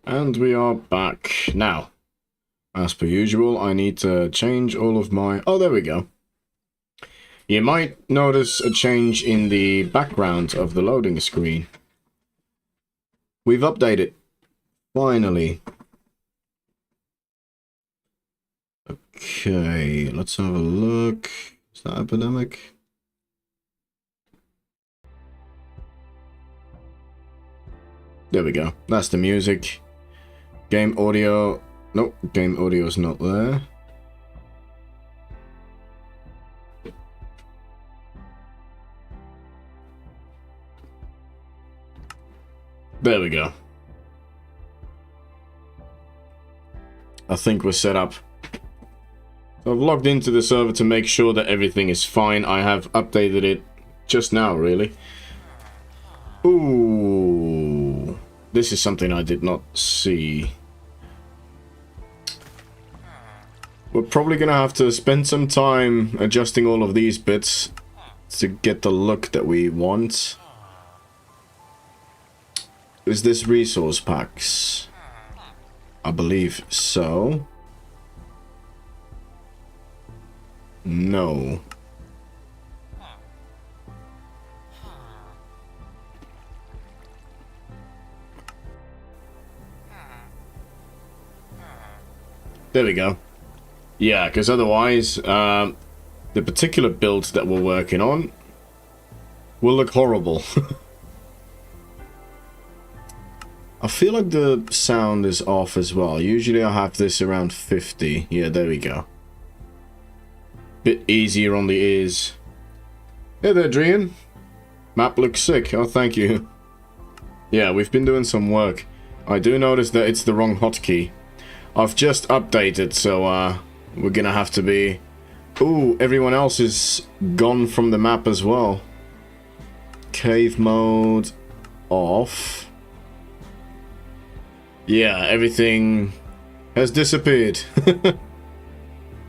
And we are back. Now, as per usual, I need to change all of my... Oh, there we go. You might notice a change in the background of the loading screen. We've updated. Finally. Okay, let's have a look. Is that epidemic? There we go. That's the music. Game audio. Nope, game audio is not there. There we go. I think we're set up. So I've logged into the server to make sure that everything is fine. I have updated it just now, really. Ooh. This is something I did not see. We're probably gonna have to spend some time adjusting all of these bits to get the look that we want. Is this resource packs? I believe so. No. There we go. Yeah, because otherwise, the particular build that we're working on will look horrible. I feel like the sound is off as well. Usually I have this around 50. Yeah, there we go. Bit easier on the ears. Hey there, Drian. Map looks sick. Oh, thank you. Yeah, we've been doing some work. I do notice that it's the wrong hotkey. I've just updated, so we're gonna have to be... Ooh, everyone else is gone from the map as well. Cave mode off. Yeah, everything has disappeared.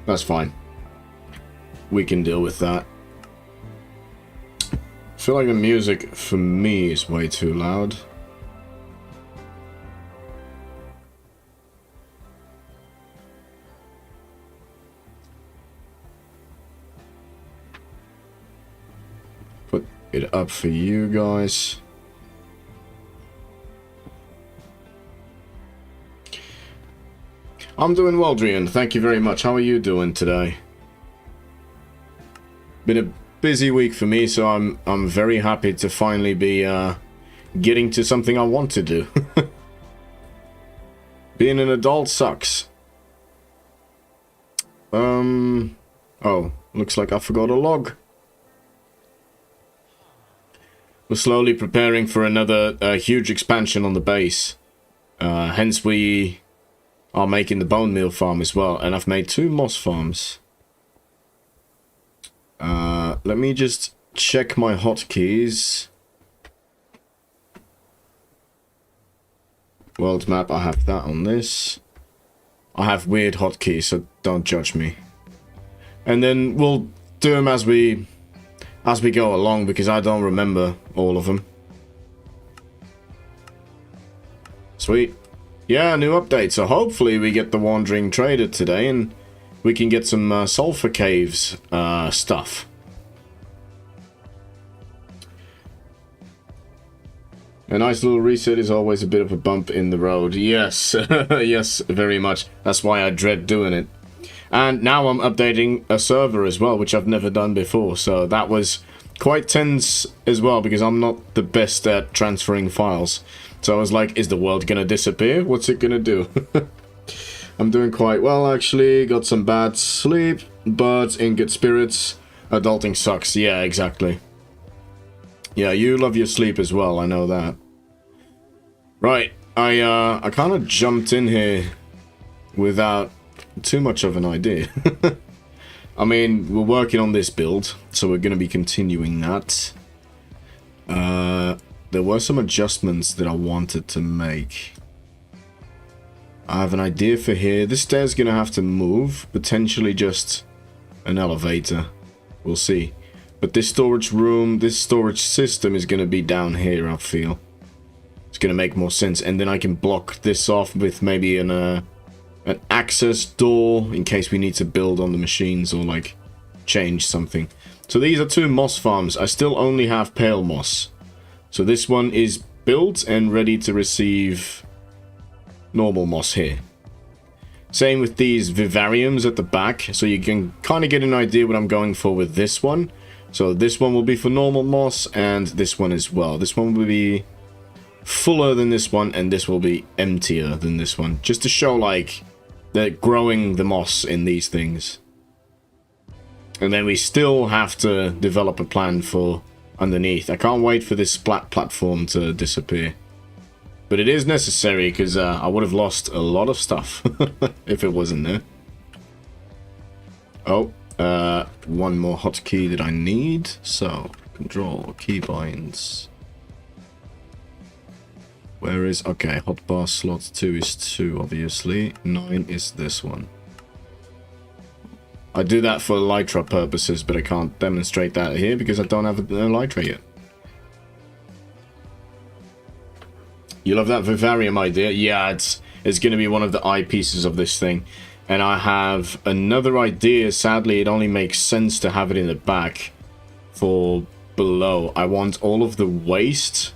That's fine. We can deal with that. I feel like the music for me is way too loud. Put it up for you guys. I'm doing well, Drian. Thank you very much. How are you doing today? Been a busy week for me, so I'm very happy to finally be getting to something I want to do. Being an adult sucks. Oh, looks like I forgot a log. We're slowly preparing for another huge expansion on the base. Hence we are making the bone meal farm as well, and I've made 2 moss farms. Let me just check my hotkeys. World map, I have that on this. I have weird hotkeys, so don't judge me. And then we'll do them as we go along, because I don't remember all of them. Sweet. Yeah, new update. So hopefully we get the Wandering Trader today, and we can get some sulfur caves stuff. A nice little reset is always a bit of a bump in the road. Yes, yes, very much. That's why I dread doing it. And now I'm updating a server as well, which I've never done before. So that was quite tense as well, because I'm not the best at transferring files. So I was like, is the world gonna disappear? What's it gonna do? I'm doing quite well, actually. Got some bad sleep, but in good spirits. Adulting sucks. Yeah, exactly. Yeah, you love your sleep as well, I know that. Right, I kind of jumped in here without too much of an idea. I mean, we're working on this build, so we're going to be continuing that. There were some adjustments that I wanted to make. I have an idea for here. This stair's going to have to move, potentially just an elevator. We'll see. But this storage room, this storage system is going to be down here, I feel. It's gonna make more sense. And then I can block this off with maybe an access door in case we need to build on the machines or like change something. So these are 2 moss farms. I still only have pale moss. So this one is built and ready to receive normal moss here. Same with these vivariums at the back, so you can kind of get an idea what I'm going for with this one. So this one will be for normal moss, and this one as well. This one will be fuller than this one, and this will be emptier than this one. Just to show, like, they're growing the moss in these things. And then we still have to develop a plan for underneath. I can't wait for this splat platform to disappear. But it is necessary, because I would have lost a lot of stuff if it wasn't there. Oh, one more hotkey that I need. So, control, keybinds. Where is... Okay, hotbar slot 2 is 2, obviously. 9 is this one. I do that for Elytra purposes, but I can't demonstrate that here because I don't have an Elytra yet. You love that vivarium idea? Yeah, it's going to be one of the eyepieces of this thing. And I have another idea. Sadly, it only makes sense to have it in the back for below. I want all of the waste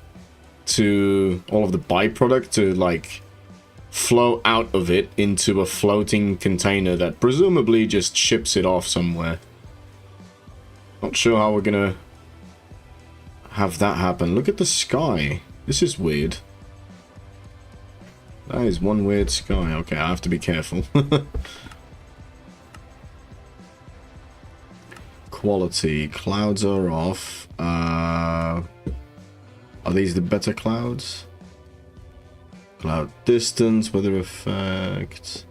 to... all of the byproduct to, like, flow out of it into a floating container that presumably just ships it off somewhere. Not sure how we're going to have that happen. Look at the sky. This is weird. That is one weird sky. Okay, I have to be careful. Quality. Clouds are off. Are these the better clouds? Cloud distance, weather effect.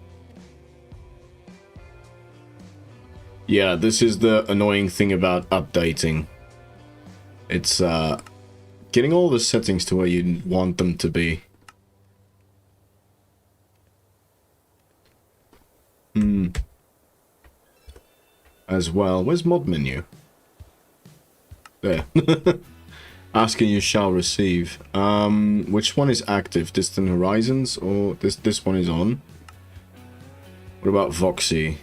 Yeah, this is the annoying thing about updating. It's getting all the settings to where you want them to be. As well. Where's mod menu? There. Asking you shall receive. Which one is active? Distant Horizons or this one is on? What about Voxy?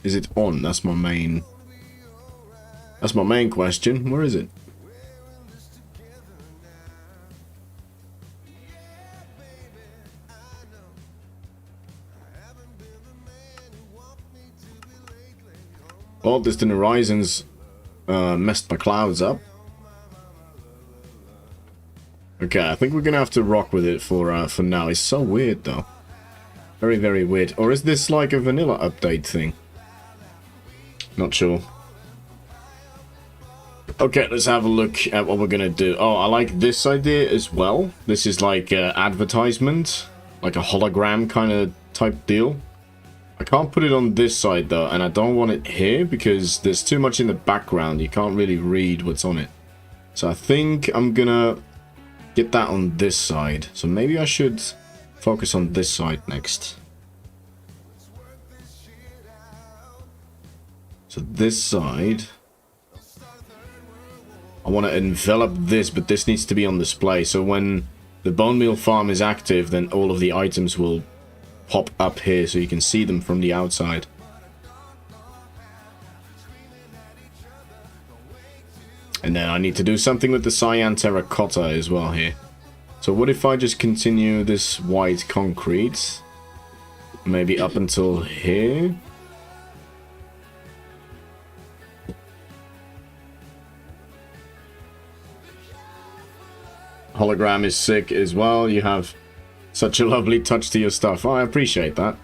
Is it on? That's my main question. Where is it? Oh, Distant Horizons messed my clouds up. Okay, I think we're gonna have to rock with it for now. It's so weird though. Very, very weird. Or is this like a vanilla update thing? Not sure. Okay, let's have a look at what we're gonna do. Oh, I like this idea as well. This is like advertisement, like a hologram kind of type deal. I can't put it on this side though, and I don't want it here because there's too much in the background. You can't really read what's on it. So I think I'm gonna get that on this side. So maybe I should focus on this side next. So this side, I want to envelop this, but this needs to be on display. So when the bone meal farm is active, then all of the items will pop up here so you can see them from the outside. And then I need to do something with the cyan terracotta as well here. So what if I just continue this white concrete? Maybe up until here? Hologram is sick as well. You have such a lovely touch to your stuff. Oh, I appreciate that.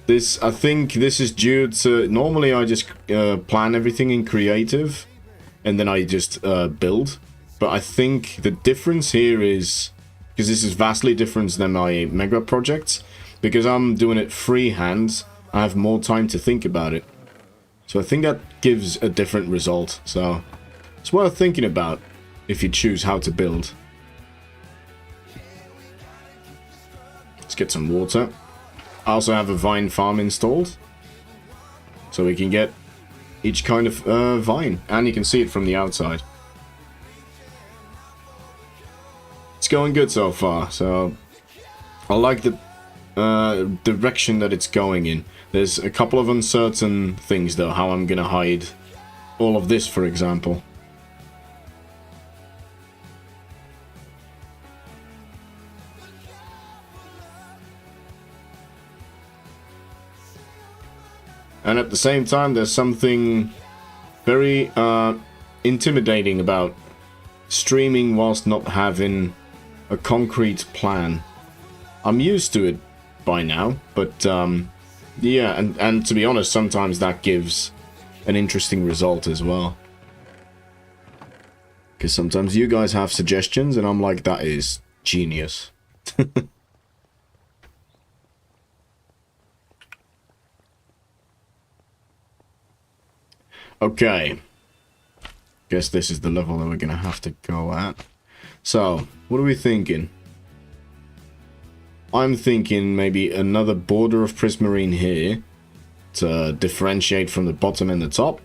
This, I think this is due to... Normally I just plan everything in creative and then I just build. But I think the difference here is... Because this is vastly different than my mega projects. Because I'm doing it freehand, I have more time to think about it. So I think that gives a different result. So it's worth thinking about if you choose how to build. Let's get some water. I also have a vine farm installed, so we can get each kind of vine, and you can see it from the outside. It's going good so far, so I like the direction that it's going in. There's a couple of uncertain things though, how I'm gonna hide all of this, for example. And at the same time, there's something very intimidating about streaming whilst not having a concrete plan. I'm used to it by now, but yeah, and to be honest, sometimes that gives an interesting result as well. Because sometimes you guys have suggestions, and I'm like, that is genius. Okay. Guess this is the level that we're gonna have to go at. So, what are we thinking? I'm thinking maybe another border of prismarine here to differentiate from the bottom and the top.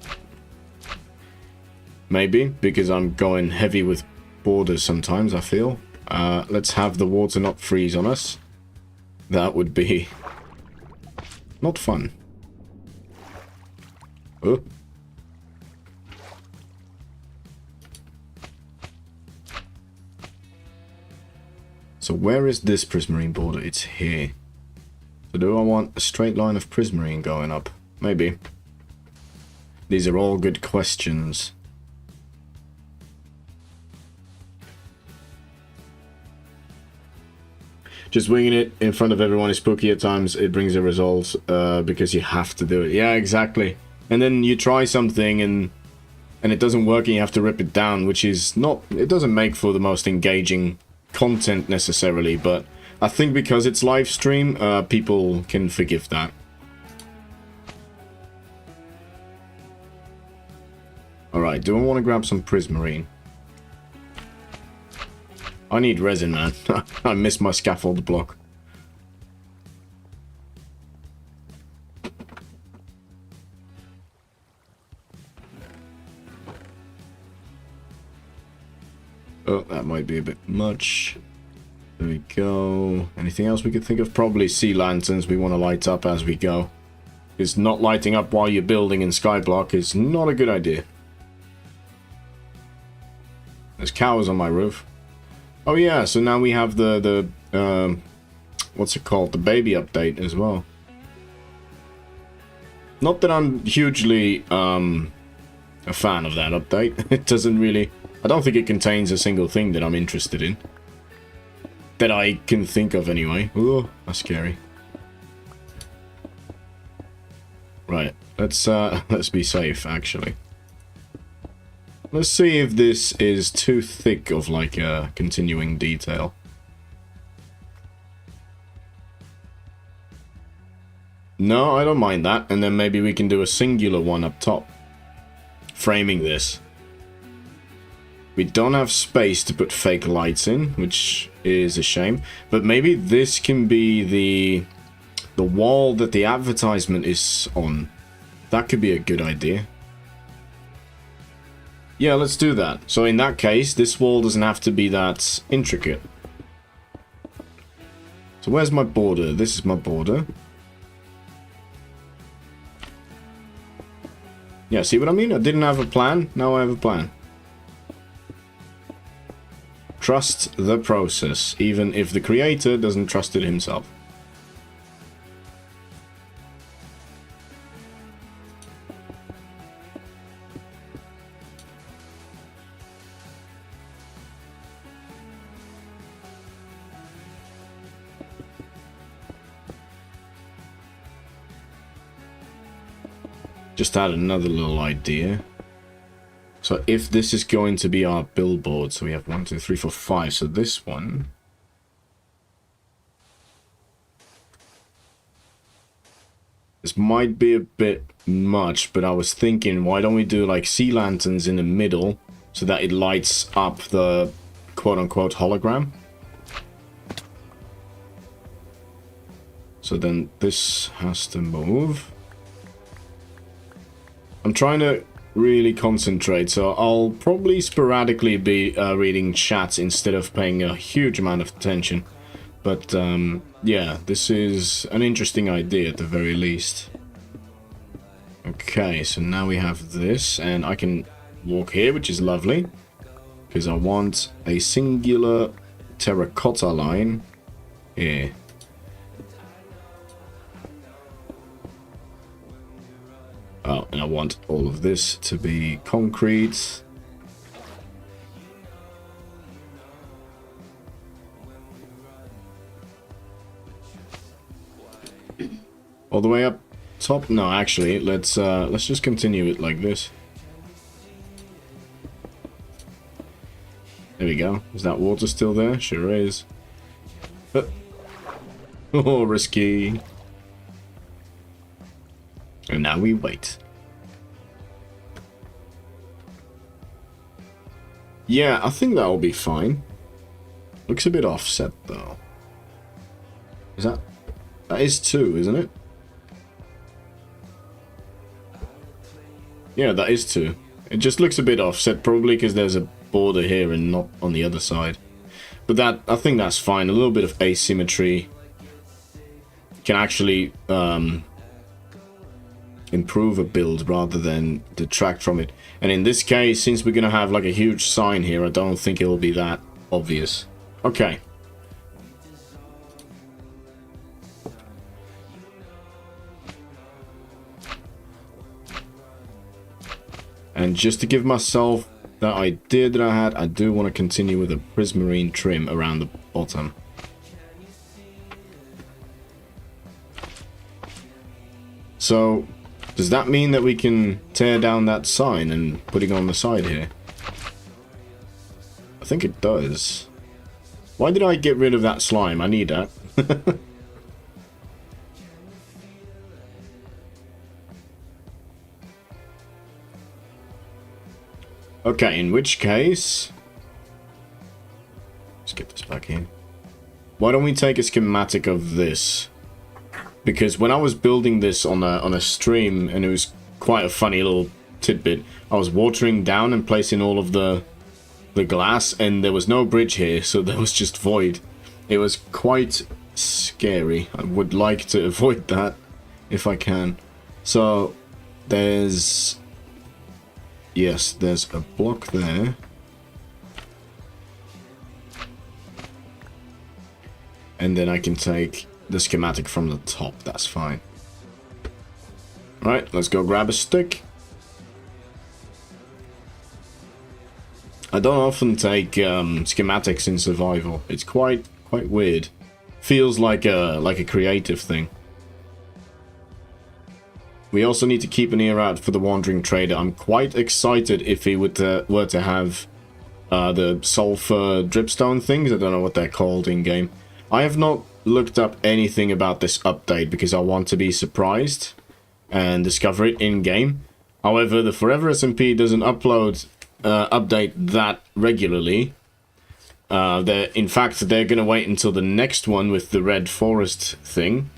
Maybe, because I'm going heavy with borders sometimes, I feel. Let's have the water not freeze on us. That would be not fun. Oh. So where is this prismarine border? It's here. So do I want a straight line of prismarine going up? Maybe. These are all good questions. Just winging it in front of everyone is spooky at times. It brings a result because you have to do it. Yeah, exactly. And then you try something and it doesn't work and you have to rip it down, which is not... It doesn't make for the most engaging content necessarily, but I think because it's live stream, people can forgive that. Alright, do I want to grab some prismarine? I need resin, man. I missed my scaffold block. Oh, that might be a bit much. There we go. Anything else we could think of? Probably sea lanterns we want to light up as we go. Because not lighting up while you're building in Skyblock is not a good idea. There's cows on my roof. Oh yeah, so now we have the what's it called? The baby update as well. Not that I'm hugely a fan of that update. It doesn't really... I don't think it contains a single thing that I'm interested in. That I can think of anyway. Ooh, that's scary. Right, let's be safe actually. Let's see if this is too thick of like a continuing detail. No, I don't mind that. And then maybe we can do a singular one up top. Framing this. We don't have space to put fake lights in, which is a shame. But maybe this can be the wall that the advertisement is on. That could be a good idea. Yeah, let's do that. So in that case, this wall doesn't have to be that intricate. So where's my border? This is my border. Yeah, see what I mean? I didn't have a plan. Now I have a plan. Trust the process, even if the creator doesn't trust it himself. Just had another little idea. So if this is going to be our billboard, so we have 1, 2, 3, 4, 5. So this one. This might be a bit much, but I was thinking, why don't we do like sea lanterns in the middle so that it lights up the quote-unquote hologram? So then this has to move. I'm trying to really concentrate, so I'll probably sporadically be reading chat instead of paying a huge amount of attention. But yeah, this is an interesting idea at the very least. Okay, so now we have this, and I can walk here, which is lovely, because I want a singular terracotta line here. Oh, and I want all of this to be concrete. All the way up top? No, actually, let's just continue it like this. There we go. Is that water still there? Sure is. Oh, risky. And now we wait. Yeah, I think that'll be fine. Looks a bit offset though. Is that... That is 2, isn't it? Yeah, that is 2. It just looks a bit offset, probably because there's a border here and not on the other side. But that, I think that's fine. A little bit of asymmetry can actually improve a build rather than detract from it. And in this case, since we're going to have like a huge sign here, I don't think it will be that obvious. Okay. And just to give myself that idea that I had, I do want to continue with a prismarine trim around the bottom. So, does that mean that we can tear down that sign and put it on the side here? I think it does. Why did I get rid of that slime? I need that. Okay, in which case... Let's get this back here. Why don't we take a schematic of this? Because when I was building this on a stream, and it was quite a funny little tidbit, I was watering down and placing all of the glass, and there was no bridge here, so there was just void. It was quite scary. I would like to avoid that if I can. So, there's... Yes, there's a block there. And then I can take the schematic from the top, that's fine. Right, let's go grab a stick. I don't often take schematics in survival. It's quite weird. Feels like a creative thing. We also need to keep an ear out for the Wandering Trader. I'm quite excited if he were to have the sulfur dripstone things. I don't know what they're called in game. I have not looked up anything about this update because I want to be surprised and discover it in game. However, the Forever SMP doesn't update that regularly. In fact, they're gonna wait until the next one with the red forest thing,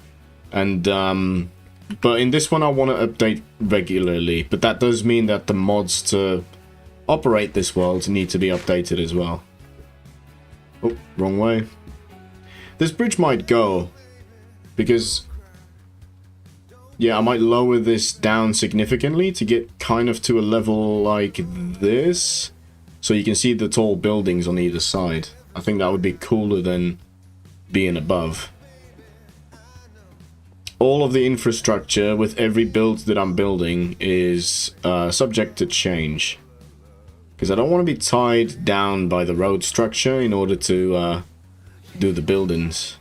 and but in this one I want to update regularly. But that does mean that the mods to operate this world need to be updated as well. Oh, wrong way. This bridge might go, because, yeah, I might lower this down significantly to get kind of to a level like this, so you can see the tall buildings on either side. I think that would be cooler than being above. All of the infrastructure with every build that I'm building is subject to change, because I don't want to be tied down by the road structure in order to do the buildings.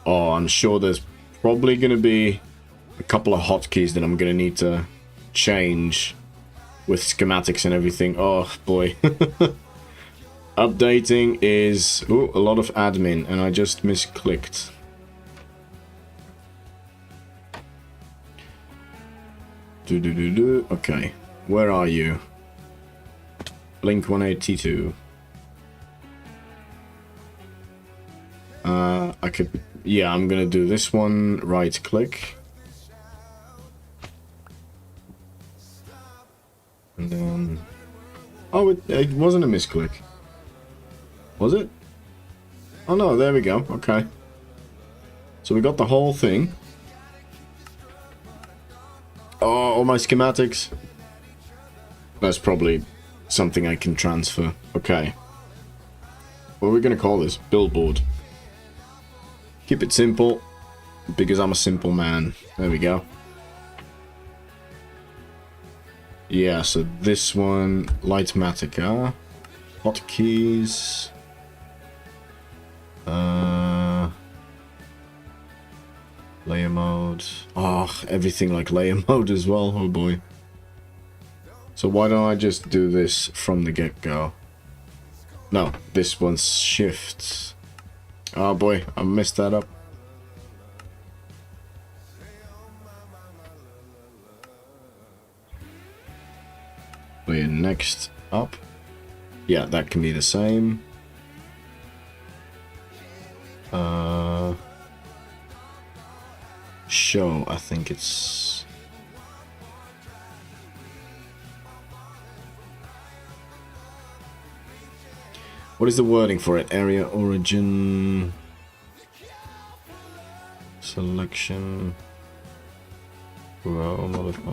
Oh, I'm sure there's probably going to be a couple of hotkeys that I'm going to need to change with schematics and everything. Oh boy. Updating is a lot of admin, and I just misclicked. Okay, where are you? Blink 182. I could yeah, I'm gonna do this one, right click. And then... Oh, it wasn't a misclick. Was it? Oh no, there we go, okay. So we got the whole thing. Oh, all my schematics. That's probably something I can transfer. Okay. What are we gonna call this? Billboard. Keep it simple, because I'm a simple man. There we go. Yeah, so this one, Lightmatica, hotkeys, layer mode. Oh, everything like layer mode as well. Oh boy. So why don't I just do this from the get-go? No, this one's shift. Oh boy, I messed that up. Layer next up. Yeah, that can be the same. Show, I think it's... What is the wording for it? Area origin... Selection... Grow, modify...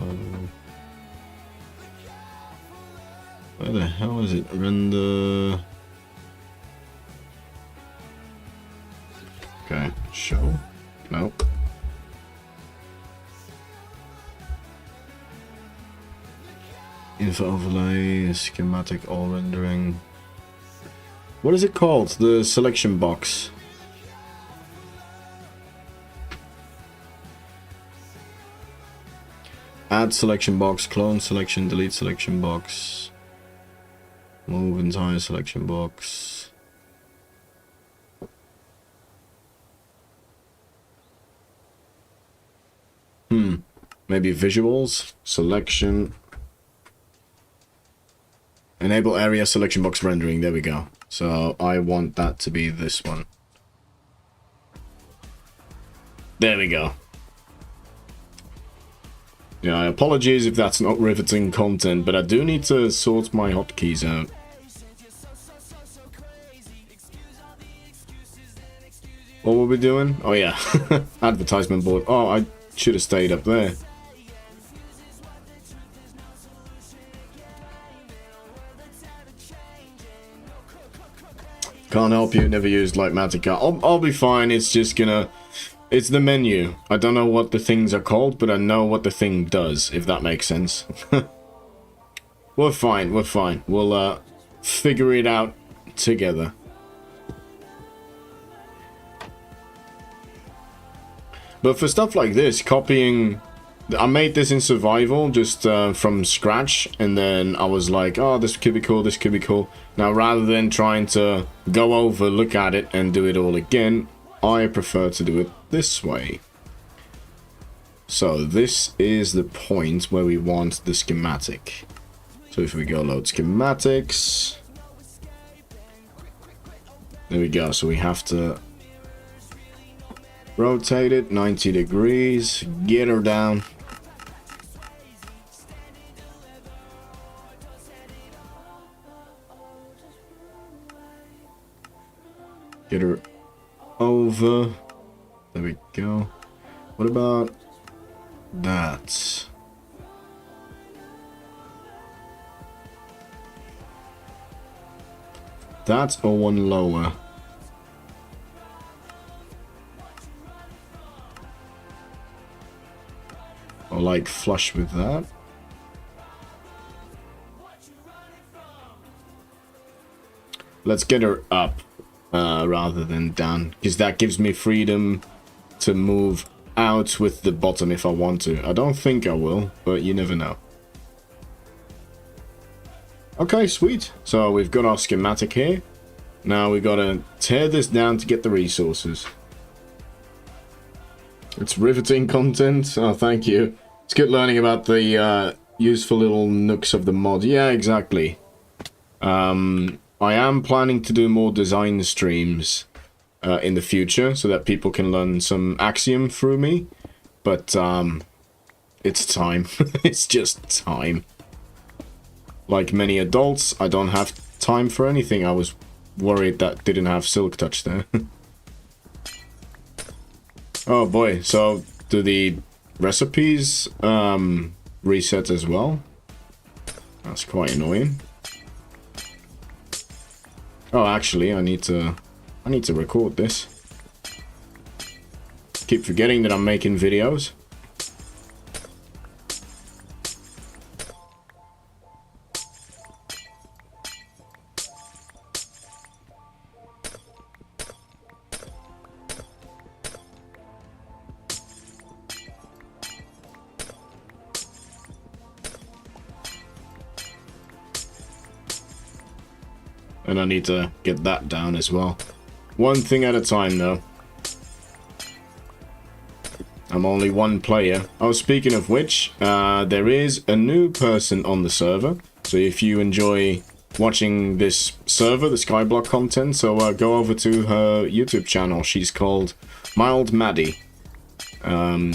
Where the hell is it? Render... Okay, show. Nope. Info overlay, schematic, all rendering. What is it called? The selection box. Add selection box, clone selection, delete selection box. Move entire selection box. Maybe visuals, selection. Enable area selection box rendering, there we go. So I want that to be this one. There we go. Yeah, apologies if that's not riveting content, but I do need to sort my hotkeys out. What were we doing? Oh yeah, advertisement board. Oh, I should have stayed up there. Can't help you, never used Lightmatica. I'll be fine, it's just gonna... It's the menu. I don't know what the things are called, but I know what the thing does, if that makes sense. We're fine, we're fine. We'll, figure it out together. But for stuff like this, copying... I made this in survival, just from scratch, and then I was like, oh, this could be cool, this could be cool. Now, rather than trying to go over, look at it, and do it all again, I prefer to do it this way. So, this is the point where we want the schematic. So, if we go load schematics... There we go, so we have to... rotate it 90 degrees, get her down. Get her over. There we go. What about that? That or one lower? Or like flush with that? Let's get her up rather than down, because that gives me freedom to move out with the bottom if I want to. I don't think I will, but you never know. Okay, sweet. So we've got our schematic here. Now we gotta tear this down to get the resources. It's riveting content. Oh, thank you. It's good learning about the useful little nooks of the mod. Yeah, exactly. I am planning to do more design streams in the future so that people can learn some Axiom through me. But it's time. It's just time. Like many adults, I don't have time for anything. I was worried that didn't have Silk Touch there. Oh boy, so do the recipes reset as well? That's quite annoying. Oh, actually, I need to record this. Keep forgetting that I'm making videos. And I need to get that down as well. One thing at a time, though. I'm only one player. Oh, speaking of which, there is a new person on the server. So if you enjoy watching this server, the Skyblock content, so go over to her YouTube channel. She's called Mild Maddie.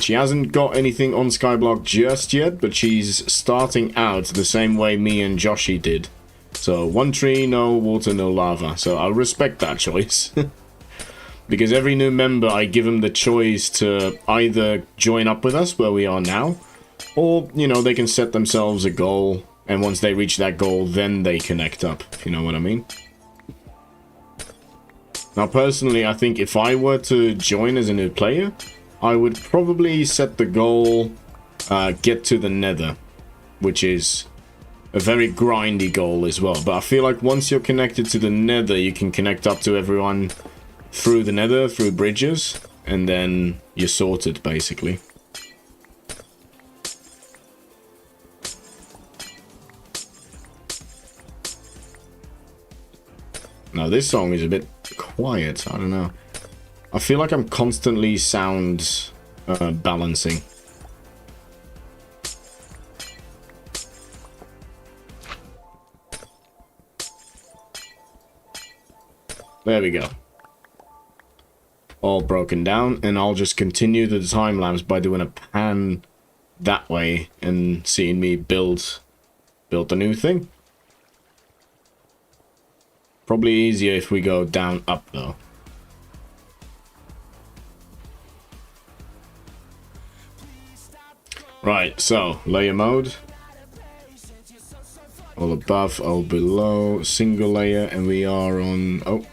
She hasn't got anything on Skyblock just yet, but she's starting out the same way me and Joshi did. So, one tree, no water, no lava. So, I'll respect that choice. Because every new member, I give them the choice to either join up with us where we are now, or, you know, they can set themselves a goal, and once they reach that goal, then they connect up, if you know what I mean. Now, personally, I think if I were to join as a new player, I would probably set the goal, get to the Nether, which is a very grindy goal as well. But I feel like once you're connected to the Nether, you can connect up to everyone through the Nether, through bridges, and then you're sorted, basically. Now, this song is a bit quiet. I don't know. I feel like I'm constantly sound balancing. There we go. All broken down, and I'll just continue the time lapse by doing a pan that way and seeing me build the new thing. Probably easier if we go down up though. Right, so layer mode. All above, all below, single layer, and we are on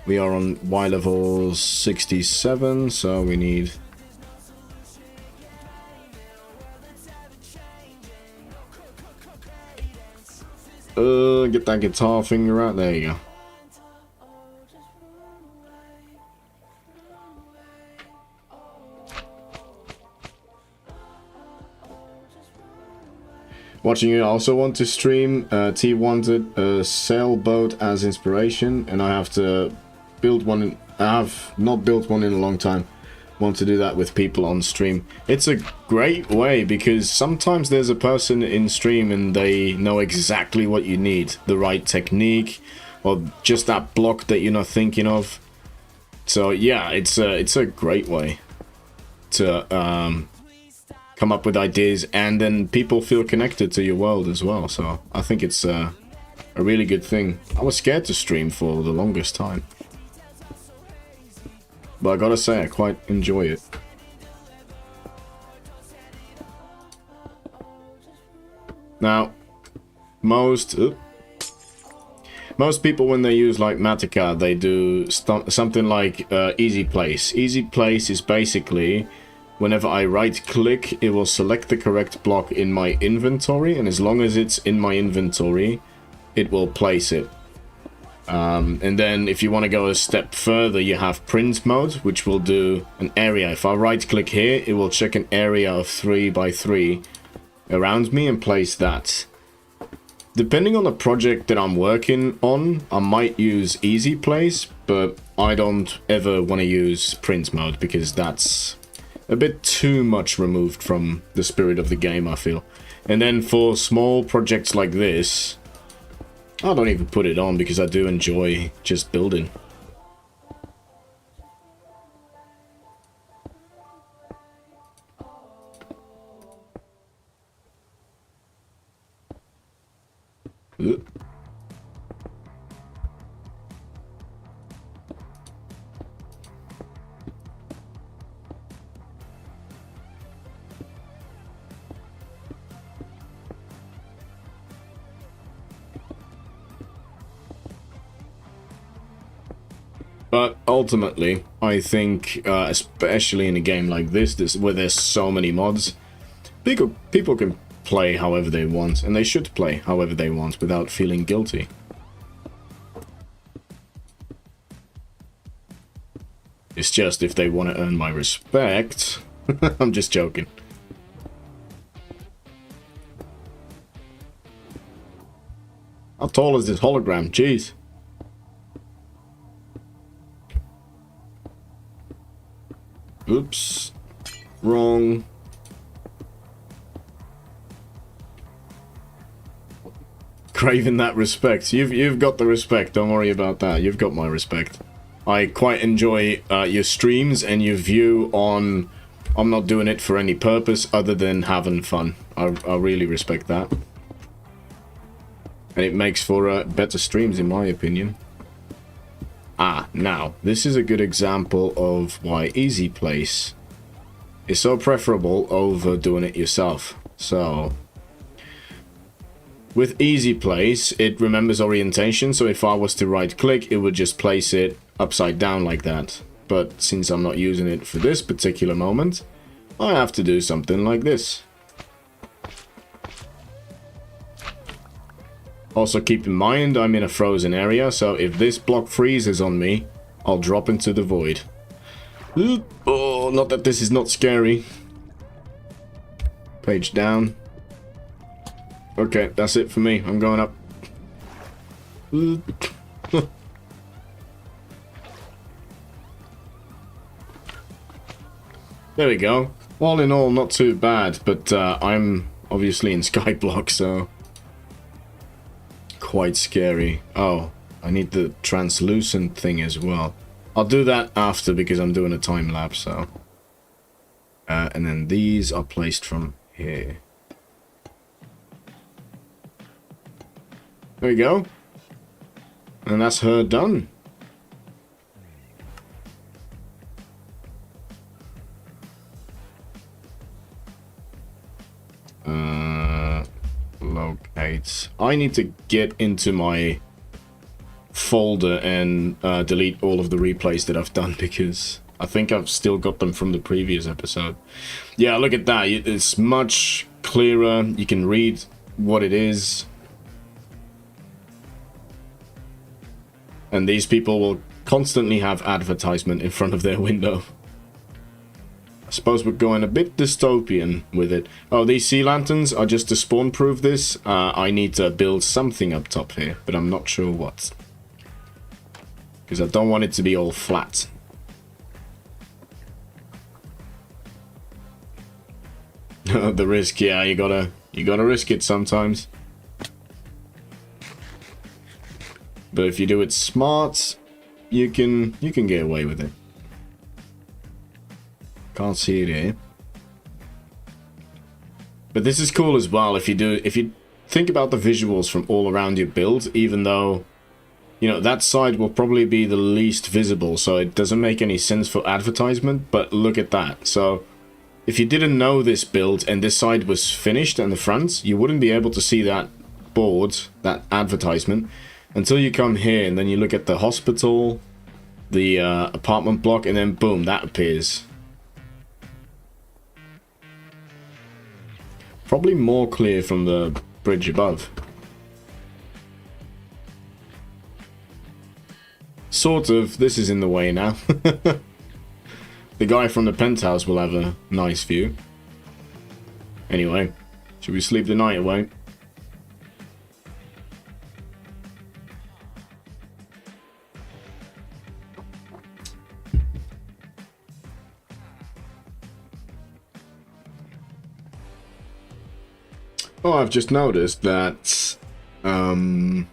we are on Y level 67, so we need get that guitar finger out. There you go. Watching you, I also want to stream. T wanted a sailboat as inspiration, and I have to build one. I have not built one in a long time. Want to do that with people on stream. It's a great way because sometimes there's a person in stream and they know exactly what you need, the right technique, or just that block that you're not thinking of. So yeah, it's a great way to come up with ideas, and then people feel connected to your world as well. So I think it's a really good thing. I was scared to stream for the longest time, but I gotta say I quite enjoy it. Now, most people when they use like Matica, they do something like easy place. Easy place is basically whenever I right click, it will select the correct block in my inventory, and as long as it's in my inventory, it will place it. And then if you want to go a step further, you have print mode, which will do an area. If I right click here, it will check an area of 3 by 3 around me and place that. Depending on the project that I'm working on, I might use easy place, but I don't ever want to use print mode because that's a bit too much removed from the spirit of the game, I feel. And then for small projects like this, I don't even put it on because I do enjoy just building. But ultimately, I think, especially in a game like this where there's so many mods, people can play however they want, and they should play however they want without feeling guilty. It's just if they want to earn my respect. I'm just joking. How tall is this hologram? Jeez. Oops. Wrong. Craving that respect. You've got the respect. Don't worry about that. You've got my respect. I quite enjoy your streams and your view on... I'm not doing it for any purpose other than having fun. I really respect that. And it makes for better streams in my opinion. Ah, now, this is a good example of why Easy Place is so preferable over doing it yourself. So, with Easy Place, it remembers orientation, so if I was to right click, it would just place it upside down like that. But since I'm not using it for this particular moment, I have to do something like this. Also keep in mind, I'm in a frozen area, so if this block freezes on me, I'll drop into the void. Oh, not that this is not scary. Page down. Okay, that's it for me. I'm going up. There we go. All in all, not too bad, but I'm obviously in Skyblock, so... quite scary. Oh, I need the translucent thing as well. I'll do that after because I'm doing a time lapse, so... and then these are placed from here. There we go. And that's her done. Locate. I need to get into my folder and delete all of the replays that I've done because I think I've still got them from the previous episode. Yeah, look at that. It's much clearer. You can read what it is. And these people will constantly have advertisement in front of their window. I suppose we're going a bit dystopian with it. Oh, these sea lanterns are just to spawn-proof this. I need to build something up top here, but I'm not sure what. Because I don't want it to be all flat. The risk, yeah, you gotta risk it sometimes. But if you do it smart, you can get away with it. Can't see it here. But this is cool as well if you think about the visuals from all around your build, even though, you know, that side will probably be the least visible, so it doesn't make any sense for advertisement, but look at that. So, if you didn't know this build and this side was finished and the front, you wouldn't be able to see that board, that advertisement, until you come here and then you look at the hospital, the apartment block, and then boom, that appears. Probably more clear from the bridge above. Sort of. This is in the way now. The guy from the penthouse will have a nice view. Anyway, should we sleep the night away? Oh, I've just noticed that the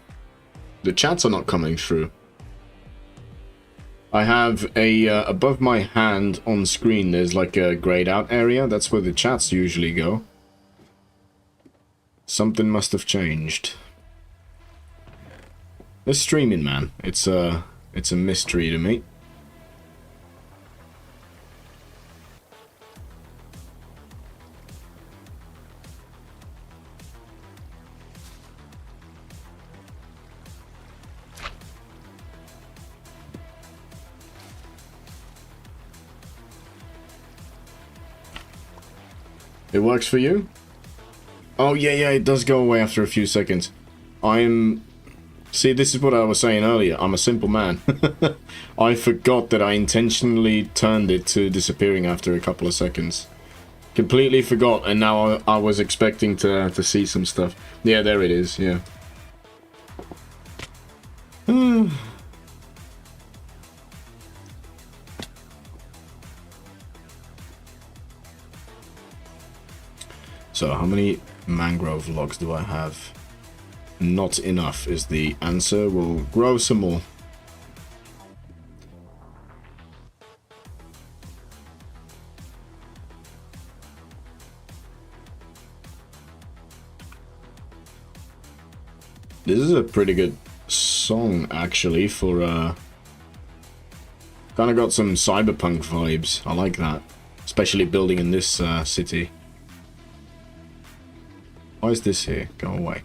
chats are not coming through. I have a above my hand on screen, there's like a grayed out area. That's where the chats usually go. Something must have changed. The streaming, man. It's a mystery to me. It works for you? Oh, yeah, it does go away after a few seconds. See, this is what I was saying earlier. I'm a simple man. I forgot that I intentionally turned it to disappearing after a couple of seconds. Completely forgot, and now I was expecting to see some stuff. Yeah, there it is, yeah. So, how many mangrove logs do I have? Not enough is the answer. We'll grow some more. This is a pretty good song, actually, for, kind of got some cyberpunk vibes. I like that. Especially building in this, city. Why is this here? Go away.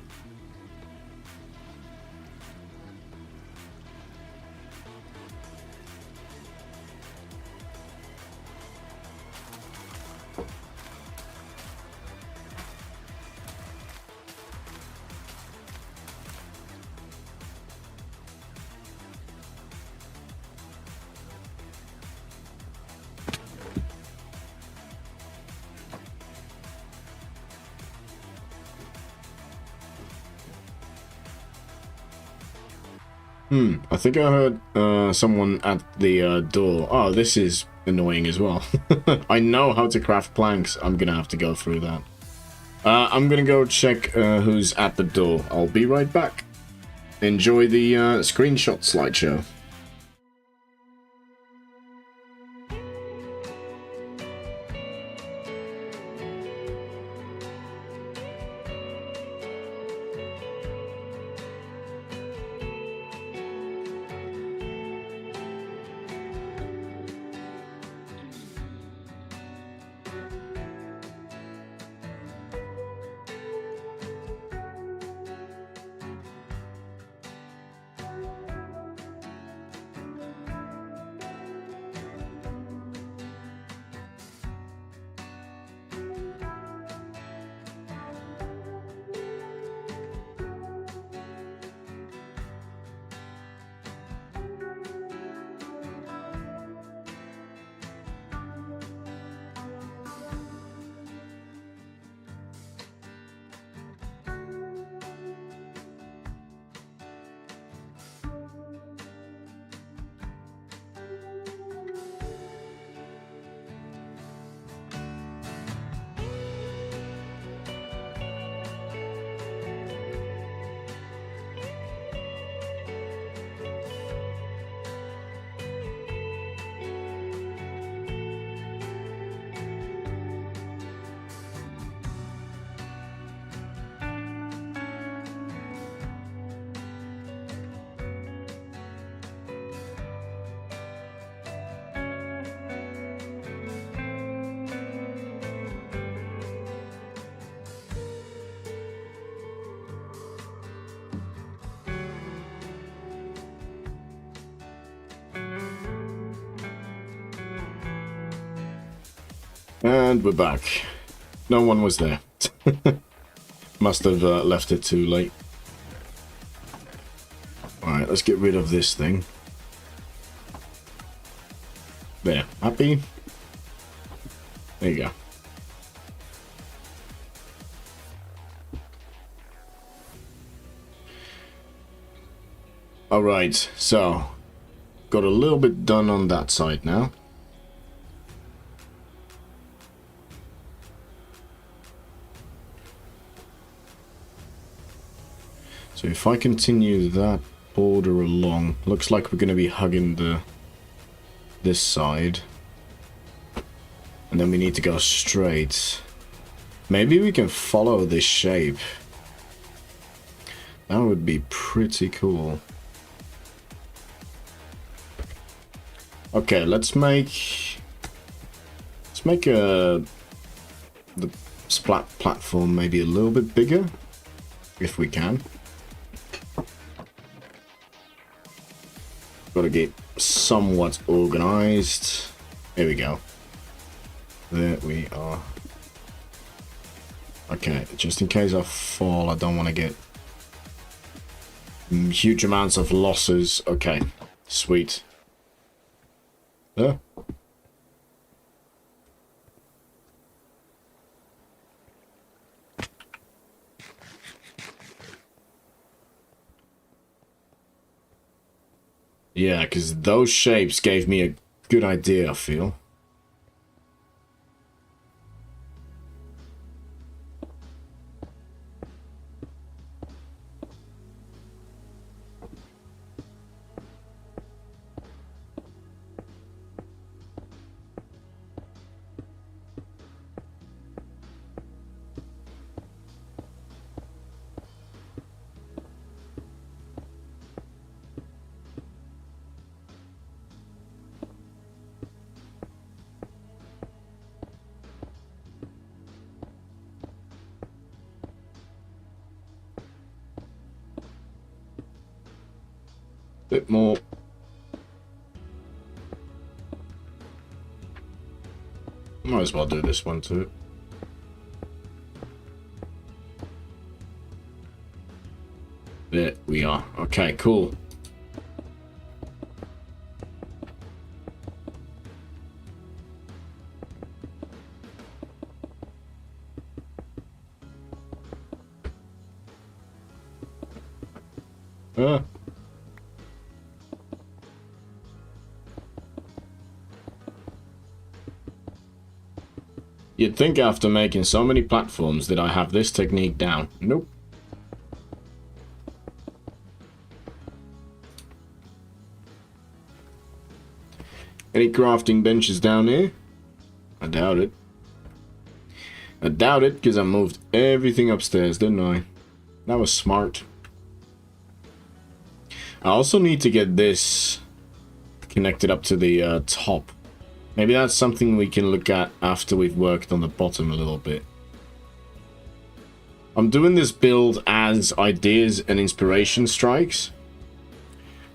I think I heard someone at the door. Oh, this is annoying as well. I know how to craft planks. I'm gonna have to go through that. I'm gonna go check who's at the door. I'll be right back. Enjoy the screenshot slideshow. And we're back. No one was there. Must have left it too late. Alright, let's get rid of this thing. There. Happy? There you go. Alright, so got a little bit done on that side now. So if I continue that border along, looks like we're going to be hugging this side. And then we need to go straight. Maybe we can follow this shape. That would be pretty cool. Okay, let's make the splat platform maybe a little bit bigger, if we can. Gotta get somewhat organized. Here we go. There we are. Okay, just in case I fall, I don't want to get huge amounts of losses. Okay, sweet. Yeah, because those shapes gave me a good idea, I feel. Bit more. Might as well do this one too. There we are. Okay, cool. You'd think after making so many platforms that I have this technique down. Nope. Any crafting benches down here? I doubt it. I doubt it, because I moved everything upstairs, didn't I? That was smart. I also need to get this connected up to the top. Maybe that's something we can look at after we've worked on the bottom a little bit. I'm doing this build as ideas and inspiration strikes.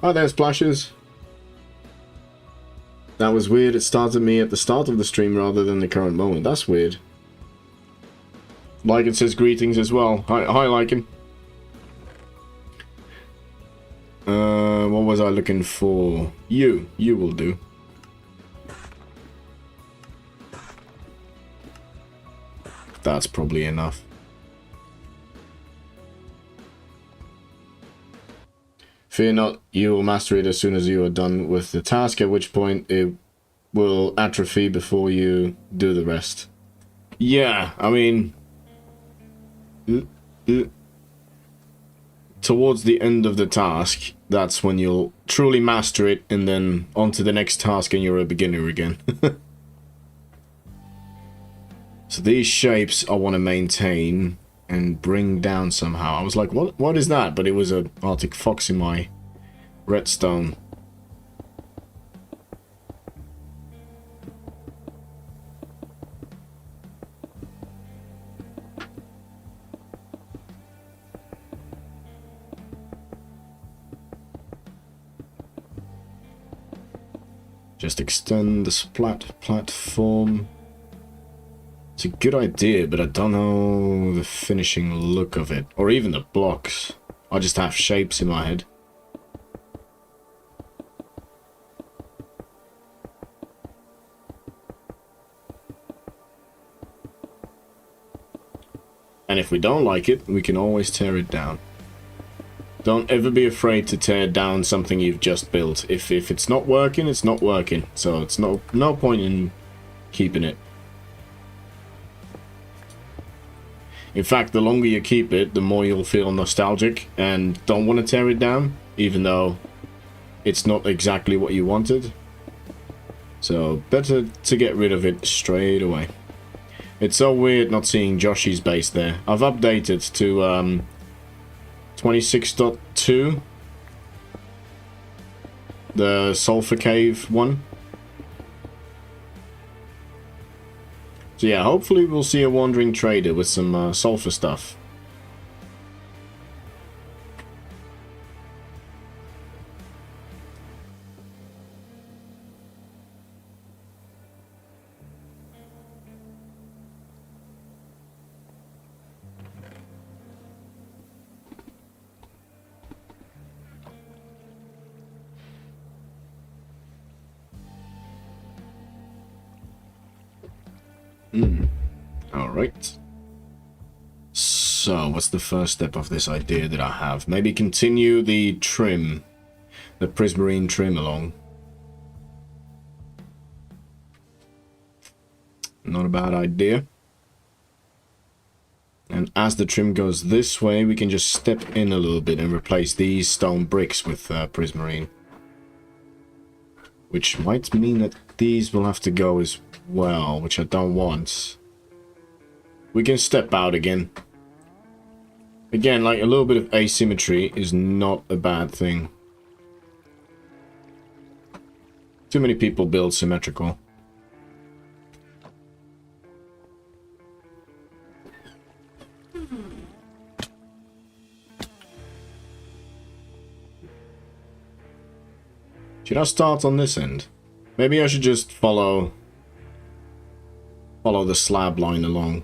Oh, there's splashes. That was weird. It started me at the start of the stream rather than the current moment. That's weird. Lycan says greetings as well. Hi Lycan. What was I looking for? You will do. That's probably enough. Fear not, you will master it as soon as you are done with the task, at which point it will atrophy before you do the rest. Yeah, I mean... towards the end of the task, that's when you'll truly master it, and then on to the next task and you're a beginner again. So these shapes I want to maintain and bring down somehow. I was like, what is that? But it was an Arctic fox in my redstone. Just extend this platform. It's a good idea, but I don't know the finishing look of it. Or even the blocks. I just have shapes in my head. And if we don't like it, we can always tear it down. Don't ever be afraid to tear down something you've just built. If it's not working, it's not working. So it's no point in keeping it. In fact, the longer you keep it, the more you'll feel nostalgic and don't want to tear it down, even though it's not exactly what you wanted. So, better to get rid of it straight away. It's so weird not seeing Joshy's base there. I've updated to 26.2, the Sulfur Cave one. So yeah, hopefully we'll see a wandering trader with some sulfur stuff. Alright. So, what's the first step of this idea that I have? Maybe continue the trim. The prismarine trim along. Not a bad idea. And as the trim goes this way, we can just step in a little bit and replace these stone bricks with prismarine. Which might mean that these will have to go as well, which I don't want. We can step out again. Again, like a little bit of asymmetry is not a bad thing. Too many people build symmetrical. Should I start on this end? Maybe I should just follow the slab line along.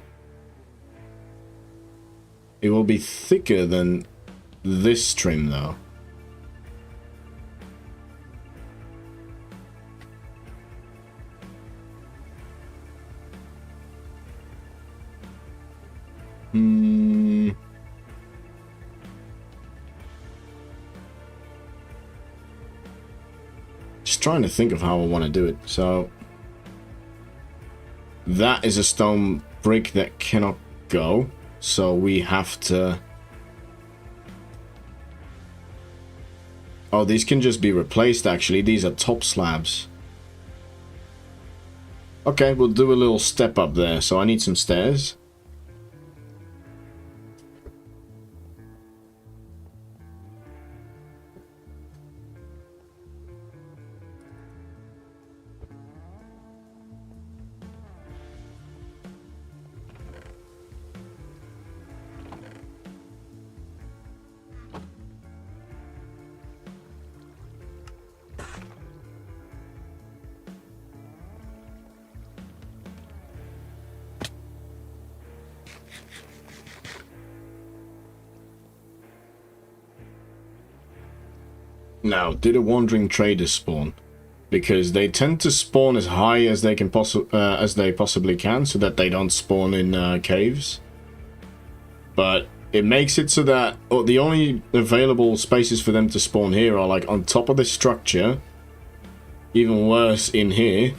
It will be thicker than this trim though. Just trying to think of how I want to do it. So that is a stone brick that cannot go. So we have to... Oh, these can just be replaced actually. These are top slabs. Okay, we'll do a little step up there. So I need some stairs. Now, did a wandering trader spawn? Because they tend to spawn as high as they can possibly can, so that they don't spawn in caves. But it makes it so that the only available spaces for them to spawn here are like on top of this structure, even worse in here,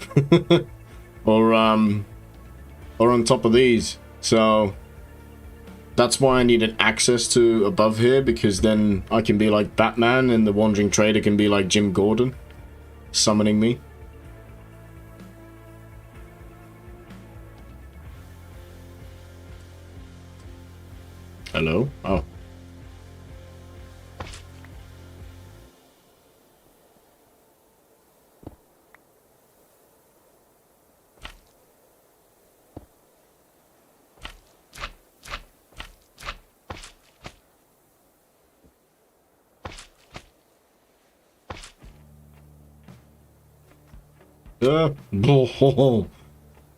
or on top of these. So that's why I needed access to above here, because then I can be like Batman and the wandering trader can be like Jim Gordon, summoning me. Hello? Oh.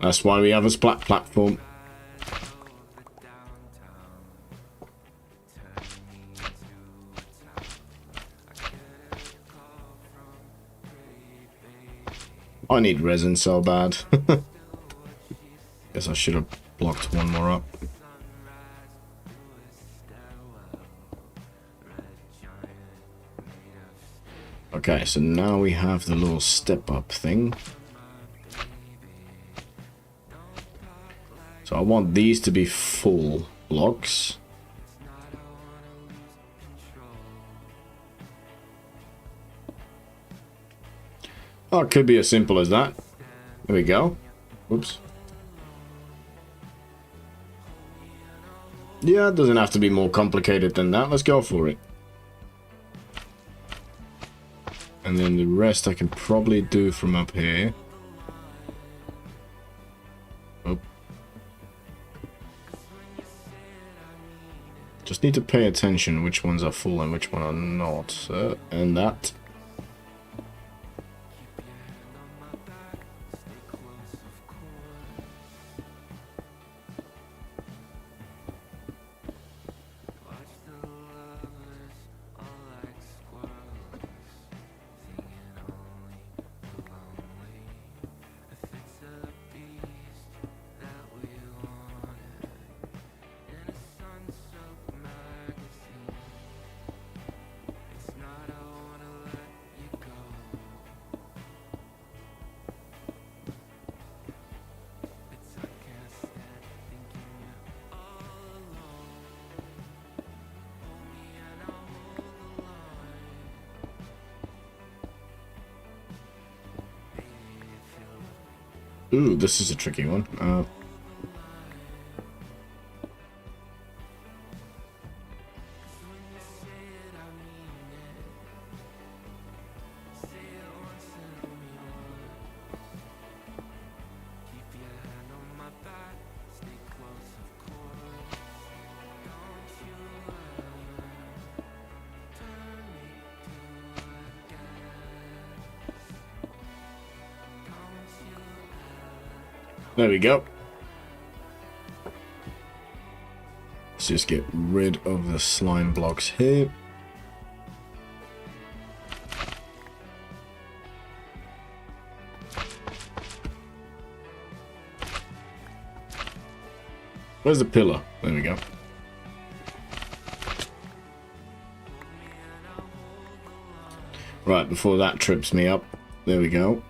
That's why we have a splat platform. I need resin so bad. Guess I should have blocked one more up. Okay, so now we have the little step up thing. So I want these to be full blocks. Oh, it could be as simple as that. There we go. Oops. Yeah, it doesn't have to be more complicated than that. Let's go for it. And then the rest I can probably do from up here. Oh, Just need to pay attention which ones are full and which one are not. And that. Ooh, this is a tricky one. There we go. Let's just get rid of the slime blocks here. Where's the pillar? There we go. Right, before that trips me up. There we go.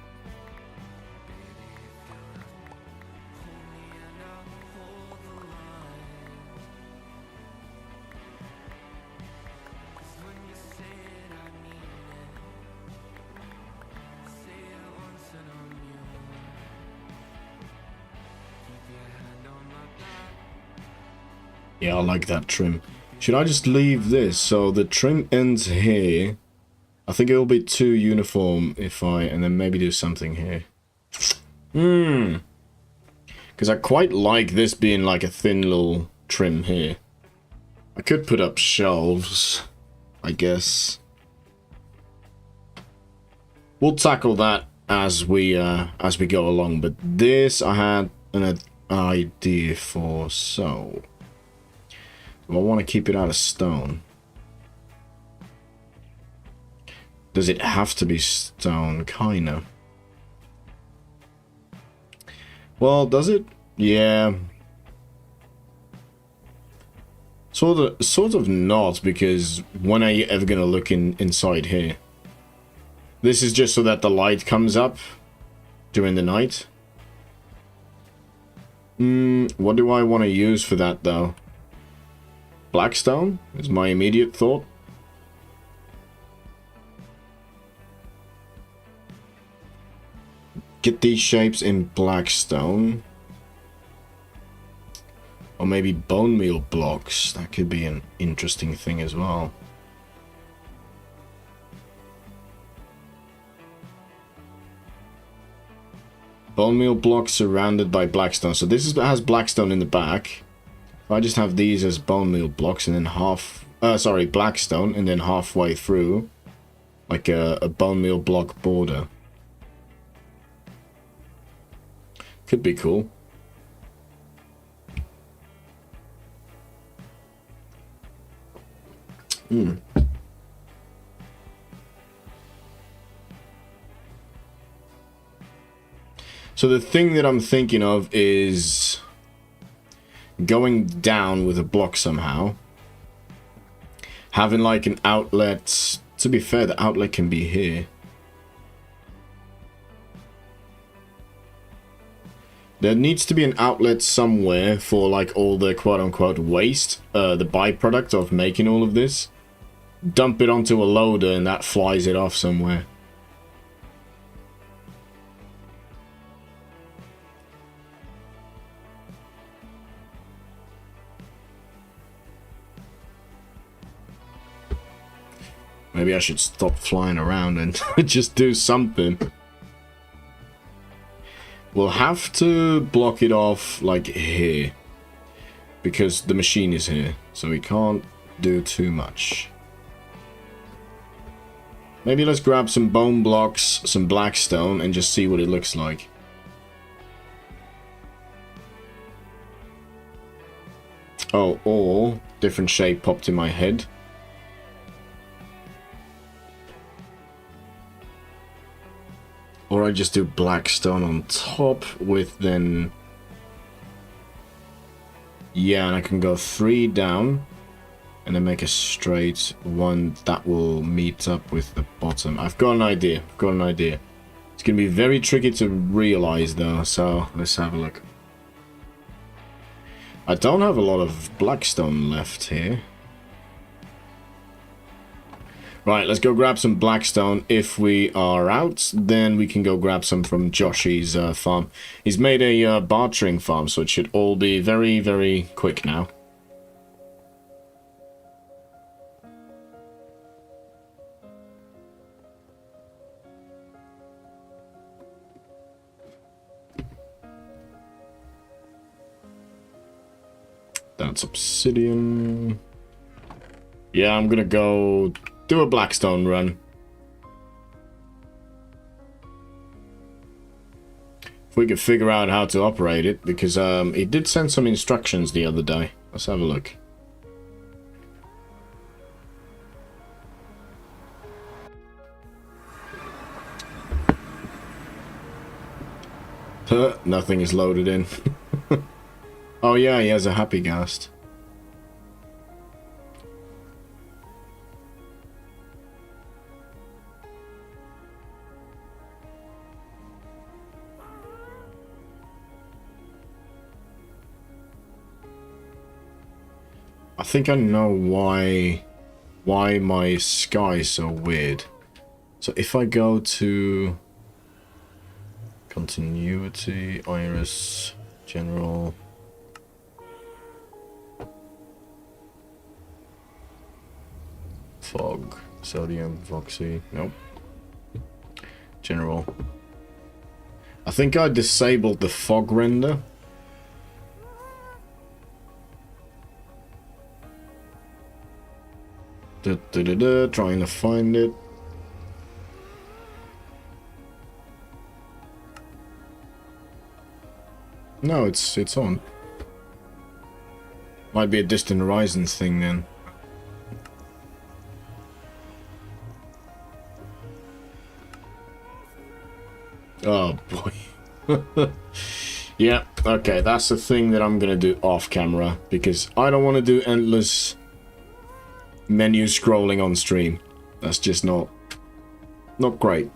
Yeah, I like that trim. Should I just leave this? So the trim ends here. I think it will be too uniform if I... and then maybe do something here. Because I quite like this being like a thin little trim here. I could put up shelves, I guess. We'll tackle that as we go along. But this I had an idea for, so... I want to keep it out of stone. Does it have to be stone? Kinda. Well, does it? Yeah. Sort of not, because when are you ever gonna look inside here? This is just so that the light comes up during the night. What do I want to use for that though? Blackstone is my immediate thought. Get these shapes in Blackstone. Or maybe bone meal blocks. That could be an interesting thing as well. Bone meal blocks surrounded by Blackstone. So this has Blackstone in the back. If I just have these as bone meal blocks and then Blackstone, and then halfway through, like a bone meal block border. Could be cool. So the thing that I'm thinking of is going down with a block somehow. Having like an outlet. To be fair, the outlet can be here. There needs to be an outlet somewhere for like all the quote-unquote waste, the byproduct of making all of this. Dump it onto a loader and that flies it off somewhere. Maybe I should stop flying around and just do something. We'll have to block it off like here. Because the machine is here. So we can't do too much. Maybe let's grab some bone blocks, some blackstone, and just see what it looks like. Oh, or different shape popped in my head. Or I just do blackstone on top with then... Yeah, and I can go 3 down. And then make a straight one that will meet up with the bottom. I've got an idea. I've got an idea. It's going to be very tricky to realize though, so let's have a look. I don't have a lot of blackstone left here. Right, let's go grab some blackstone. If we are out, then we can go grab some from Joshy's farm. He's made a bartering farm, so it should all be very, very quick now. That's obsidian. Yeah, I'm gonna go do a blackstone run. If we could figure out how to operate it, because he did send some instructions the other day. Let's have a look. Nothing is loaded in. Oh yeah, he has a happy ghast. I think I know why my sky is so weird. So if I go to continuity, iris, general, fog, sodium, voxy, nope. General. I think I disabled the fog render. Trying to find it. No, it's on. Might be a distant horizons thing then. Oh boy. Yeah, okay, that's the thing that I'm gonna do off camera, because I don't want to do endless menu scrolling on stream. That's just not great.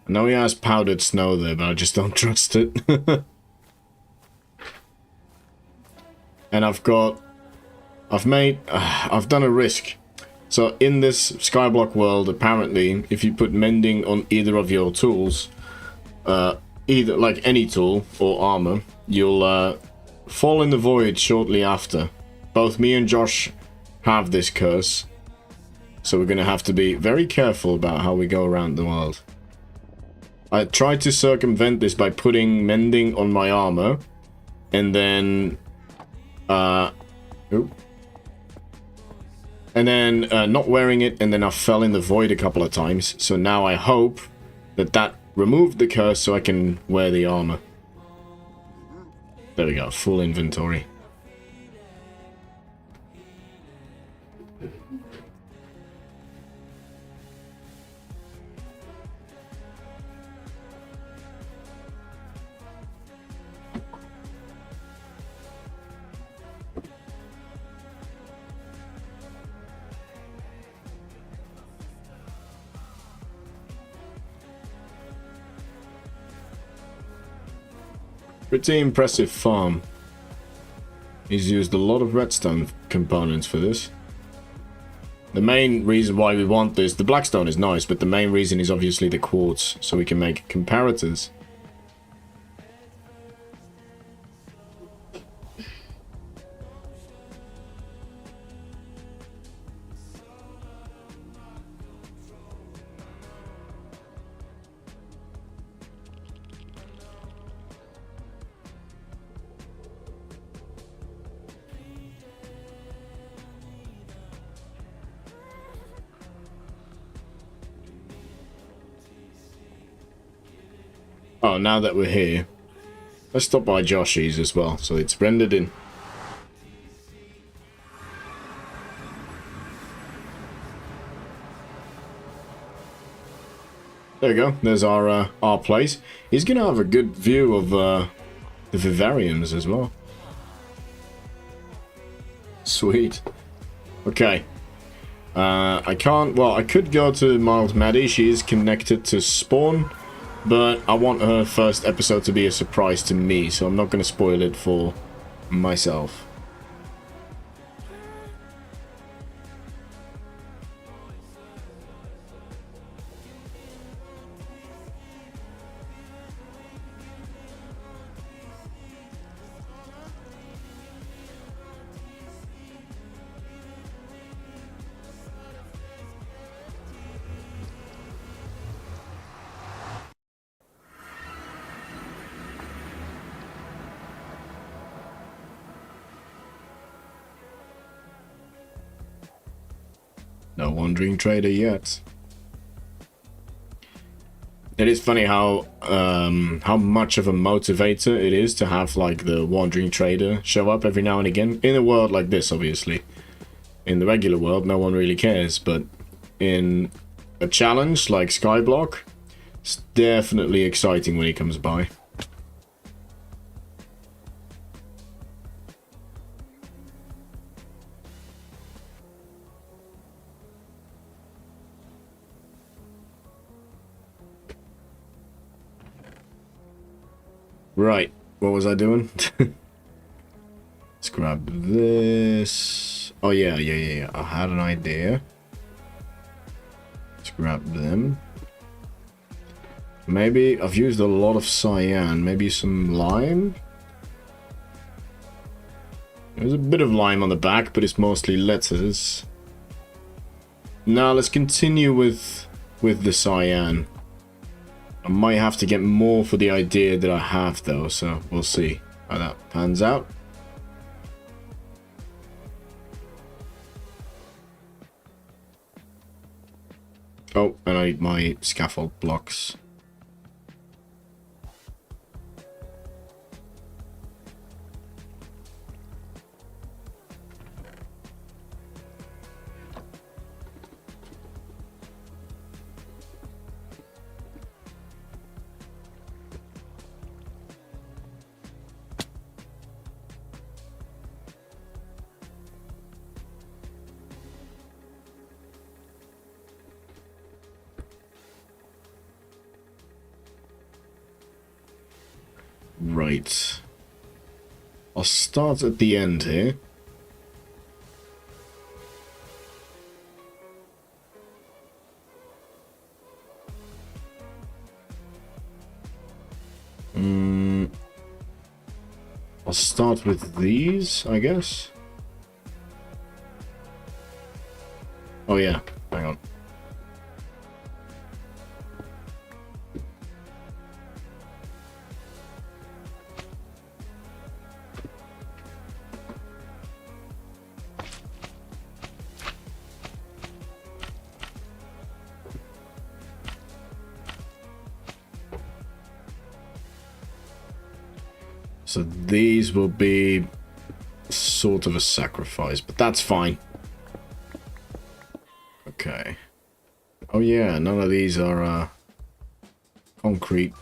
I know he has powdered snow there, but I just don't trust it. And I've done a risk. So in this Skyblock world, apparently, if you put mending on either of your tools, either like any tool or armor, you'll fall in the void shortly after. Both me and Josh have this curse, so we're gonna have to be very careful about how we go around the world. I tried to circumvent this by putting mending on my armor, and then not wearing it, and then I fell in the void a couple of times. So now I hope that removed the curse so I can wear the armor. There we go, full inventory. Pretty impressive farm. He's used a lot of redstone components for this. The main reason why we want this, the blackstone is nice, but the main reason is obviously the quartz, so we can make comparators. Oh, now that we're here, let's stop by Joshy's as well, so it's rendered in. There we go, there's our place. He's gonna have a good view of the vivariums as well. Sweet. Okay. I can't, well, I could go to Mild Maddie, she is connected to Spawn, but I want her first episode to be a surprise to me, so I'm not going to spoil it for myself. No wandering trader yet. It is funny how much of a motivator it is to have like the wandering trader show up every now and again in a world like this. Obviously, in the regular world, no one really cares, but in a challenge like Skyblock, it's definitely exciting when he comes by. Right, what was I doing? Let's grab this. Oh yeah, I had an idea. Let's grab them. Maybe I've used a lot of cyan, maybe some lime. There's a bit of lime on the back, but it's mostly lettuce. Now let's continue with the cyan. I might have to get more for the idea that I have though, so we'll see how that pans out. Oh, and I need my scaffold blocks. Right. I'll start at the end here. I'll start with these, I guess. Oh yeah, hang on. So these will be sort of a sacrifice, but that's fine. Okay. Oh yeah, none of these are concrete.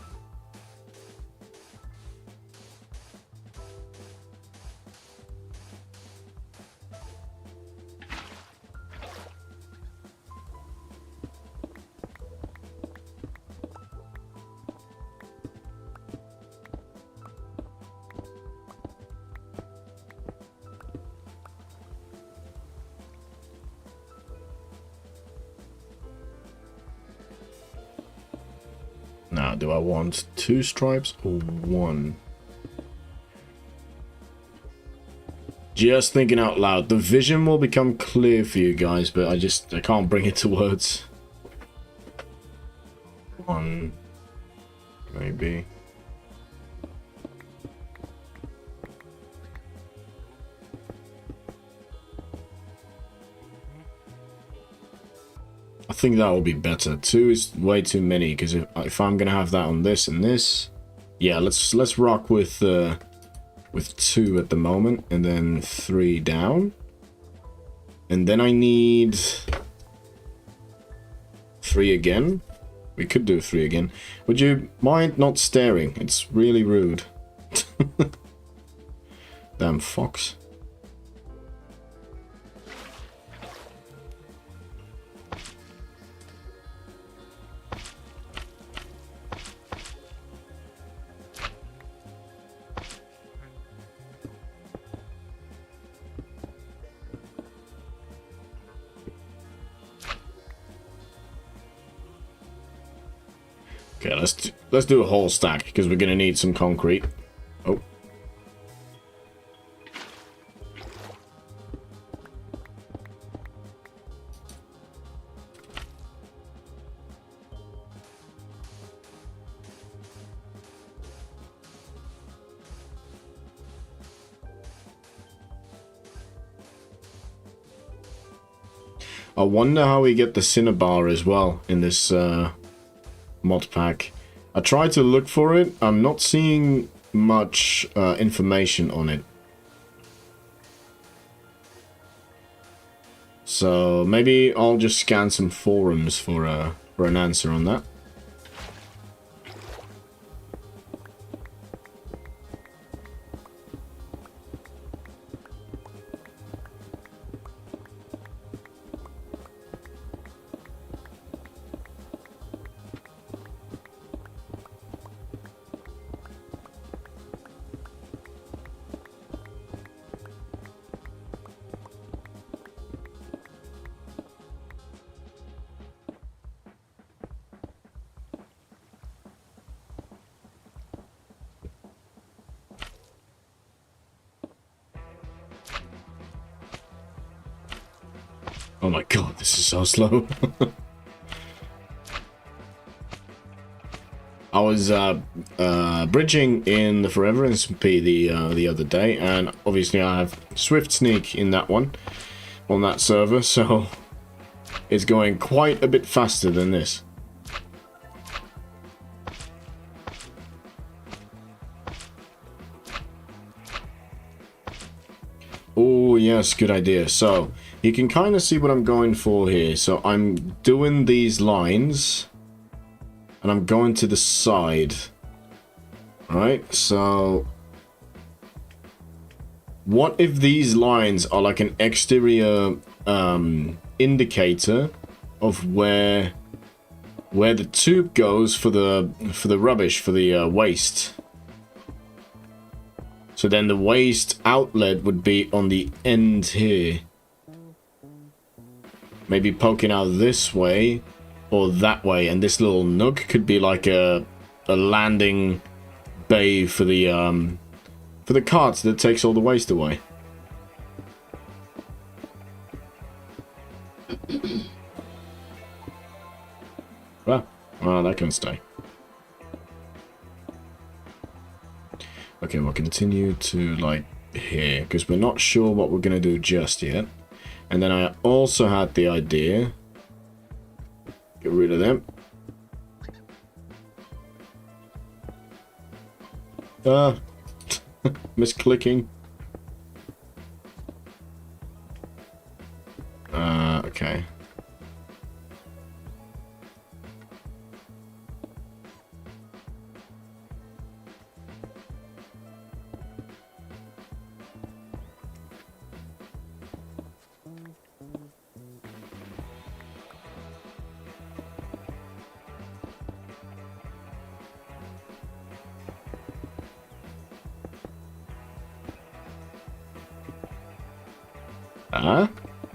Now, do I want 2 stripes or 1? Just thinking out loud. The vision will become clear for you guys, but I can't bring it to words. 1, maybe. I think that will be better. 2 is way too many, because if I'm going to have that on this and this, Yeah, let's rock with 2 at the moment, and then 3 down. And then I need 3 again. We could do 3 again. Would you mind not staring? It's really rude. Damn fox. Okay, let's do a whole stack because we're gonna need some concrete. Oh. I wonder how we get the cinnabar as well in this mod pack. I tried to look for it. I'm not seeing much information on it. So maybe I'll just scan some forums for an answer on that. Oh my god, this is so slow. I was bridging in the Forever SMP the other day, and obviously I have Swift Sneak in that one, on that server, so it's going quite a bit faster than this. Oh yes, good idea. So you can kind of see what I'm going for here. So I'm doing these lines, and I'm going to the side. Alright, so what if these lines are like an exterior indicator of where the tube goes for the rubbish, for the waste? So then the waste outlet would be on the end here. Maybe poking out this way or that way, and this little nook could be like a landing bay for the cart that takes all the waste away. Well, that can stay. Okay, we'll continue to like here because we're not sure what we're gonna do just yet. And then I also had the idea, get rid of them. Misclicking. Okay.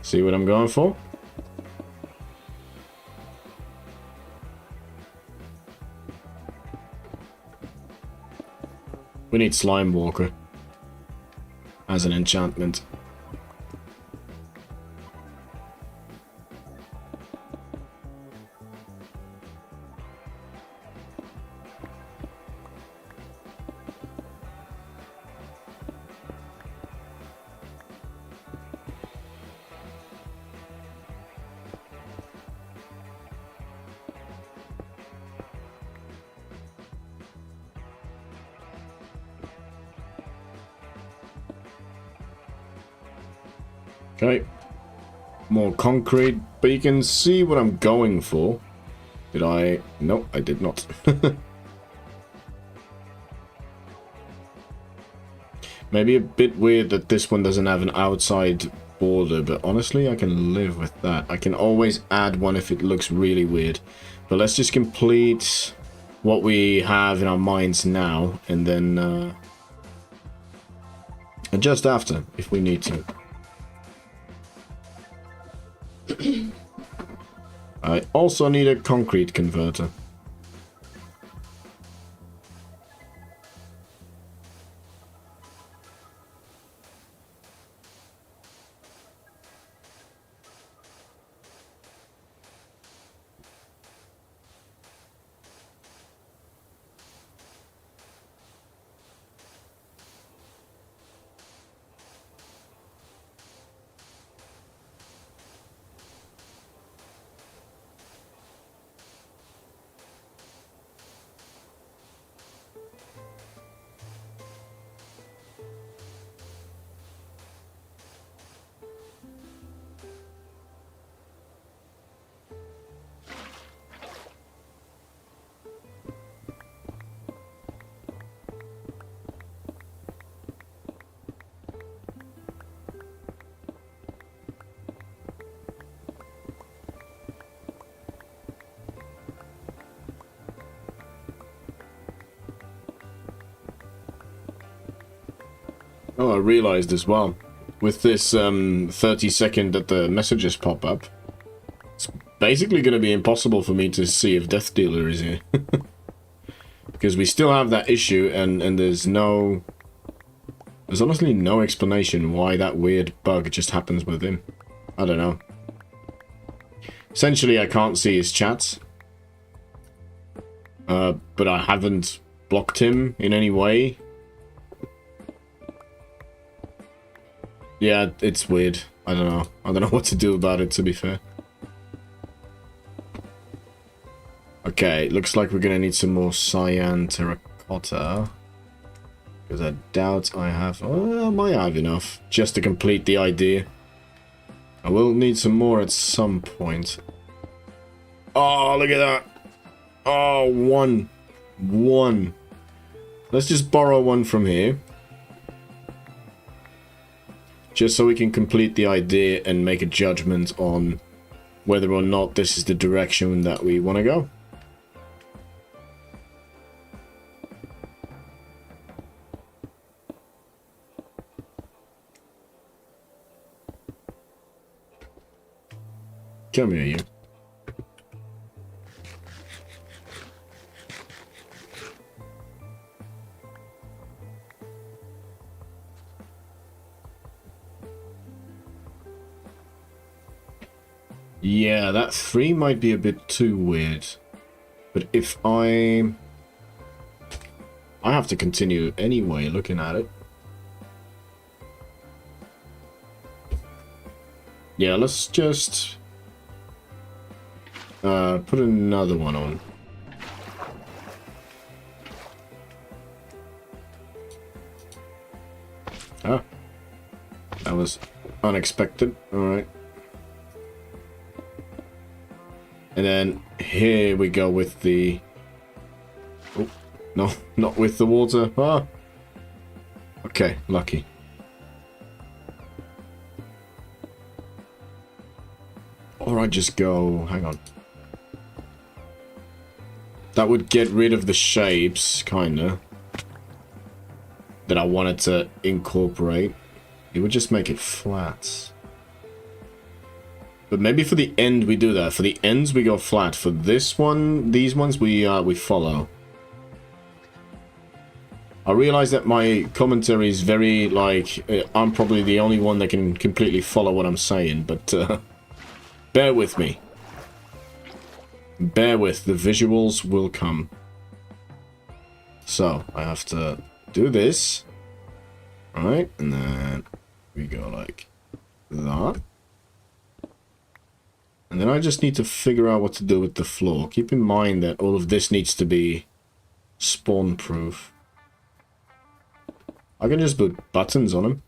See what I'm going for? We need Slime Walker as an enchantment. Okay. More concrete, but you can see what I'm going for. Did I? No, I did not. Maybe a bit weird that this one doesn't have an outside border, but honestly, I can live with that. I can always add one if it looks really weird. But let's just complete what we have in our minds now, and then adjust after, if we need to. I also need a concrete converter. Oh, I realized as well, with this 30 second that the messages pop up, it's basically going to be impossible for me to see if Death Dealer is here. Because we still have that issue, and there's honestly no explanation why that weird bug just happens with him. I don't know. Essentially, I can't see his chats. But I haven't blocked him in any way. Yeah, it's weird. I don't know. I don't know what to do about it, to be fair. Okay, looks like we're gonna need some more cyan terracotta. Because I doubt I have... Oh, I might have enough. Just to complete the idea. I will need some more at some point. Oh, look at that! Oh, one. One. Let's just borrow one from here. Just so we can complete the idea and make a judgment on whether or not this is the direction that we want to go. Come here, you. Yeah, that 3 might be a bit too weird. But if I have to continue anyway looking at it. Yeah, let's just put another one on. Ah, that was unexpected. All right. And then here we go with the... Oh, no, not with the water. Ah. Okay, lucky. Or I just go... Hang on. That would get rid of the shapes, kinda, that I wanted to incorporate. It would just make it flat. But maybe for the end we do that. For the ends we go flat. For this one, these ones we follow. I realize that my commentary is very like I'm probably the only one that can completely follow what I'm saying, but bear with me. Bear with, the visuals will come. So I have to do this, right? And then we go like that. And then I just need to figure out what to do with the floor. Keep in mind that all of this needs to be spawn-proof. I can just put buttons on them.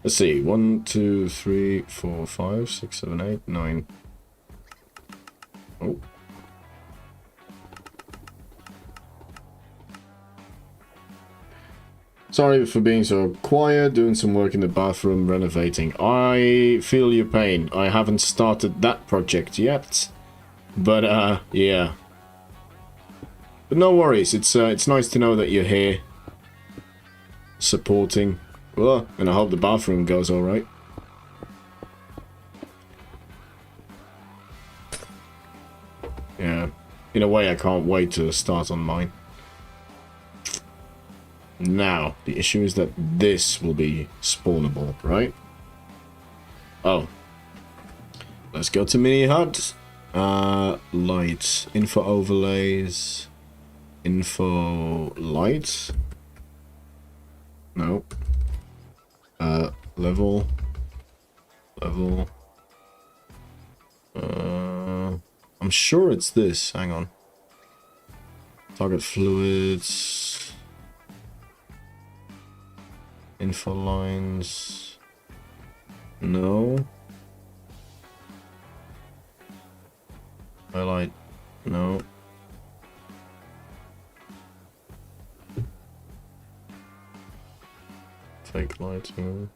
Let's see. 1, 2, 3, 4, 5, 6, 7, 8, 9. Oh. Sorry for being so quiet, doing some work in the bathroom, renovating. I feel your pain. I haven't started that project yet. But, yeah. But no worries, it's nice to know that you're here. Supporting. Well, and I hope the bathroom goes alright. Yeah. In a way, I can't wait to start on mine. Now, the issue is that this will be spawnable, right? Oh. Let's go to mini hut. Light. Info overlays. Info light. No. Level. Level. I'm sure it's this. Hang on. Target fluids. Info lines. No. Highlight. No. Fake lighting.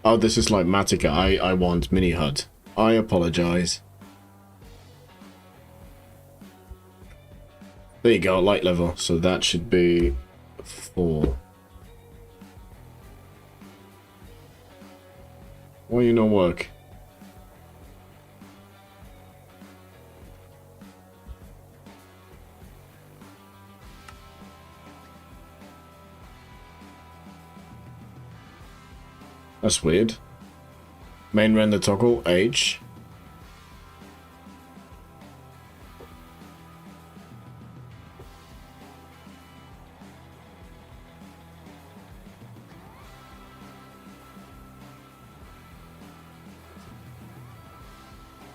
Oh, this is like Matica. I want mini hut. I apologize. There you go, light level. So that should be 4. Why you not work? That's weird. Main render toggle, H.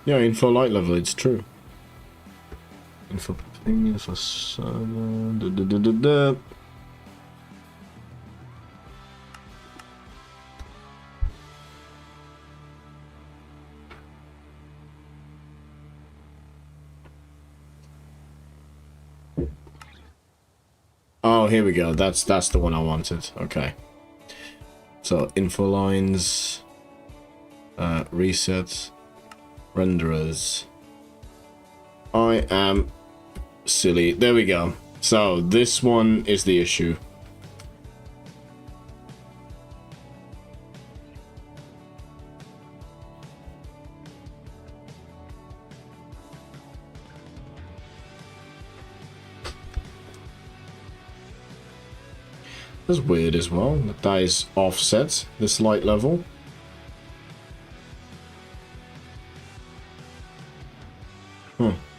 Yeah, info light level, it's true. Info ping, info server. Oh, here we go. That's the one I wanted. Okay. So info lines, reset, renderers. I am silly. There we go. So this one is the issue. That's weird as well. That is offset, this light level.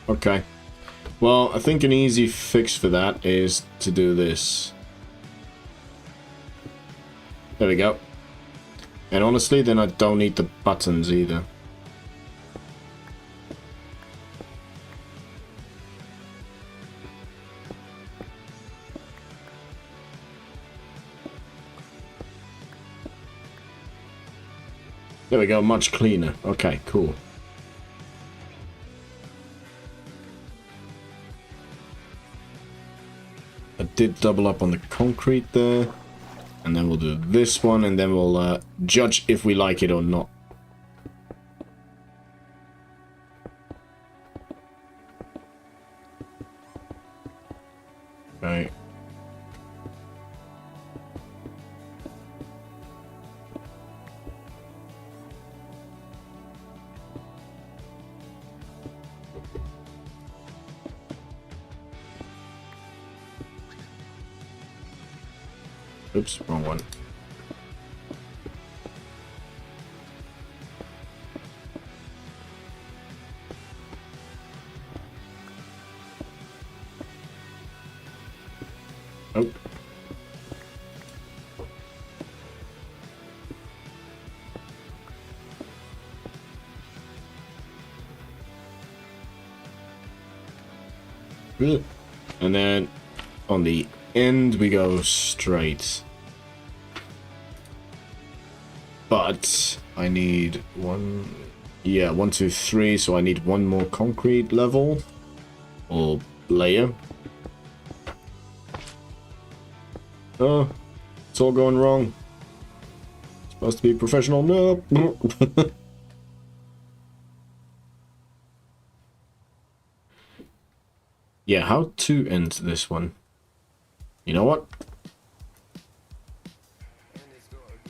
Okay. Well, I think an easy fix for that is to do this. There we go. And honestly, then I don't need the buttons either. There we go, much cleaner. Okay, cool. I did double up on the concrete there. And then we'll do this one, and then we'll judge if we like it or not. Okay. Oops, wrong one. Oh. Good. And then on the end we go straight. But I need one... Yeah, 1, 2, 3, so I need one more concrete level. Or layer. Oh, it's all going wrong. Supposed to be professional. No. Yeah, how to end this one? You know what?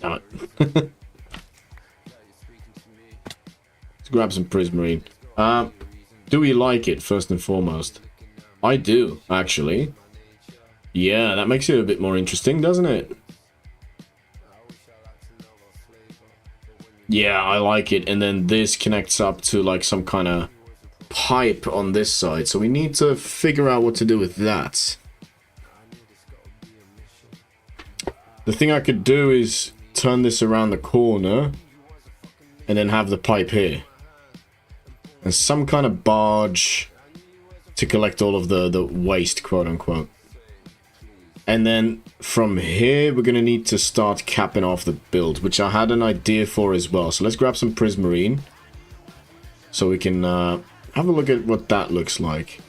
Damn it. Let's grab some prismarine. Do we like it, first and foremost? I do, actually. Yeah, that makes it a bit more interesting, doesn't it? Yeah, I like it. And then this connects up to like some kind of pipe on this side. So we need to figure out what to do with that. The thing I could do is turn this around the corner and then have the pipe here. And some kind of barge to collect all of the waste, quote unquote. And then from here, we're going to need to start capping off the build, which I had an idea for as well. So let's grab some prismarine so we can have a look at what that looks like.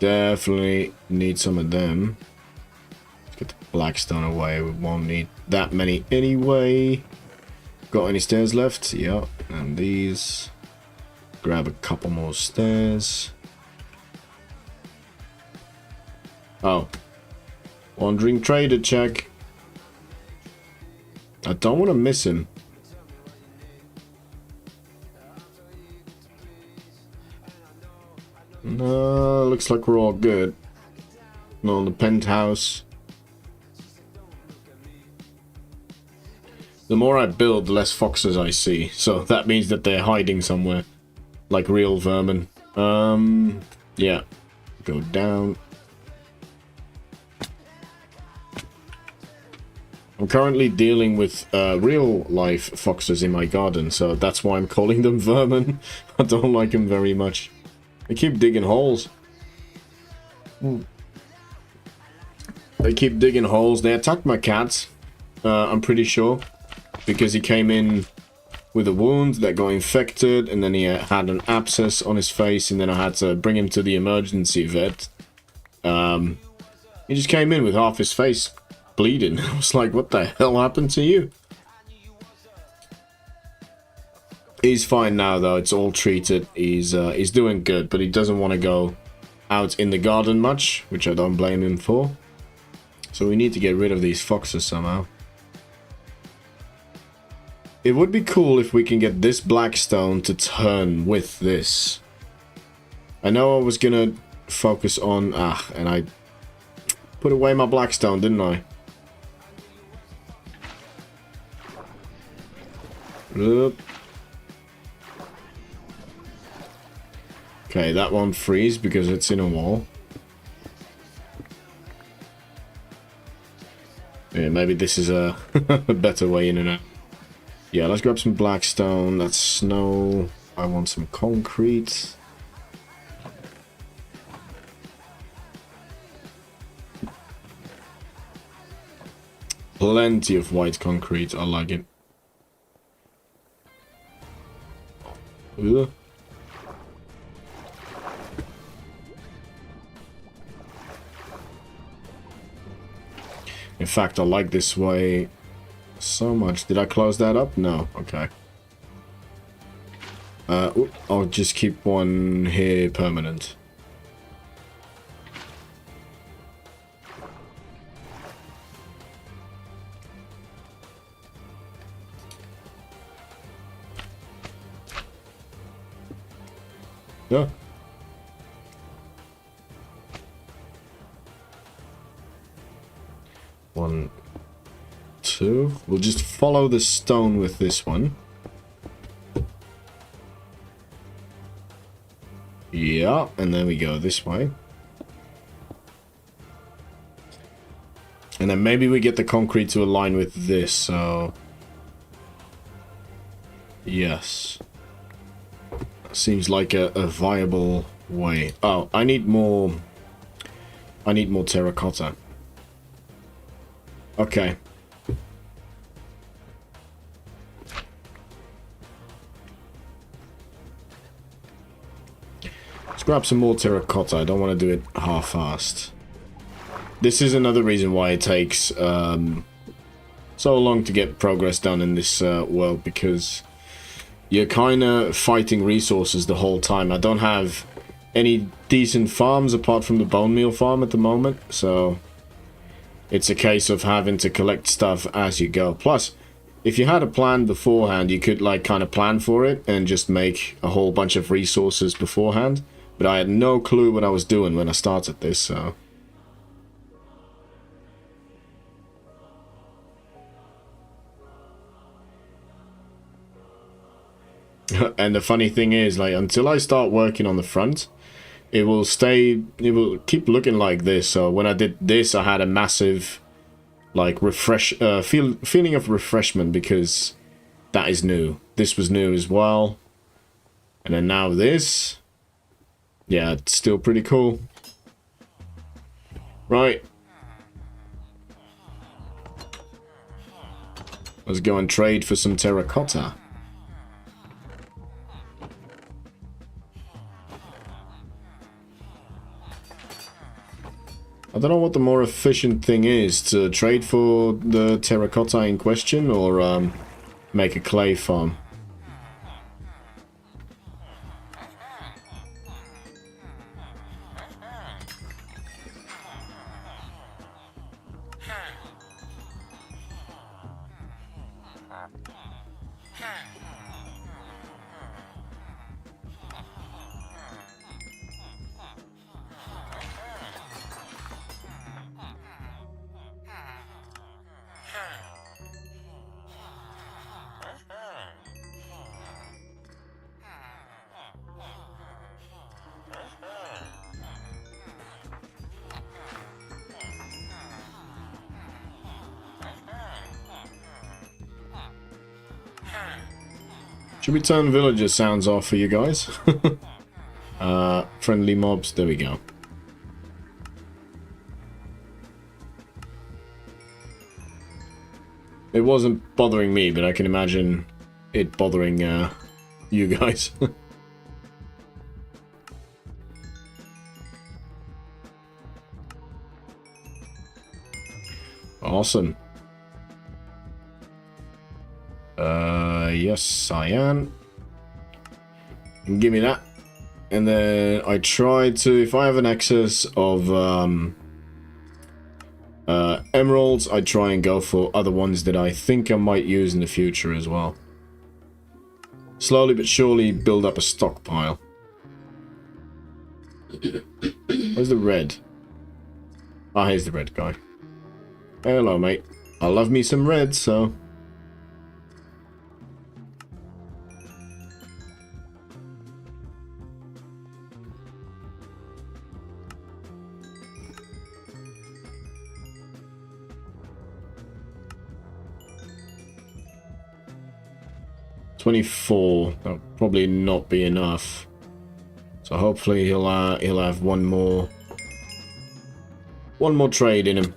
Definitely need some of them. Let's get the blackstone away. We won't need that many anyway. Got any stairs left? Yeah. And these. Grab a couple more stairs. Oh. Wandering trader check. I don't want to miss him. No, looks like we're all good. Not on the penthouse. The more I build, the less foxes I see. So that means that they're hiding somewhere. Like real vermin. Yeah. Go down. I'm currently dealing with real life foxes in my garden, so that's why I'm calling them vermin. I don't like them very much. They keep digging holes. They keep digging holes. They attacked my cats, I'm pretty sure. Because he came in with a wound that got infected, and then he had an abscess on his face, and then I had to bring him to the emergency vet. He just came in with half his face bleeding. I was like, what the hell happened to you? He's fine now, though. It's all treated. He's doing good, but he doesn't want to go out in the garden much, which I don't blame him for. So we need to get rid of these foxes somehow. It would be cool if we can get this blackstone to turn with this. I know I was gonna focus on... and I put away my blackstone, didn't I? Oop. Okay, that won't freeze because it's in a wall. Yeah, maybe this is a better way in and out. Yeah, let's grab some blackstone. That's snow. I want some concrete. Plenty of white concrete. I like it. Ugh. In fact, I like this way so much. Did I close that up? No. Okay. I'll just keep one here permanent. Yeah. 1, 2. We'll just follow the stone with this one. Yeah, and then we go this way. And then maybe we get the concrete to align with this, so... Yes. Seems like a viable way. Oh, I need more terracotta. Okay. Let's grab some more terracotta. I don't want to do it half-assed. This is another reason why it takes so long to get progress done in this world, because you're kind of fighting resources the whole time. I don't have any decent farms apart from the bone meal farm at the moment, so it's a case of having to collect stuff as you go. Plus, if you had a plan beforehand, you could like kind of plan for it and just make a whole bunch of resources beforehand. But I had no clue what I was doing when I started this, so... And the funny thing is, like, until I start working on the front, it will keep looking like this. So when I did this, I had a massive, like, feeling of refreshment, because that is new. This was new as well. And then now this. Yeah, it's still pretty cool. Right. Let's go and trade for some terracotta. I don't know what the more efficient thing is, to trade for the terracotta in question, or make a clay farm. Should we turn villager sounds off for you guys? Friendly mobs, there we go. It wasn't bothering me, but I can imagine it bothering you guys. Awesome. Yes, I am. Give me that. And then I try to, if I have an excess of emeralds, I try and go for other ones that I think I might use in the future as well. Slowly but surely build up a stockpile. Where's the red? Ah, here's the red guy. Hello, mate. I love me some red, so... $24. That'll probably not be enough. So hopefully he'll have one more trade in him.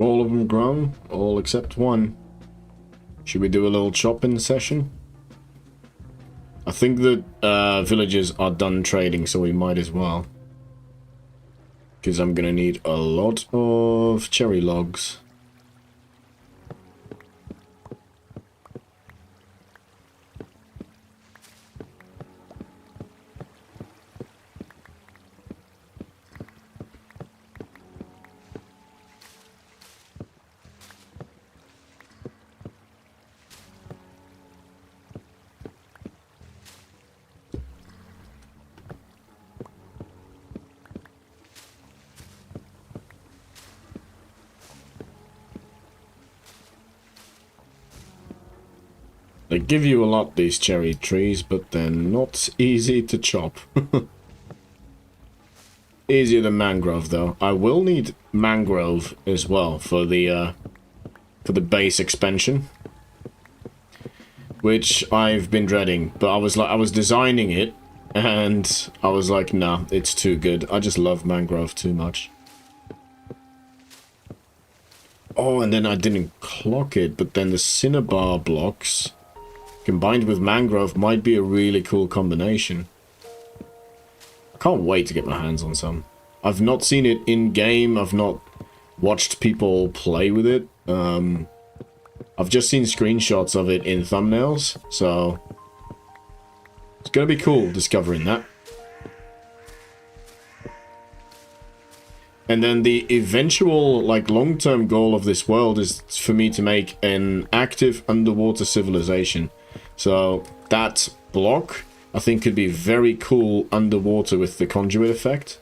All of them grown, all except one. Should we do a little chopping session? I think that villagers are done trading, so we might as well. Because I'm gonna need a lot of cherry logs. They give you a lot, these cherry trees, but they're not easy to chop. Easier than mangrove, though. I will need mangrove as well for the base expansion, which I've been dreading. But I was designing it, and I was like, nah, it's too good. I just love mangrove too much. Oh, and then I didn't clock it, but then the cinnabar blocks combined with mangrove might be a really cool combination. I can't wait to get my hands on some. I've not seen it in-game. I've not watched people play with it. I've just seen screenshots of it in thumbnails, so it's gonna be cool discovering that. And then the eventual, like, long-term goal of this world is for me to make an active underwater civilization. So that block, I think, could be very cool underwater with the conduit effect.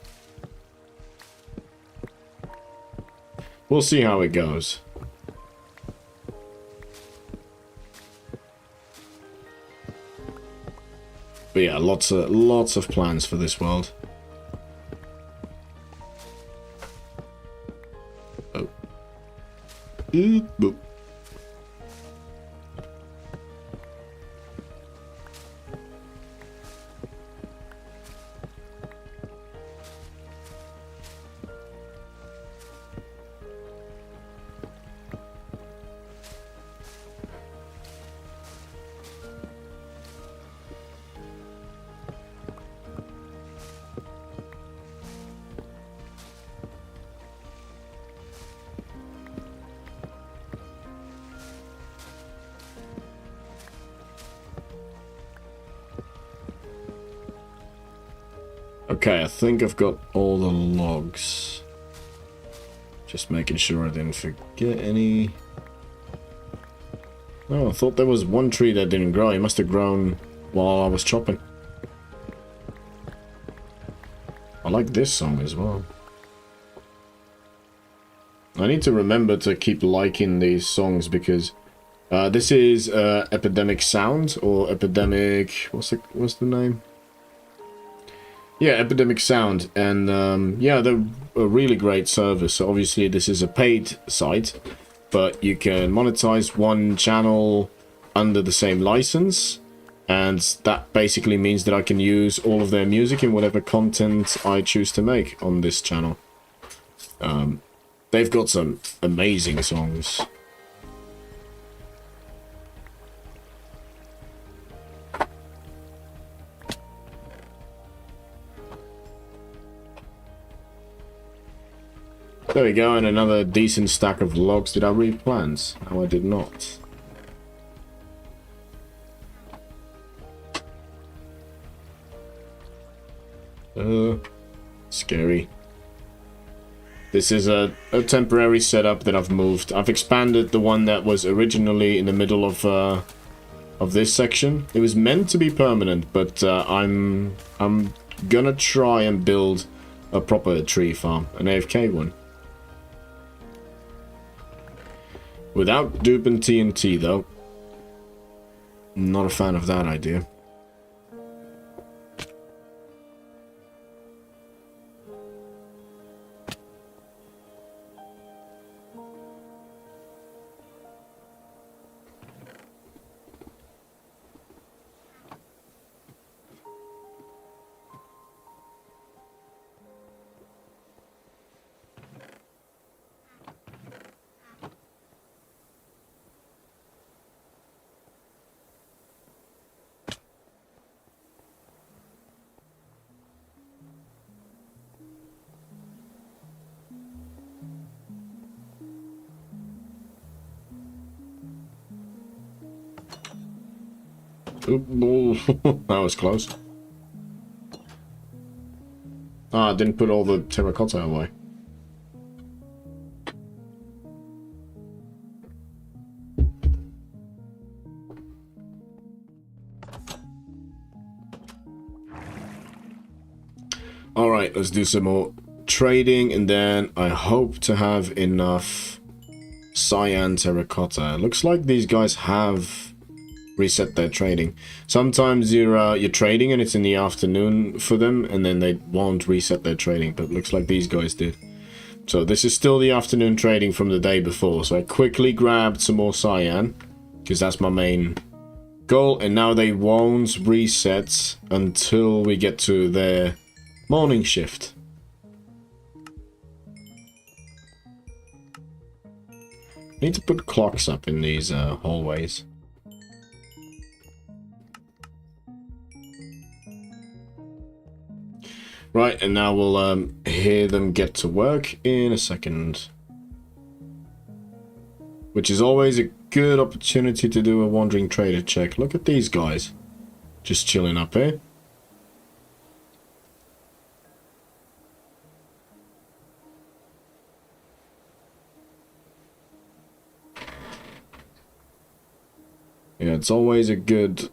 We'll see how it goes. But yeah, lots of plans for this world. Oh. Boop. Okay, I think I've got all the logs. Just making sure I didn't forget any. Oh, I thought there was one tree that didn't grow. It must have grown while I was chopping. I like this song as well. I need to remember to keep liking these songs because this is Epidemic Sound or Epidemic... What's the name? Yeah, Epidemic Sound, and yeah, they're a really great service. So obviously this is a paid site, but you can monetize one channel under the same license, and that basically means that I can use all of their music in whatever content I choose to make on this channel. They've got some amazing songs. There we go, and another decent stack of logs. Did I read plans? No, I did not. Scary. This is a temporary setup that I've moved. I've expanded the one that was originally in the middle of this section. It was meant to be permanent, but I'm gonna try and build a proper tree farm, an AFK one. Without dupe and TNT, though. Not a fan of that idea. That was close. Ah, I didn't put all the terracotta away. Alright, let's do some more trading, and then I hope to have enough cyan terracotta. Looks like these guys have reset their trading. Sometimes you're trading and it's in the afternoon for them, and then they won't reset their trading, but looks like these guys did. So this is still the afternoon trading from the day before, so I quickly grabbed some more cyan, because that's my main goal, and now they won't reset until we get to their morning shift. Need to put clocks up in these hallways. Right, and now we'll hear them get to work in a second. Which is always a good opportunity to do a wandering trader check. Look at these guys. Just chilling up here. Yeah, it's always a good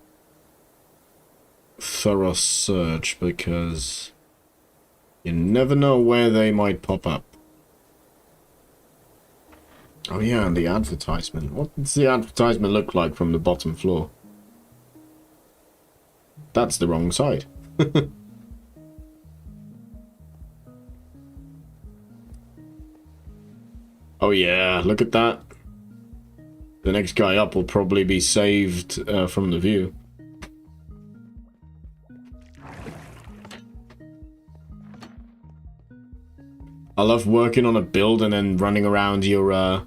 thorough search because you never know where they might pop up. Oh yeah, and the advertisement. What does the advertisement look like from the bottom floor? That's the wrong side. Oh yeah, look at that. The next guy up will probably be saved from the view. I love working on a build and then running around your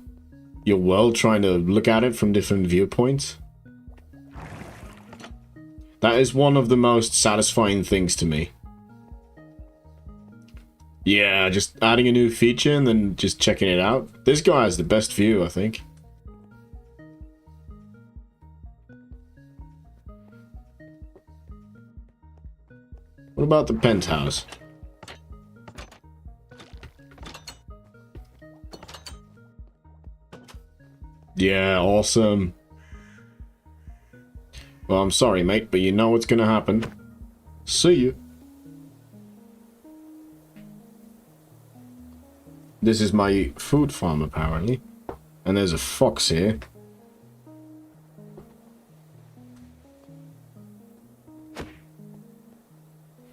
world trying to look at it from different viewpoints. That is one of the most satisfying things to me. Yeah, just adding a new feature and then just checking it out. This guy has the best view, I think. What about the penthouse? Yeah, awesome. Well, I'm sorry, mate, but you know what's gonna happen. See you. This is my food farm, apparently. And there's a fox here.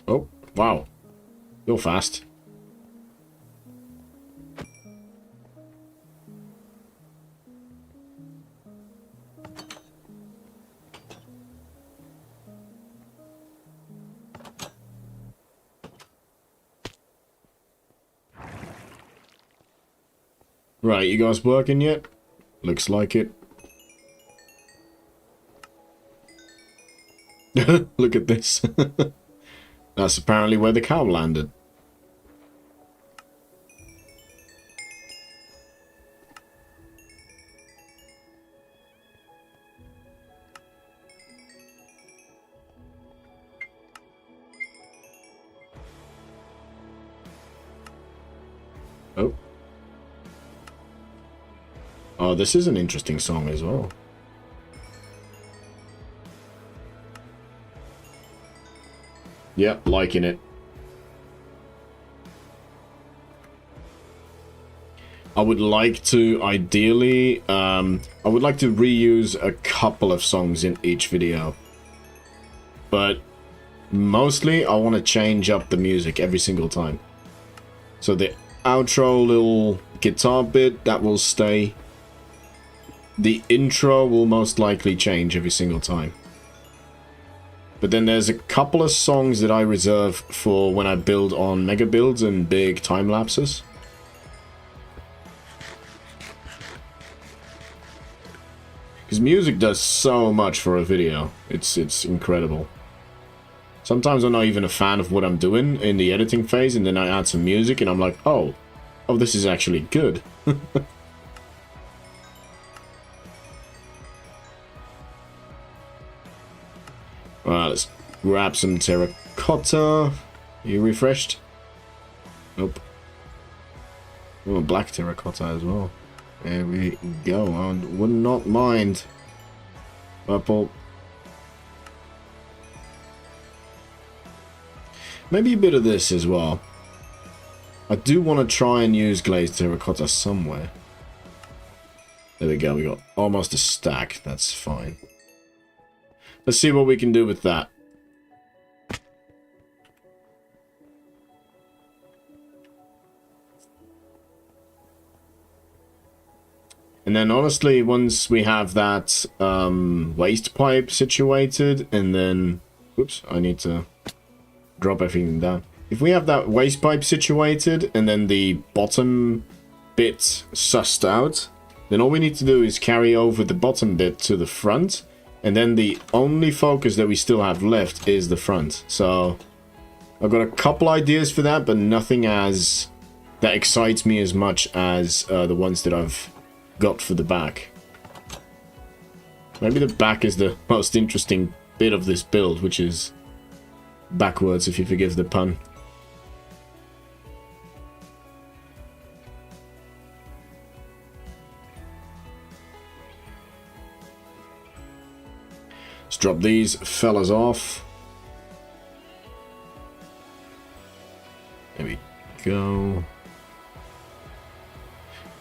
Oh, wow. You're fast. Right, you guys working yet? Looks like it. Look at this. That's apparently where the cow landed. Oh. Oh, this is an interesting song as well. Yep, liking it. I would like to, ideally, I would like to reuse a couple of songs in each video. But mostly, I want to change up the music every single time. So the outro little guitar bit, that will stay. The intro will most likely change every single time. But then there's a couple of songs that I reserve for when I build on mega builds and big time lapses. Because music does so much for a video. It's incredible. Sometimes I'm not even a fan of what I'm doing in the editing phase, and then I add some music and I'm like, oh, this is actually good. Alright, let's grab some terracotta. You refreshed? Nope. Oh, black terracotta as well. There we go. I would not mind. Purple. Maybe a bit of this as well. I do want to try and use glazed terracotta somewhere. There we go. We got almost a stack. That's fine. Let's see what we can do with that. And then honestly, once we have that waste pipe situated, and then... Oops, I need to drop everything down. If we have that waste pipe situated, and then the bottom bit sussed out, then all we need to do is carry over the bottom bit to the front, and then the only focus that we still have left is the front. So I've got a couple ideas for that, but nothing as that excites me as much as the ones that I've got for the back. Maybe the back is the most interesting bit of this build, which is backwards, if you forgive the pun. Let's drop these fellas off. There we go.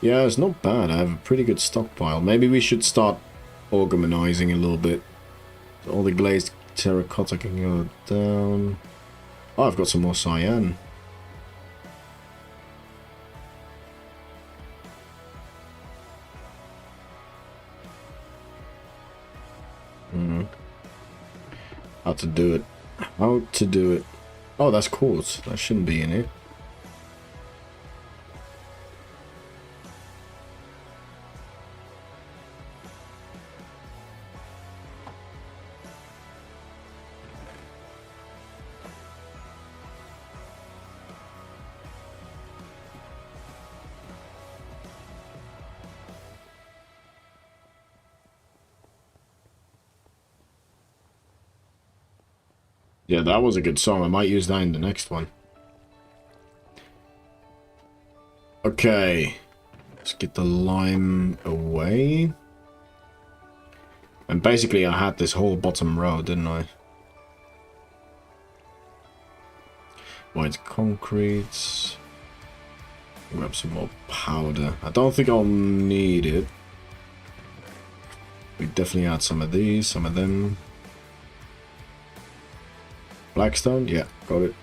Yeah, it's not bad. I have a pretty good stockpile. Maybe we should start organizing a little bit. All the glazed terracotta can go down. Oh, I've got some more cyan. How to do it. How to do it. Oh, that's quartz. That shouldn't be in here. Yeah, that was a good song. I might use that in the next one. Okay. Let's get the lime away. And basically I had this whole bottom row, didn't I? White concrete. Grab some more powder. I don't think I'll need it. We definitely add some of these, some of them. Blackstone? Yeah, got it.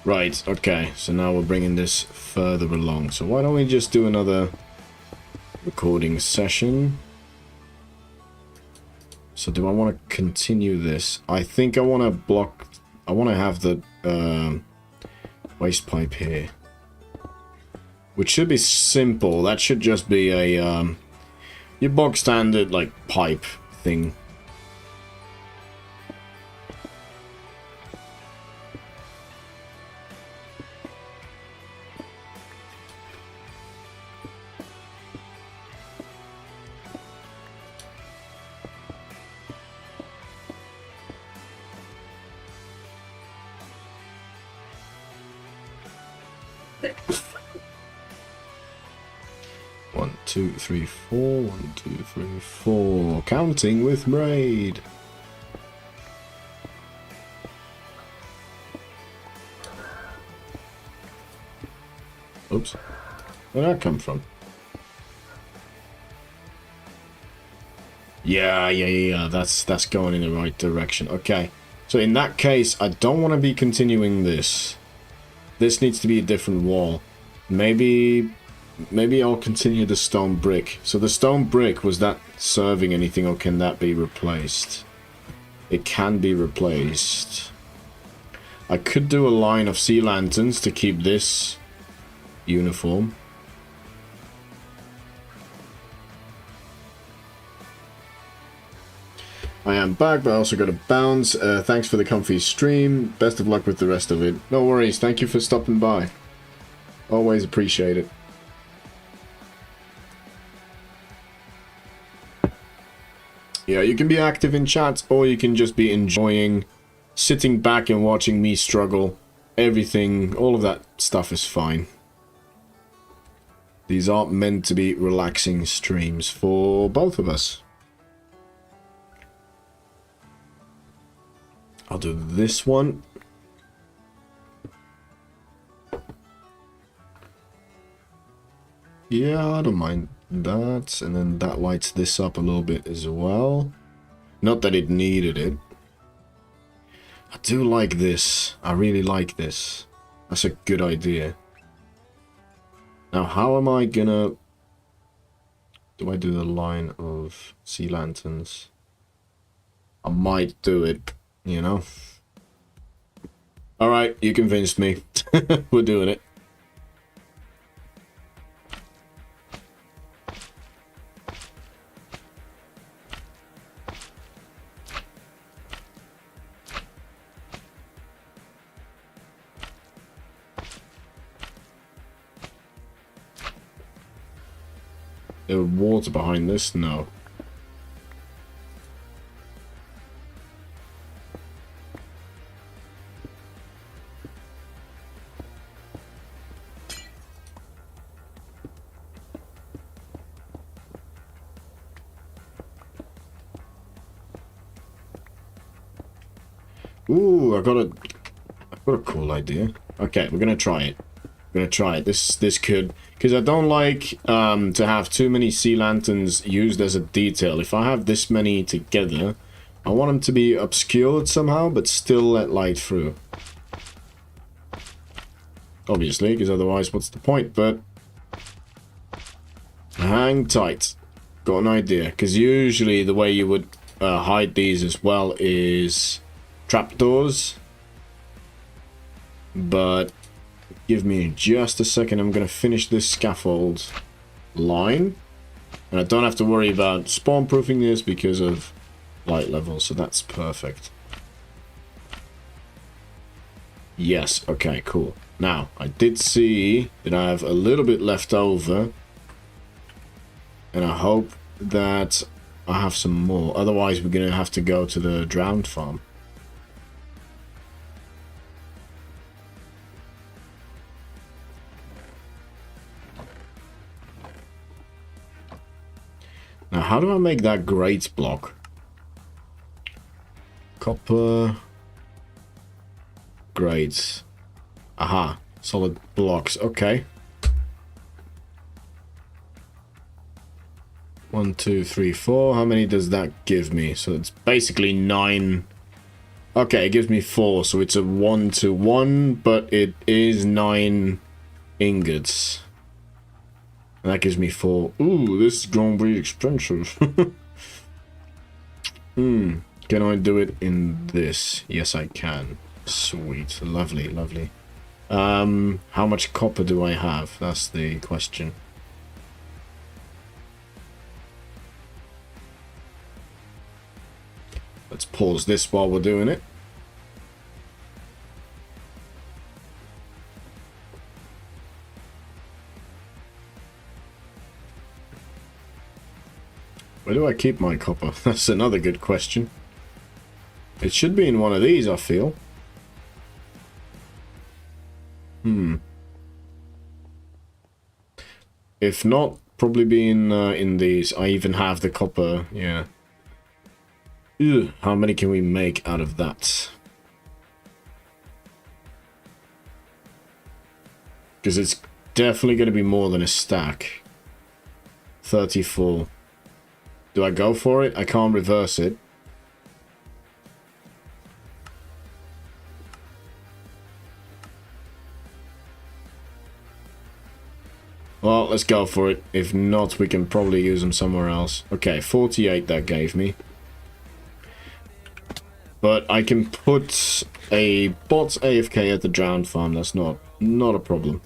Right, okay, so now we're bringing this further along. So why don't we just do another recording session? So do I want to continue this? I think I want to block... I want to have the waste pipe here. Which should be simple. That should just be a... your bog standard, like, pipe thing. One, two, three, four. 1, 2, 3, 4. Counting with raid. Oops. Where'd that come from? Yeah. That's going in the right direction. Okay. So in that case, I don't want to be continuing this. This needs to be a different wall. Maybe I'll continue the stone brick. So the stone brick, was that serving anything, or can that be replaced? It can be replaced. I could do a line of sea lanterns to keep this uniform. I am back, but I also got to bounce. Thanks for the comfy stream. Best of luck with the rest of it. No worries. Thank you for stopping by. Always appreciate it. Yeah, you can be active in chat, or you can just be enjoying sitting back and watching me struggle. Everything, all of that stuff is fine. These aren't meant to be relaxing streams for both of us. I'll do this one. Yeah, I don't mind that. And then that lights this up a little bit as well. Not that it needed it. I do like this. I really like this. That's a good idea. Now, how am I gonna... Do I do the line of sea lanterns? I might do it, you know? Alright, you convinced me. We're doing it. There water behind this? No. Ooh, I've got a cool idea. Okay, we're gonna try it. We're gonna try it. This could, because I don't like to have too many sea lanterns used as a detail. If I have this many together, I want them to be obscured somehow, but still let light through. Obviously, because otherwise, what's the point? But hang tight. Got an idea. Because usually the way you would hide these as well is trapdoors. But give me just a second. I'm going to finish this scaffold line. And I don't have to worry about spawn proofing this because of light level. So that's perfect. Yes. Okay, cool. Now, I did see that I have a little bit left over. And I hope that I have some more. Otherwise, we're going to have to go to the drowned farm. Now, how do I make that grate block? Copper... Grates. Aha. Solid blocks. Okay. 1, 2, 3, 4. How many does that give me? So it's basically 9. Okay, it gives me 4. So it's a 1-to-1, but it is 9 ingots. And that gives me 4. Ooh, this is gonna be expensive. Can I do it in this? Yes, I can. Sweet. Lovely, lovely. How much copper do I have? That's the question. Let's pause this while we're doing it. Where do I keep my copper? That's another good question. It should be in one of these, I feel. If not, probably be in these. I even have the copper, yeah. Ugh, how many can we make out of that? Because it's definitely going to be more than a stack. 34. Do I go for it? I can't reverse it. Well, let's go for it. If not, we can probably use them somewhere else. Okay, 48 that gave me. But I can put a bot AFK at the drowned farm. That's not a problem.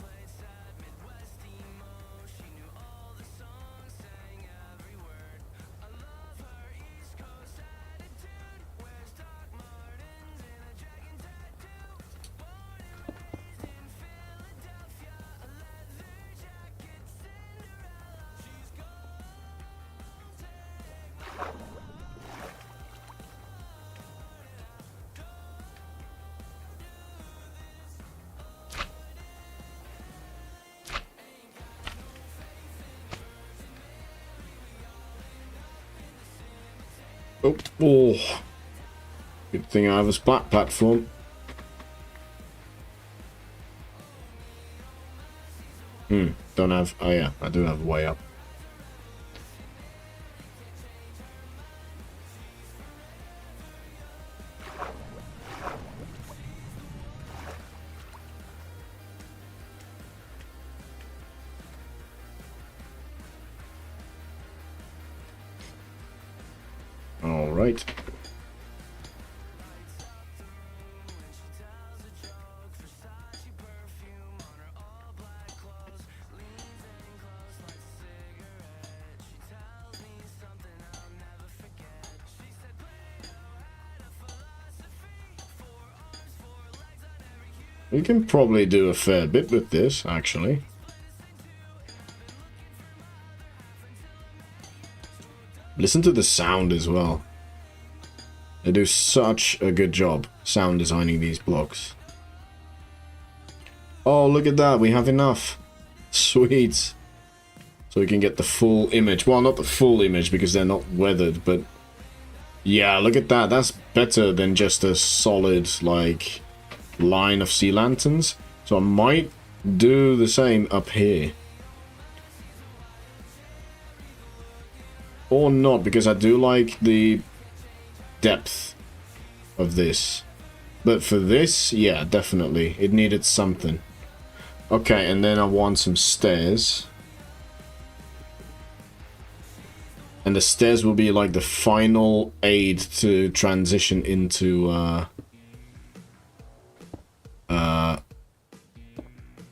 Oh, Good thing I have a splat platform. Don't have... Oh yeah, I do have way up. All right. We can probably do a fair bit with this, actually. Listen to the sound as well. They do such a good job sound designing these blocks. Oh, look at that. We have enough. Sweet. So we can get the full image. Well, not the full image because they're not weathered, but... Yeah, look at that. That's better than just a solid, like, line of sea lanterns. So I might do the same up here. Or not, because I do like the depth of this. But for this, yeah, definitely. It needed something. Okay, and then I want some stairs. And the stairs will be like the final aid to transition into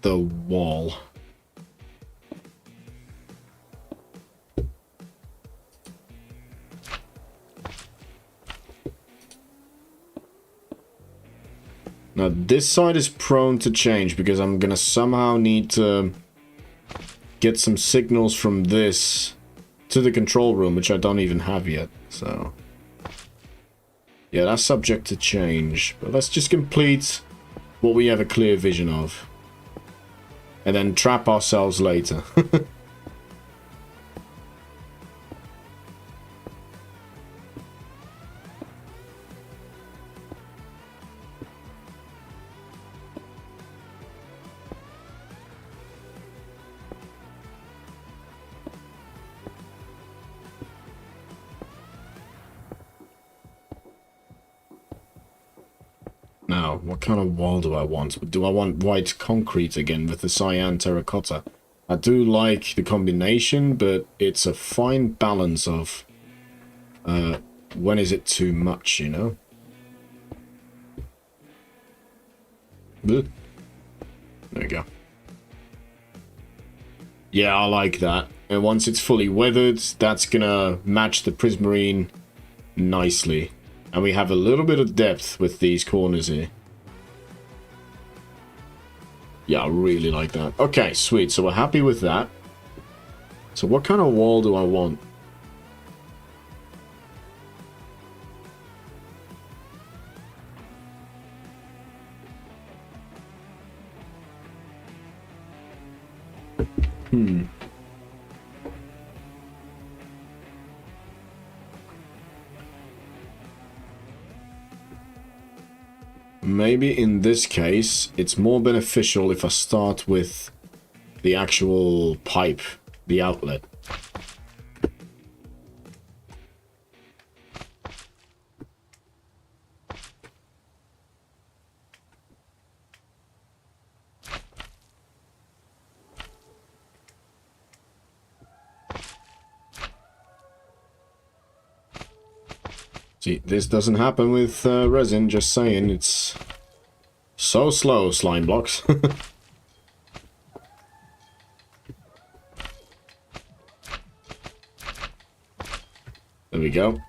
the wall. Now this side is prone to change because I'm gonna somehow need to get some signals from this to the control room, which I don't even have yet, so... Yeah, that's subject to change. But let's just complete what we have a clear vision of. And then trap ourselves later. Now, what kind of wall do I want? Do I want white concrete again with the cyan terracotta? I do like the combination, but it's a fine balance of when is it too much, you know? There we go. Yeah, I like that. And once it's fully weathered, that's gonna match the prismarine nicely. And we have a little bit of depth with these corners here. Yeah, I really like that. Okay, sweet. So we're happy with that. So what kind of wall do I want? Maybe in this case, it's more beneficial if I start with the actual pipe, the outlet. See, this doesn't happen with resin, just saying, it's so slow, slime blocks. There we go.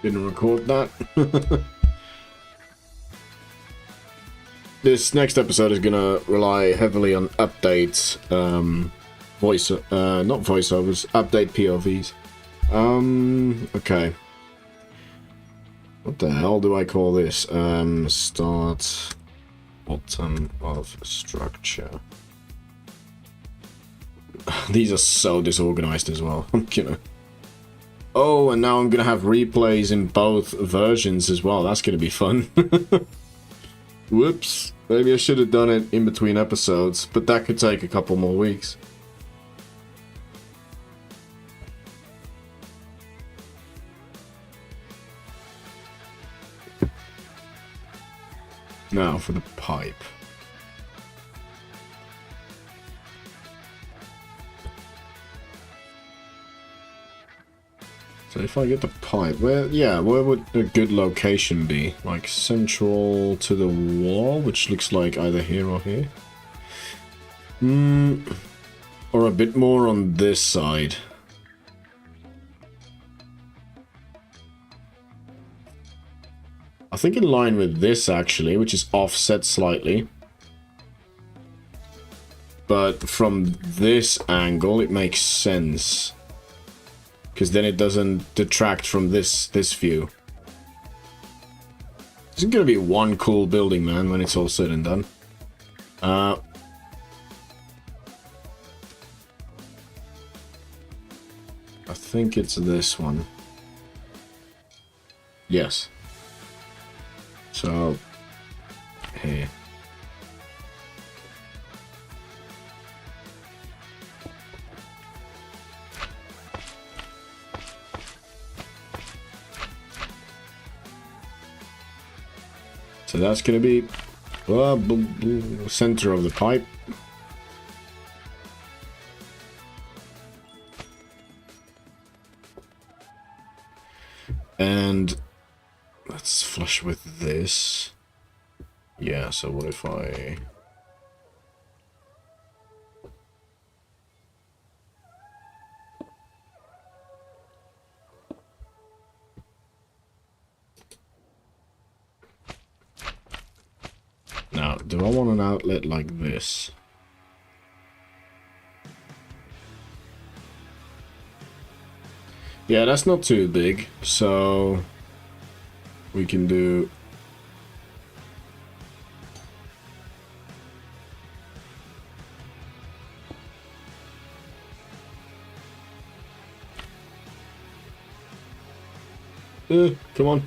Didn't record that. this next episode is gonna rely heavily on updates, not voiceovers, update POVs. Okay. What the hell do I call this? Start bottom of structure. These are so disorganized as well. I'm gonna... Oh, and now I'm gonna have replays in both versions as well. That's gonna be fun. Whoops. Maybe I should have done it in between episodes, but that could take a couple more weeks. Now for the pipe. So if I get the pipe, where would a good location be? Like central to the wall, which looks like either here or here? Or a bit more on this side. I think in line with this actually, which is offset slightly. But from this angle, it makes sense. Because then it doesn't detract from this view. It's gonna be one cool building, man, when it's all said and done. I think it's this one. Yes. So, here. So that's going to be center of the pipe. And let's flush with this. Yeah, so what if I... Now, do I want an outlet like this? Yeah, that's not too big, so we can do... come on.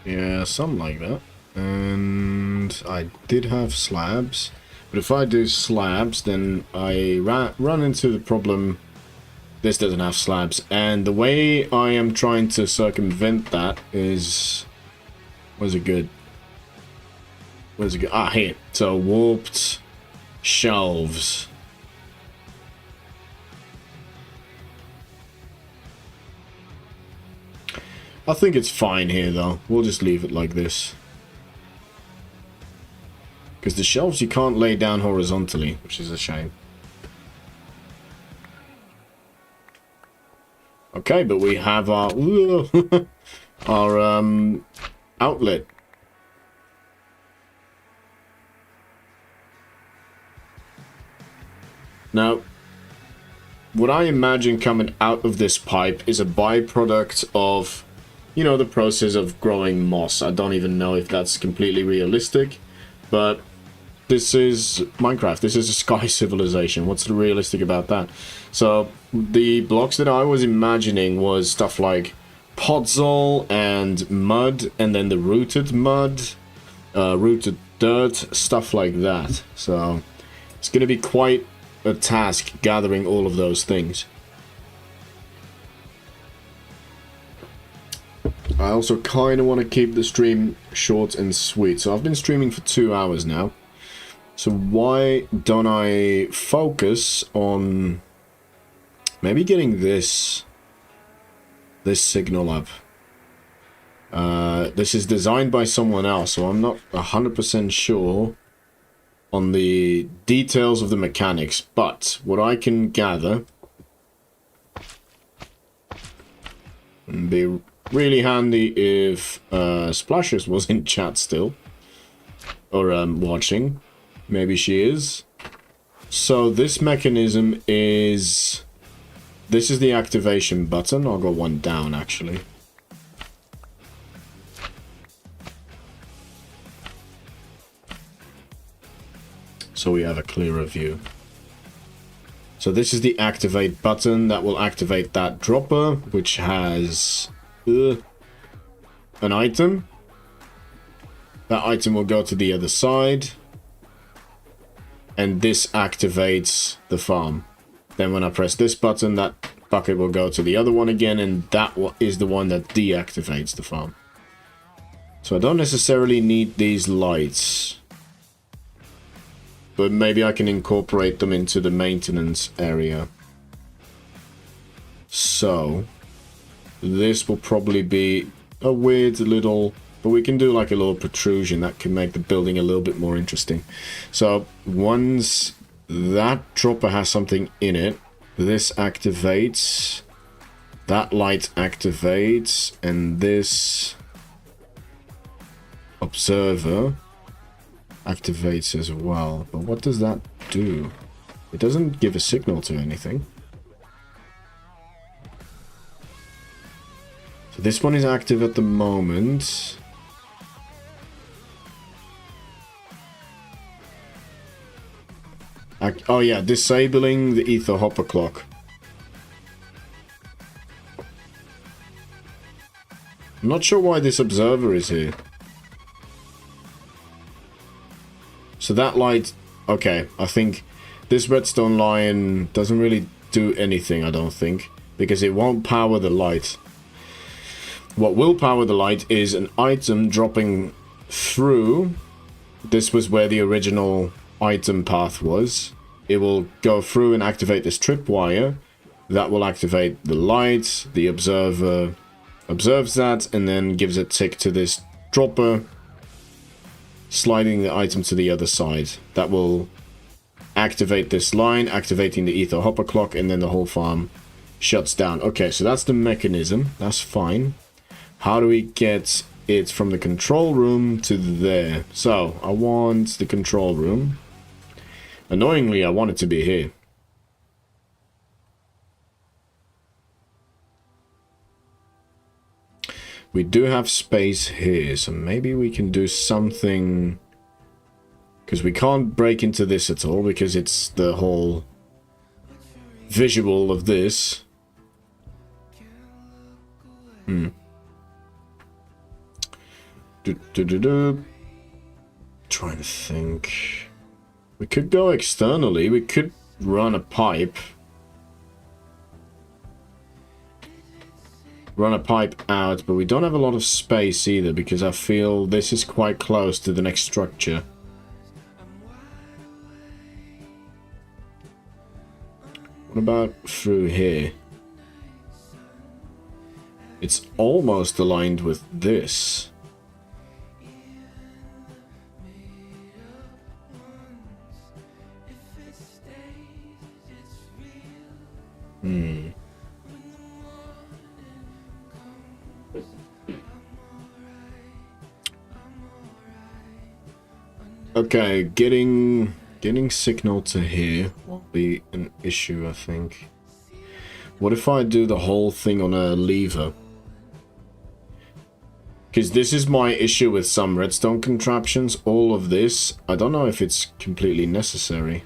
Yeah, something like that. And I did have slabs, but if I do slabs, then I run into the problem this doesn't have slabs. And the way I am trying to circumvent that is... Where's it good? Where's it good? Ah, here. So, warped shelves. I think it's fine here, though. We'll just leave it like this. Because the shelves you can't lay down horizontally, which is a shame. Okay, but we have our... our, outlet. Now, what I imagine coming out of this pipe is a byproduct of... You know, the process of growing moss. I don't even know if that's completely realistic, but this is Minecraft. This is a sky civilization. What's realistic about that? So, the blocks that I was imagining was stuff like podzol and mud, and then the rooted mud, rooted dirt, stuff like that. So, it's going to be quite a task gathering all of those things. I also kind of want to keep the stream short and sweet. So I've been streaming for 2 hours now. So why don't I focus on maybe getting this signal up. This is designed by someone else, so I'm not 100% sure on the details of the mechanics, but what I can gather, it'd be really handy if Splashes was in chat still, or watching. Maybe she is. So this mechanism is, this is the activation button. I'll go one down actually. So we have a clearer view. So this is the activate button that will activate that dropper, which has an item. That item will go to the other side. And this activates the farm. Then when I press this button, that bucket will go to the other one again, and that is the one that deactivates the farm. So I don't necessarily need these lights. But maybe I can incorporate them into the maintenance area. So, this will probably be a weird little... But we can do like a little protrusion that can make the building a little bit more interesting. So, once that dropper has something in it, this activates, that light activates, and this observer activates as well. But what does that do? It doesn't give a signal to anything. So this one is active at the moment. Oh yeah, disabling the ether hopper clock. I'm not sure why this observer is here. So that light, okay, I think this redstone lion doesn't really do anything, I don't think, because it won't power the light. What will power the light is an item dropping through. This was where the original item path was. It will go through and activate this tripwire. That will activate the light. The observer observes that and then gives a tick to this dropper, sliding the item to the other side. That will activate this line, activating the ether hopper clock, and then the whole farm shuts down. Okay, so that's the mechanism. That's fine. How do we get it from the control room to there? So, I want the control room. Annoyingly, I want it to be here. We do have space here, so maybe we can do something... Because we can't break into this at all, because it's the whole visual of this. Trying to think. We could go externally. We could run a pipe. Run a pipe out, but we don't have a lot of space either, because I feel this is quite close to the next structure. What about through here? It's almost aligned with this. Okay, getting signal to here won't be an issue, I think. What if I do the whole thing on a lever? Because this is my issue with some redstone contraptions. All of this, I don't know if it's completely necessary.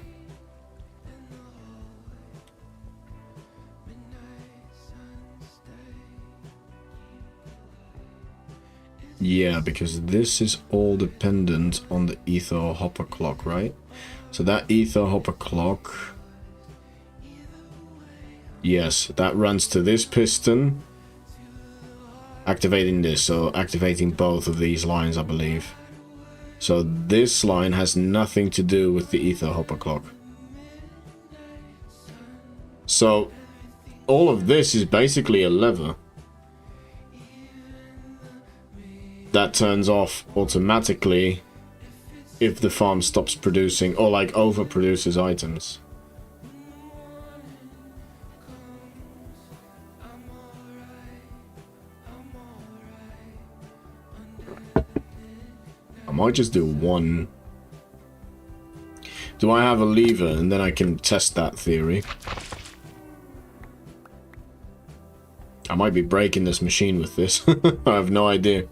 Yeah, because this is all dependent on the ether hopper clock, right? So that ether hopper clock... Yes, that runs to this piston. activating this, so activating both of these lines, I believe. So this line has nothing to do with the ether hopper clock. So all of this is basically a lever that turns off automatically if the farm stops producing or like overproduces items. I might just do one. Do I have a lever and then I can test that theory? I might be breaking this machine with this. I have no idea.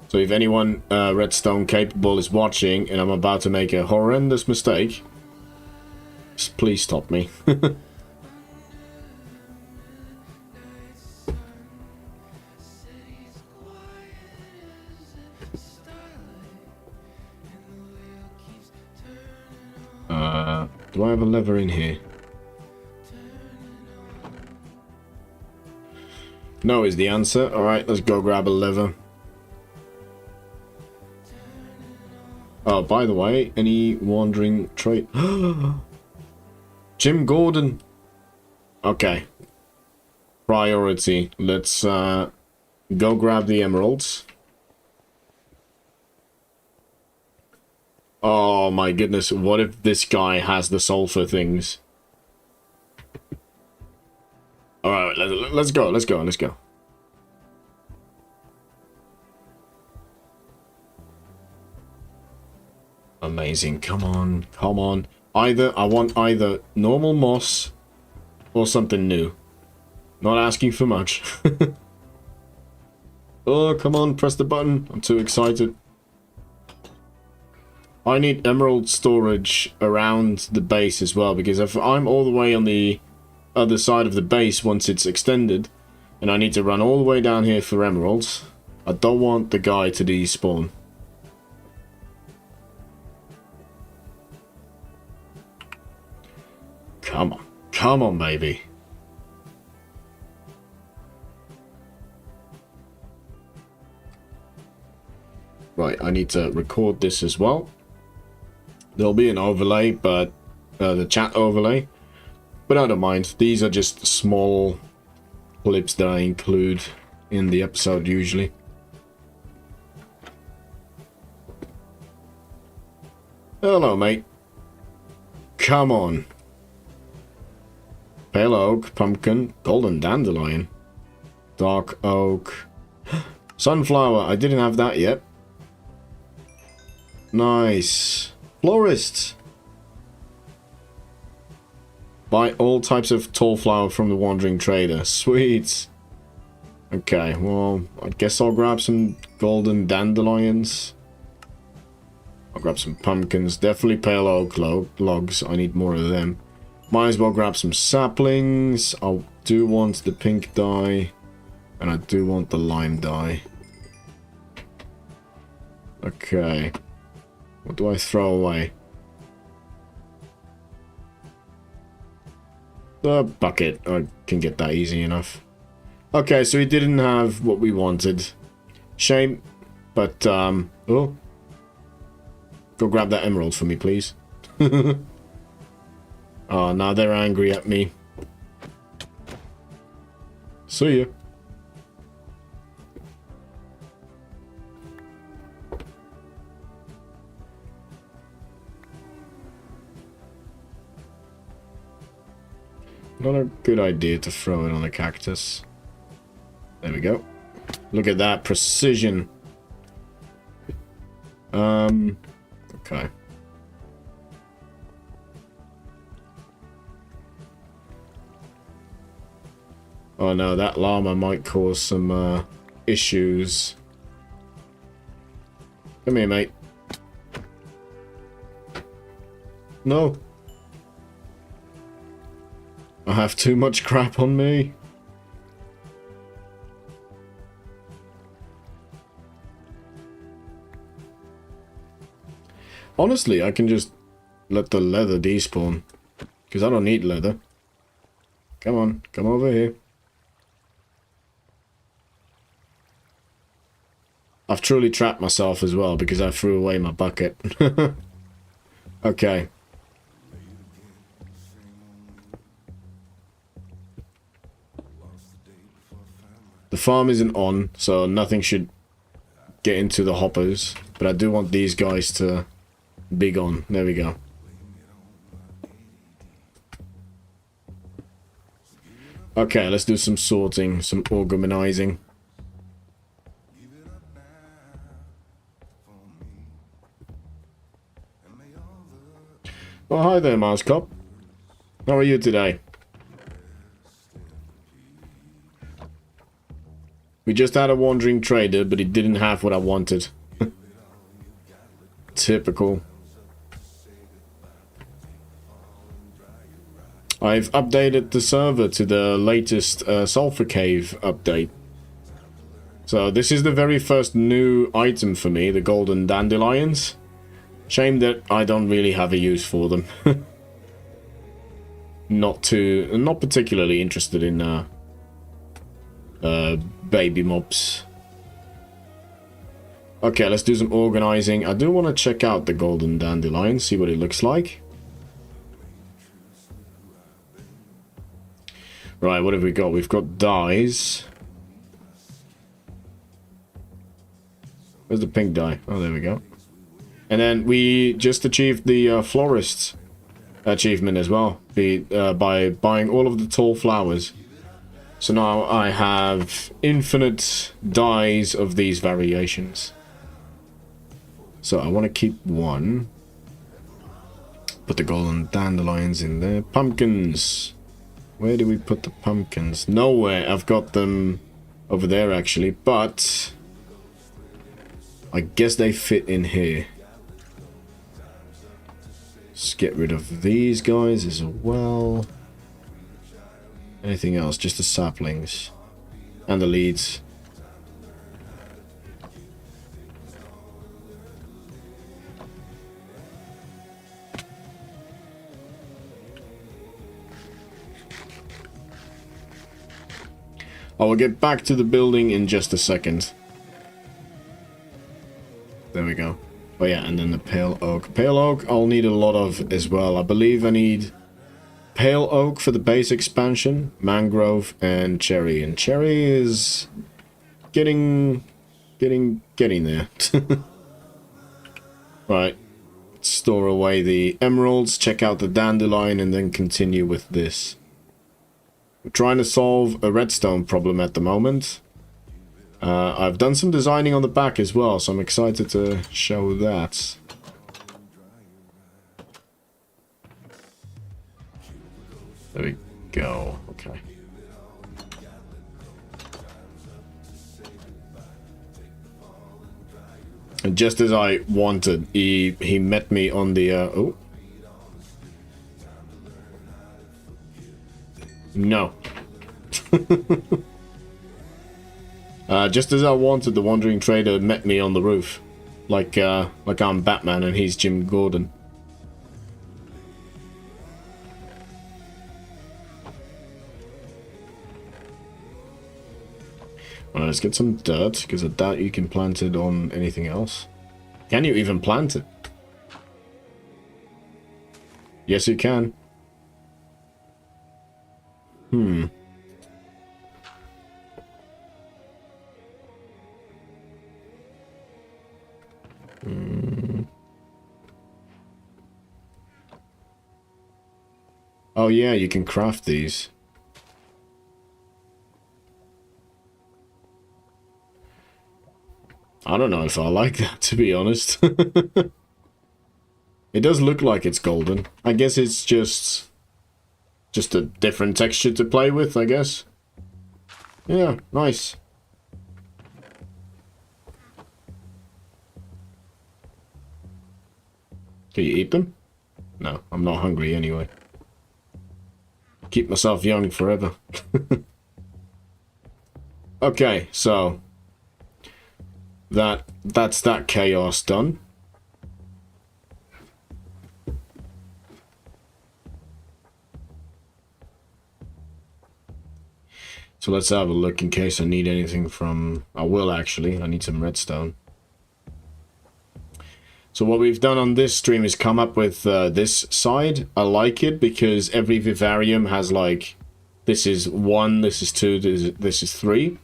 So if anyone redstone capable is watching and I'm about to make a horrendous mistake, just please stop me. Do I have a lever in here? No is the answer. Alright, let's go grab a lever. Oh, by the way, any wandering trade? Jim Gordon! Okay. Priority. Let's go grab the emeralds. Oh my goodness, what if this guy has the sulfur things? Alright, let's go. Amazing, come on. I want either normal moss or something new. Not asking for much. Oh, come on, press the button. I'm too excited. I need emerald storage around the base as well, because if I'm all the way on the other side of the base once it's extended, and I need to run all the way down here for emeralds, I don't want the guy to despawn. Come on, baby. Right, I need to record this as well. There'll be an overlay, but the chat overlay. But I don't mind. These are just small clips that I include in the episode usually. Hello, mate. Come on. Pale oak, pumpkin, golden dandelion, dark oak, sunflower. I didn't have that yet. Nice. Florists. Buy all types of tall flower from the wandering trader. Sweet. Okay, well, I guess I'll grab some golden dandelions. I'll grab some pumpkins. Definitely pale oak logs. I need more of them. Might as well grab some saplings. I do want the pink dye. And I do want the lime dye. Okay. What do I throw away? The bucket. I can get that easy enough. Okay, so we didn't have what we wanted. Shame. But, oh. Go grab that emerald for me, please. Oh, now they're angry at me. See ya. Not a good idea to throw it on a cactus. There we go. Look at that precision. Okay. Oh no, that llama might cause some issues. Come here, mate. No. I have too much crap on me. Honestly, I can just let the leather despawn. Because I don't need leather. Come on, come over here. I've truly trapped myself as well because I threw away my bucket. Okay. The farm isn't on, so nothing should get into the hoppers. But I do want these guys to be gone. There we go. Okay, let's do some sorting, some organizing. Oh, hi there, Mouse Cop. How are you today? We just had a wandering trader, but he didn't have what I wanted. Typical. I've updated the server to the latest Sulfur Cave update. So this is the very first new item for me, the golden dandelions. Shame that I don't really have a use for them. Not particularly interested in baby mobs. Okay, let's do some organizing. I do want to check out the golden dandelion, see what it looks like. Right, what have we got? We've got dyes. Where's the pink dye? Oh, there we go. And then we just achieved the florist achievement as well, by buying all of the tall flowers. So now I have infinite dyes of these variations. So I want to keep one. Put the golden dandelions in there. Pumpkins. Where do we put the pumpkins? Nowhere. I've got them over there actually, but I guess they fit in here. Let's get rid of these guys as well. Anything else? Just the saplings. And the leads. I will get back to the building in just a second. There we go. Oh yeah, and then the pale oak. Pale oak I'll need a lot of as well. I believe I need pale oak for the base expansion, mangrove, and cherry. And cherry is getting there. Right. Let's store away the emeralds, check out the dandelion, and then continue with this. We're trying to solve a redstone problem at the moment. I've done some designing on the back as well, so I'm excited to show that. There we go. Okay. And just as I wanted, he met me on the oh. No. Just as I wanted, the wandering trader met me on the roof, like I'm Batman and he's Jim Gordon. Alright, let's get some dirt, because I doubt you can plant it on anything else. Can you even plant it? Yes, you can. Oh yeah, you can craft these. I don't know if I like that, to be honest. It does look like it's golden. I guess it's just a different texture to play with, I guess. Yeah, nice. Can you eat them? No, I'm not hungry anyway. Keep myself young forever. Okay, so that's that chaos done. So let's have a look in case I need anything from... I will actually. I need some redstone. So what we've done on this stream is come up with this side. I like it because every vivarium has like... This is 1, this is 2, this is 3.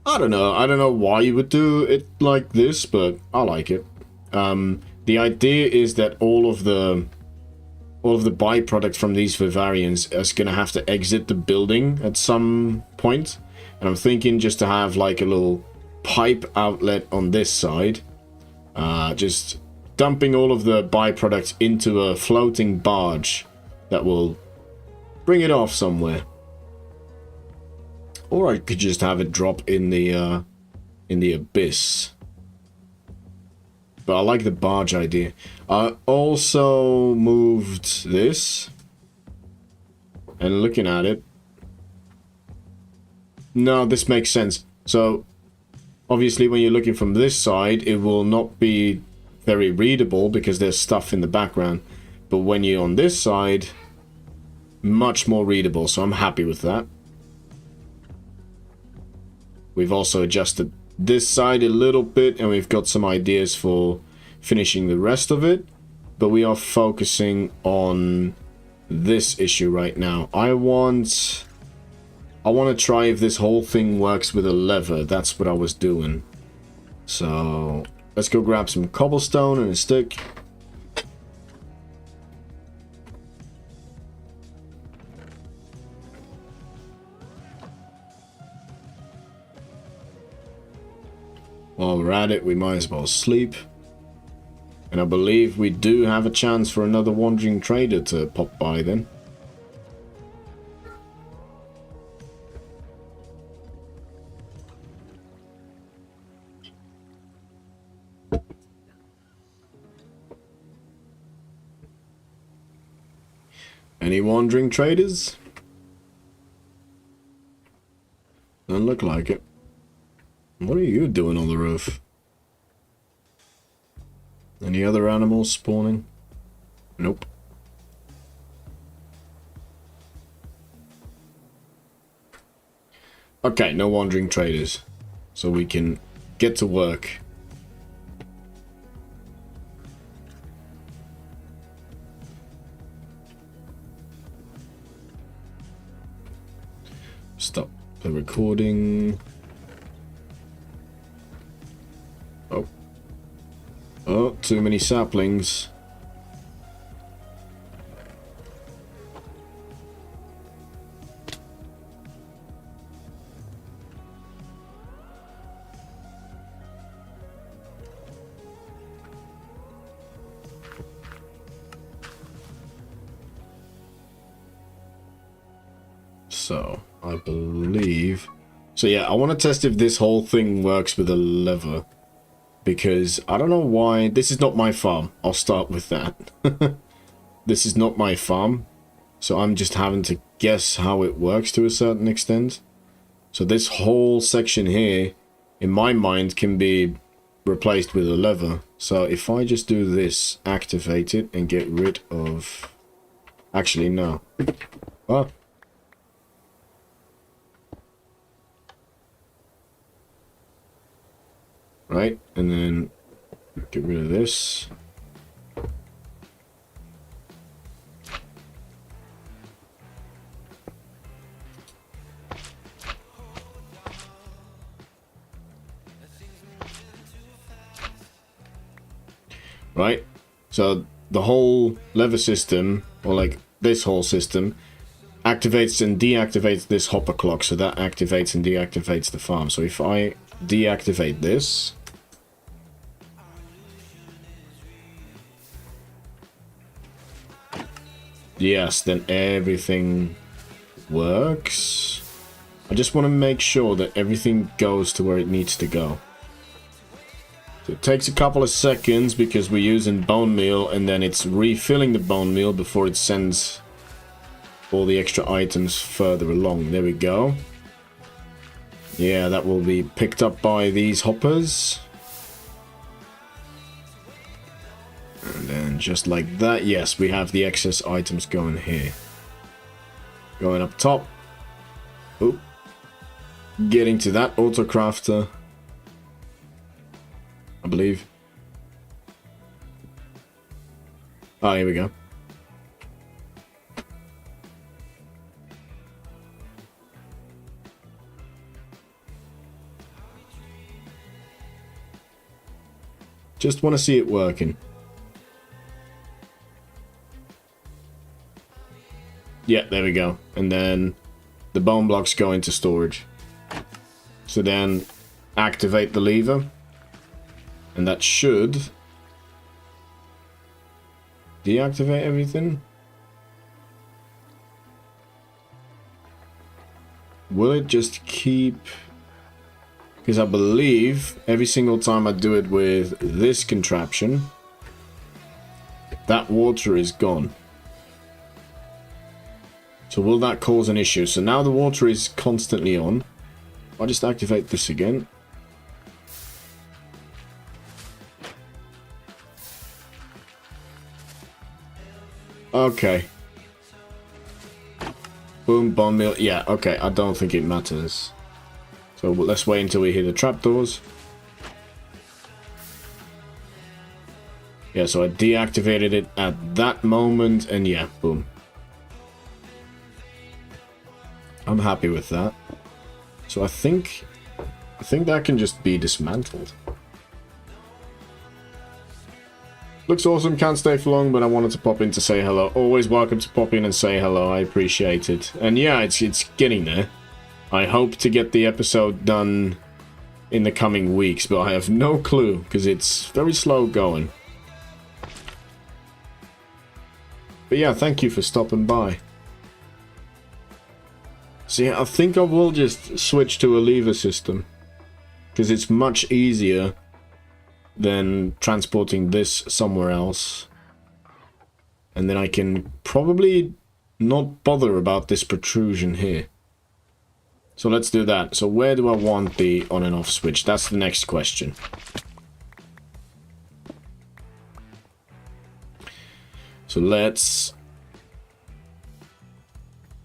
I don't know. I don't know why you would do it like this, but I like it. The idea is that all of the byproduct from these vivariums is going to have to exit the building at some point. And I'm thinking just to have like a little pipe outlet on this side. Just dumping all of the byproducts into a floating barge that will bring it off somewhere. Or I could just have it drop in the abyss. But I like the barge idea. I also moved this. And looking at it. No, this makes sense. So, obviously when you're looking from this side, it will not be very readable because there's stuff in the background. But when you're on this side, much more readable. So I'm happy with that. We've also adjusted this side a little bit, and we've got some ideas for finishing the rest of it, but we are focusing on this issue right now. I want to try if this whole thing works with a lever. That's what I was doing. So let's go grab some cobblestone and a stick. While we're at it, we might as well sleep. And I believe we do have a chance for another wandering trader to pop by then. Any wandering traders? Doesn't look like it. What are you doing on the roof? Any other animals spawning? Nope. Okay, no wandering traders. So we can get to work. Stop the recording. Oh. Oh, too many saplings. So, I believe... So yeah, I want to test if this whole thing works with a lever. Because I don't know why... This is not my farm. I'll start with that. This is not my farm. So I'm just having to guess how it works to a certain extent. So this whole section here, in my mind, can be replaced with a lever. So if I just do this, activate it, and get rid of... Actually, no. Oh. Right, and then get rid of this. Right, so the whole lever system, or like this whole system, activates and deactivates this hopper clock, so that activates and deactivates the farm. So if I deactivate this, yes, then everything works. I just want to make sure that everything goes to where it needs to go. So it takes a couple of seconds because we're using bone meal, and then it's refilling the bone meal before it sends all the extra items further along. There we go. Yeah, that will be picked up by these hoppers. And then just like that, yes, we have the excess items going here. Going up top. Oh. Getting to that autocrafter, I believe. Oh, here we go. Just want to see it working. Yeah, there we go. And then the bone blocks go into storage. So then activate the lever. And that should deactivate everything. Will it just keep... Because I believe every single time I do it with this contraption, that water is gone. So will that cause an issue? So now the water is constantly on. I'll just activate this again. Okay. Boom, bone meal. Yeah, okay. I don't think it matters. So let's wait until we hear the trapdoors. Yeah, so I deactivated it at that moment, and yeah, boom. I'm happy with that. So I think that can just be dismantled. Looks awesome, can't stay for long, but I wanted to pop in to say hello. Always welcome to pop in and say hello, I appreciate it. And yeah, it's getting there. I hope to get the episode done in the coming weeks, but I have no clue, because it's very slow going. But yeah, thank you for stopping by. So yeah, I think I will just switch to a lever system, because it's much easier than transporting this somewhere else. And then I can probably not bother about this protrusion here. So let's do that. So where do I want the on and off switch? That's the next question. So let's...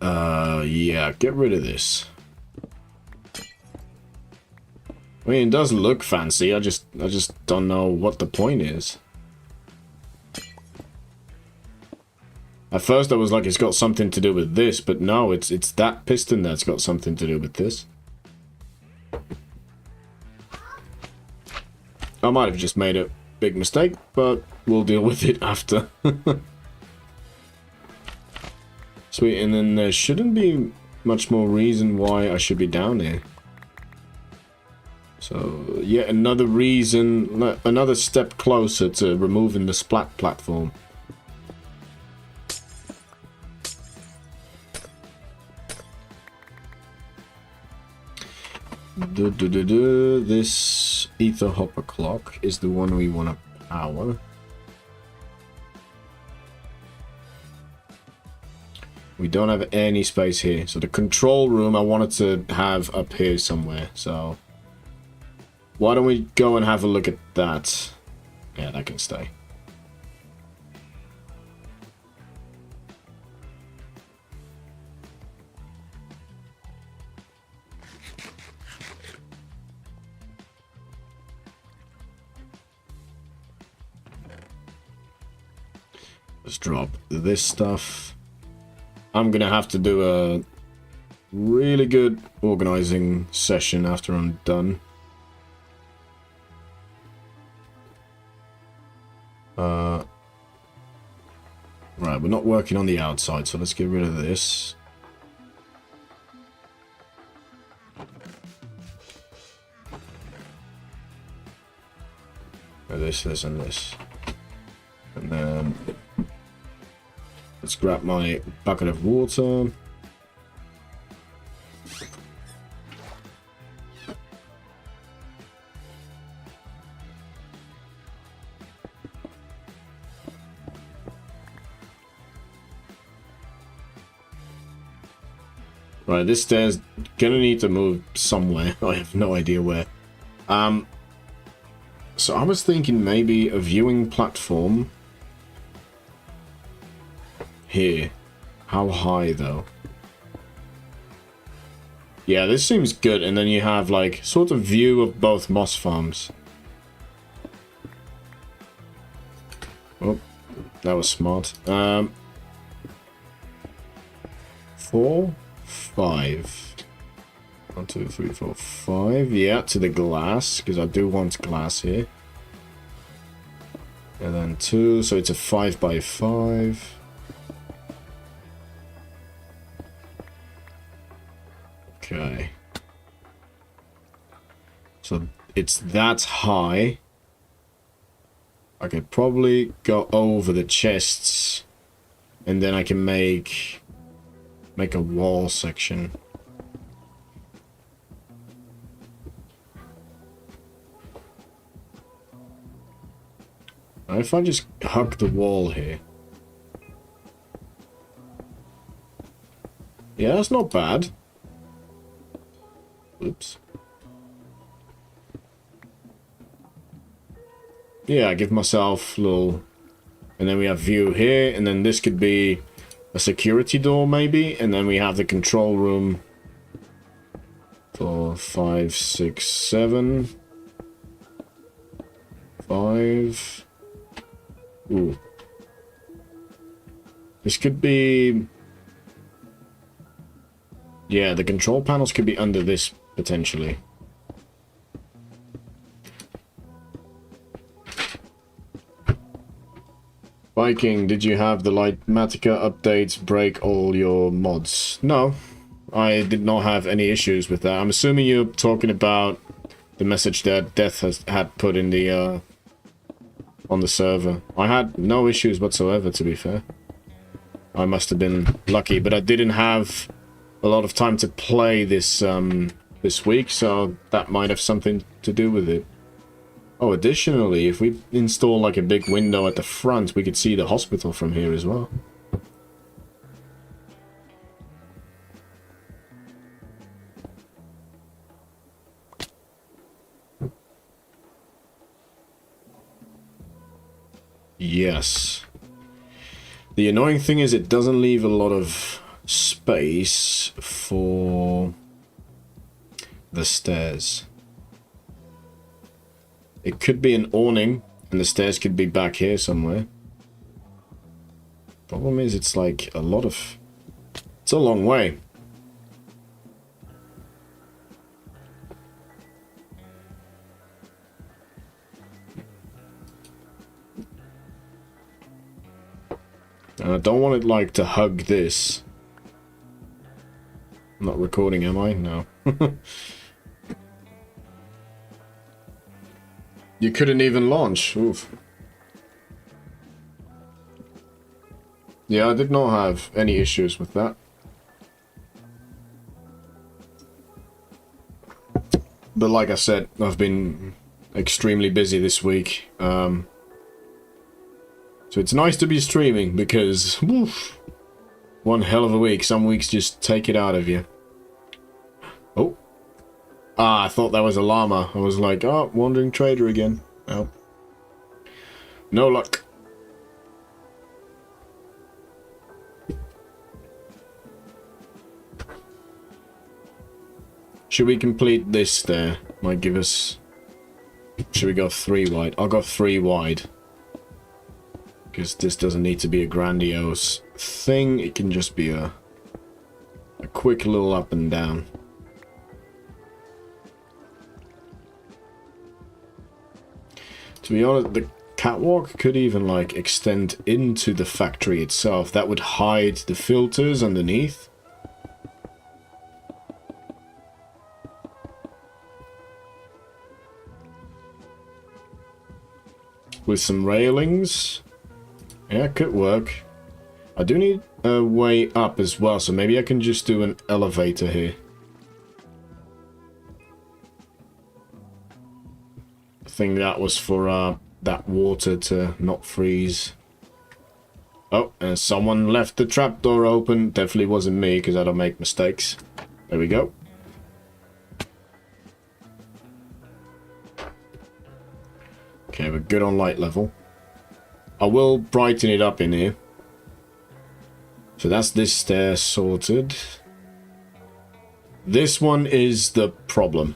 yeah, get rid of this. I mean, it does look fancy. I just don't know what the point is. At first I was like, it's got something to do with this, but no, it's that piston that's got something to do with this. I might have just made a big mistake, but we'll deal with it after. Sweet, and then there shouldn't be much more reason why I should be down here. So, yeah, another reason, another step closer to removing the splat platform. This ether hopper clock is the one we want to power. We don't have any space here. So the control room I wanted to have up here somewhere. So why don't we go and have a look at that? Yeah, that can stay. Let's drop this stuff. I'm gonna have to do a really good organizing session after I'm done. Right, we're not working on the outside, so let's get rid of this. This, and this. And then let's grab my bucket of water. Right, this stairs gonna need to move somewhere. I have no idea where. So I was thinking maybe a viewing platform here. How high though? Yeah, this seems good. And then you have like sort of view of both moss farms. Oh, that was smart. 4, 5. 1, 2, 3, 4, 5. Yeah, to the glass, because I do want glass here. And then 2, so it's a 5 by 5. Okay. So it's that high. I could probably go over the chests, and then I can make a wall section. If I just hug the wall here. Yeah, that's not bad. Oops. Yeah, I give myself a little... And then we have view here, and then this could be a security door maybe, and then we have the control room for 5, 6, 7. 5. Ooh. This could be... Yeah, the control panels could be under this, potentially. Viking, did you have the Lightmatica updates break all your mods? No, I did not have any issues with that. I'm assuming you're talking about the message that Death had put in the, on the server. I had no issues whatsoever, to be fair. I must have been lucky, but I didn't have a lot of time to play this, this week, so that might have something to do with it. Oh, additionally, if we install like a big window at the front, we could see the hospital from here as well. Yes. The annoying thing is it doesn't leave a lot of space for the stairs. It could be an awning, and the stairs could be back here somewhere. Problem is, it's like a lot of... It's a long way. And I don't want it, like, to hug this. I'm not recording, am I? No. You couldn't even launch. Oof. Yeah, I did not have any issues with that. But like I said, I've been extremely busy this week. So it's nice to be streaming because, woof, one hell of a week. Some weeks just take it out of you. Oh. Ah, I thought that was a llama. I was like, oh, wandering trader again. Oh. No luck. Should we complete this there? Might give us... Should we go 3 wide? I'll go 3 wide. Because this doesn't need to be a grandiose thing. It can just be a quick little up and down. To be honest, the catwalk could even like extend into the factory itself. That would hide the filters underneath. With some railings. Yeah, it could work. I do need a way up as well, so maybe I can just do an elevator here. I think that was for that water to not freeze. Oh, and someone left the trapdoor open. Definitely wasn't me, because I don't make mistakes. There we go. Okay, we're good on light level. I will brighten it up in here. So that's this stair sorted. This one is the problem.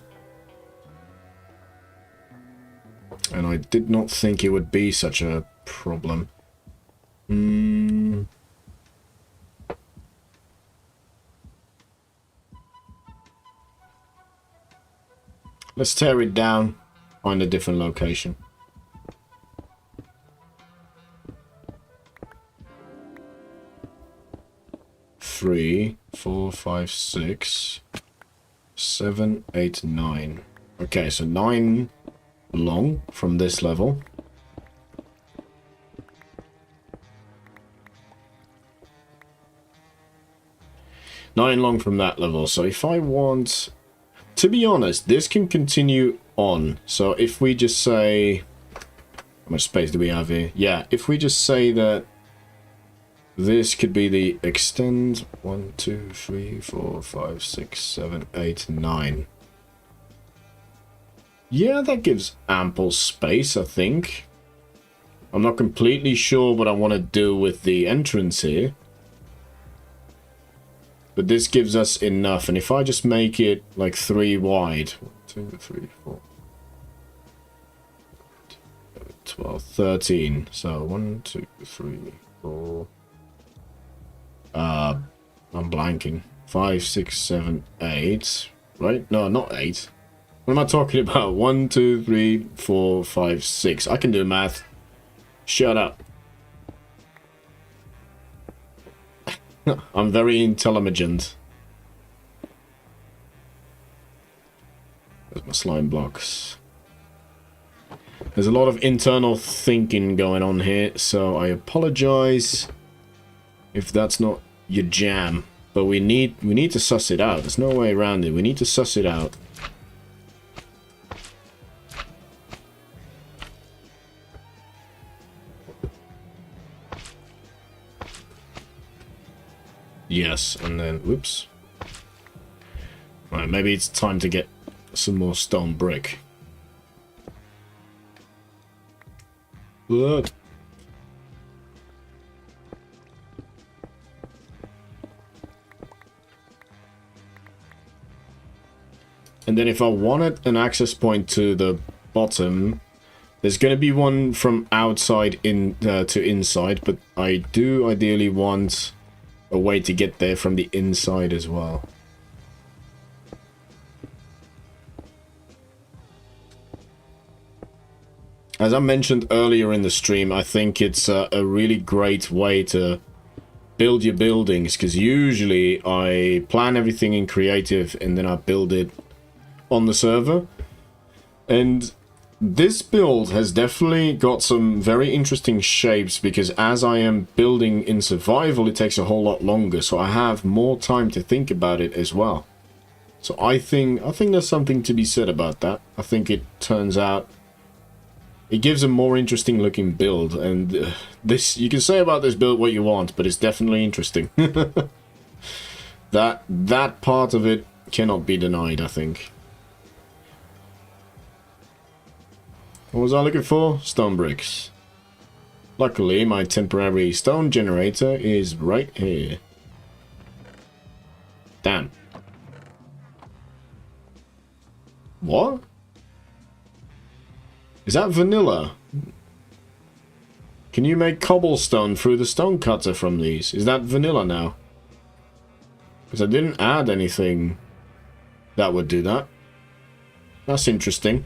And I did not think it would be such a problem. Let's tear it down, find a different location. Three, 4, 5, 6, 7, 8, 9. Okay, so 9 long from this level. Nine long from that level. So if I want, to be honest, this can continue on. So if we just say, how much space do we have here? Yeah, if we just say that this could be the extend 1, 2, 3, 4, 5, 6, 7, 8, 9. Yeah, that gives ample space, I think. I'm not completely sure what I want to do with the entrance here. But this gives us enough. And if I just make it like 3 wide. 1, 2, 3, 4. 12, 13. So 1, 2, 3, 4. I'm blanking. 5, 6, 7, 8. Right? No, not 8. What am I talking about? 1, 2, 3, 4, 5, 6. I can do math. Shut up. I'm very intelligent. There's my slime blocks. There's a lot of internal thinking going on here, so I apologize if that's not your jam. But we need to suss it out. There's no way around it. We need to suss it out. Yes, and then, whoops. Right, maybe it's time to get some more stone brick. Look. And then if I wanted an access point to the bottom, there's going to be one from outside in to inside, but I do ideally want a way to get there from the inside as well. As I mentioned earlier in the stream, I think it's a really great way to build your buildings, because usually I plan everything in creative and then I build it on the server. And this build has definitely got some very interesting shapes, because as I am building in survival, it takes a whole lot longer, so I have more time to think about it as well. So I think there's something to be said about that. I think it turns out, it gives a more interesting looking build, and this, you can say about this build what you want, but it's definitely interesting. That part of it cannot be denied, I think. What was I looking for? Stone bricks. Luckily, my temporary stone generator is right here. Damn. What? Is that vanilla? Can you make cobblestone through the stone cutter from these? Is that vanilla now? Because I didn't add anything that would do that. That's interesting.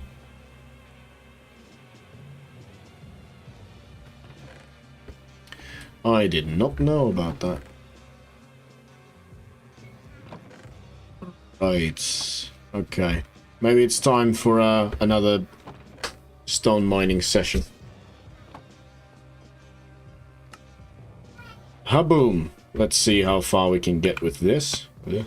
I did not know about that. Right. Okay. Maybe it's time for another stone mining session. Ha-boom. Let's see how far we can get with this. Yeah.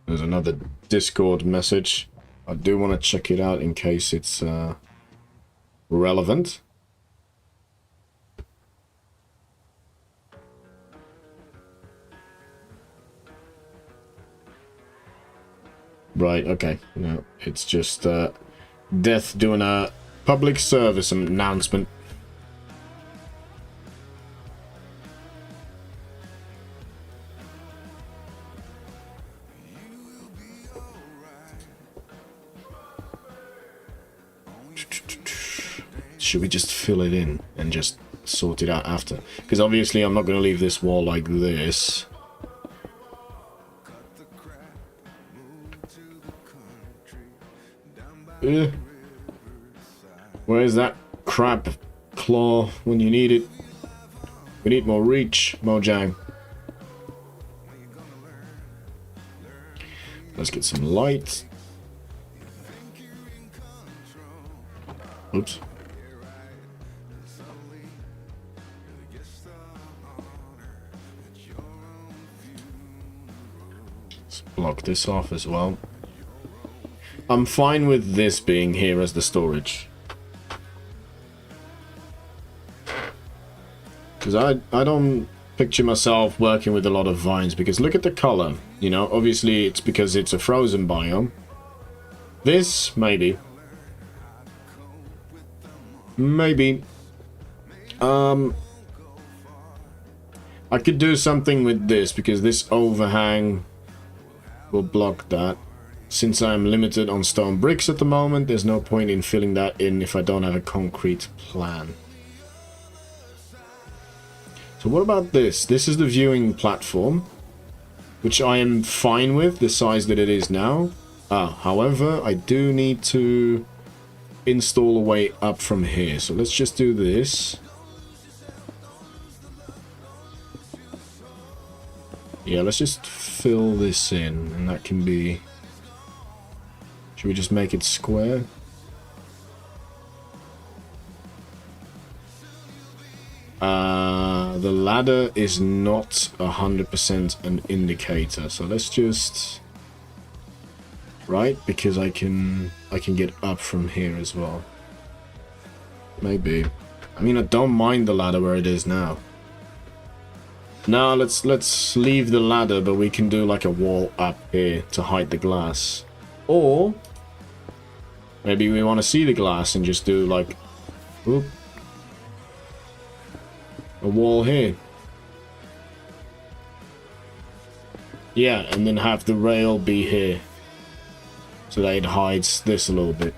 There's another Discord message. I do want to check it out in case it's relevant. Right, okay. No, it's just Death doing a public service announcement. should we just fill it in and just sort it out after? Because obviously I'm not going to leave this wall like this. Where's that crap claw when you need it? We need more reach, Mojang. Let's get some light. Oops. Let's block this off as well. I'm fine with this being here as the storage. Because I don't picture myself working with a lot of vines, because look at the color. You know, obviously it's because it's a frozen biome. This, maybe. Maybe. I could do something with this, because this overhang will block that. Since I'm limited on stone bricks at the moment, there's no point in filling that in if I don't have a concrete plan. So what about this? This is the viewing platform, which I am fine with, the size that it is now. However, I do need to install a way up from here. So let's just do this. Yeah, let's just fill this in, and that can be... Should we just make it square? The ladder is not 100% an indicator, so let's just... Right, because I can get up from here as well. Maybe. I mean, I don't mind the ladder where it is now. Now let's leave the ladder, but we can do like a wall up here to hide the glass. Or maybe we want to see the glass and just do like, oop, a wall here. Yeah, and then have the rail be here, so that it hides this a little bit.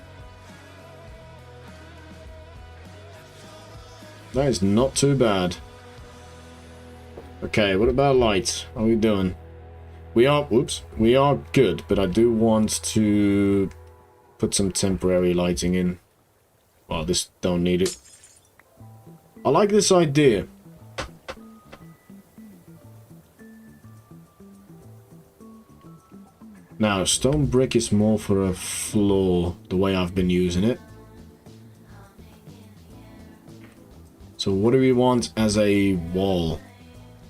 That is not too bad. Okay, what about light? How are we doing? We are, whoops, we are good, but I do want to put some temporary lighting in. Oh, this don't need it. I like this idea. Now, stone brick is more for a floor, the way I've been using it. So what do we want as a wall?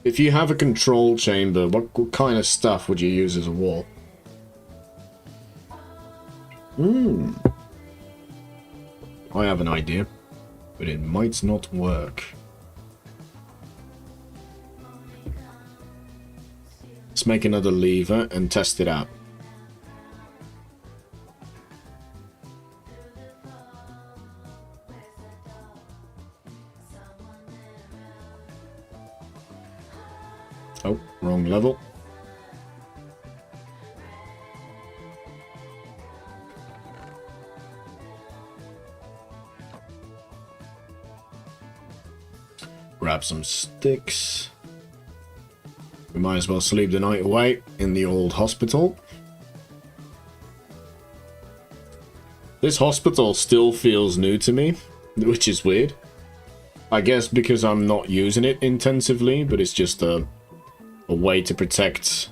If you have a control chamber, what kind of stuff would you use as a wall? I have an idea, but it might not work. Let's make another lever and test it out. Oh, wrong level. Grab some sticks. We might as well sleep the night away in the old hospital. This hospital still feels new to me, which is weird. I guess because I'm not using it intensively, but it's just a way to protect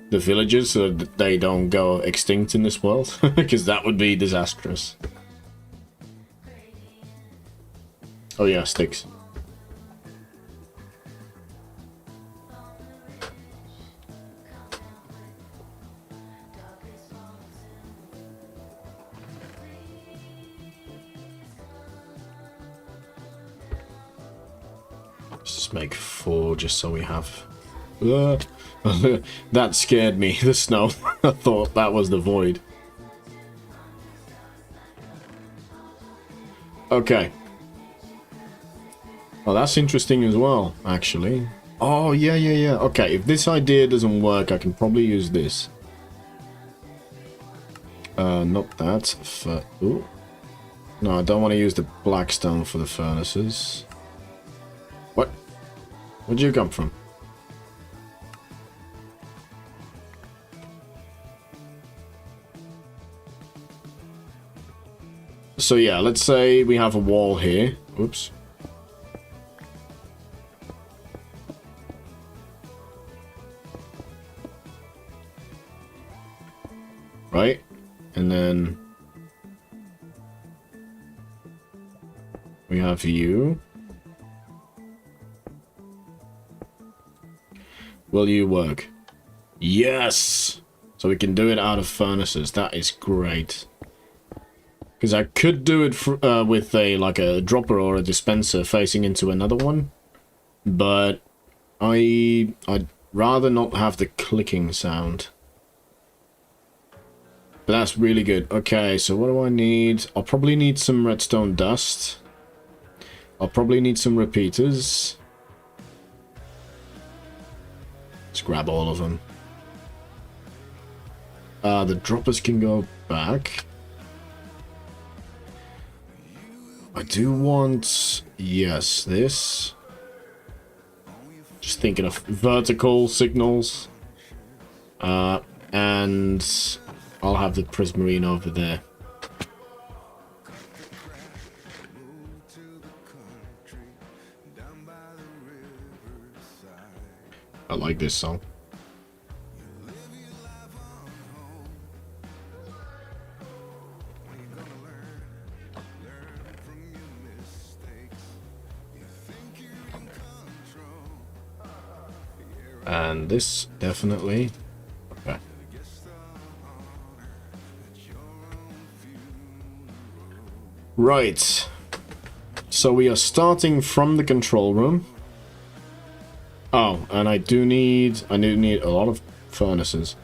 the villagers so that they don't go extinct in this world, because that would be disastrous. Oh yeah, sticks. Let's just make 4 just so we have... that scared me, the snow. I thought that was the void. Okay. Oh, that's interesting as well, actually. Oh, yeah. Okay, if this idea doesn't work, I can probably use this. Not that. Ooh. No, I don't want to use the black stone for the furnaces. What? Where'd you come from? So yeah, let's say we have a wall here. Oops. Right? And then we have you. Will you work? Yes! So we can do it out of furnaces. That is great. Because I could do it with a like a dropper or a dispenser facing into another one. But I'd rather not have the clicking sound. But that's really good. Okay, so what do I need? I'll probably need some redstone dust. I'll probably need some repeaters. Let's grab all of them. The droppers can go back. I do want... Yes, this. Just thinking of vertical signals. And I'll have the prismarine over there. I like this song. And this definitely. Okay. Right. So we are starting from the control room. Oh, and I do need a lot of furnaces.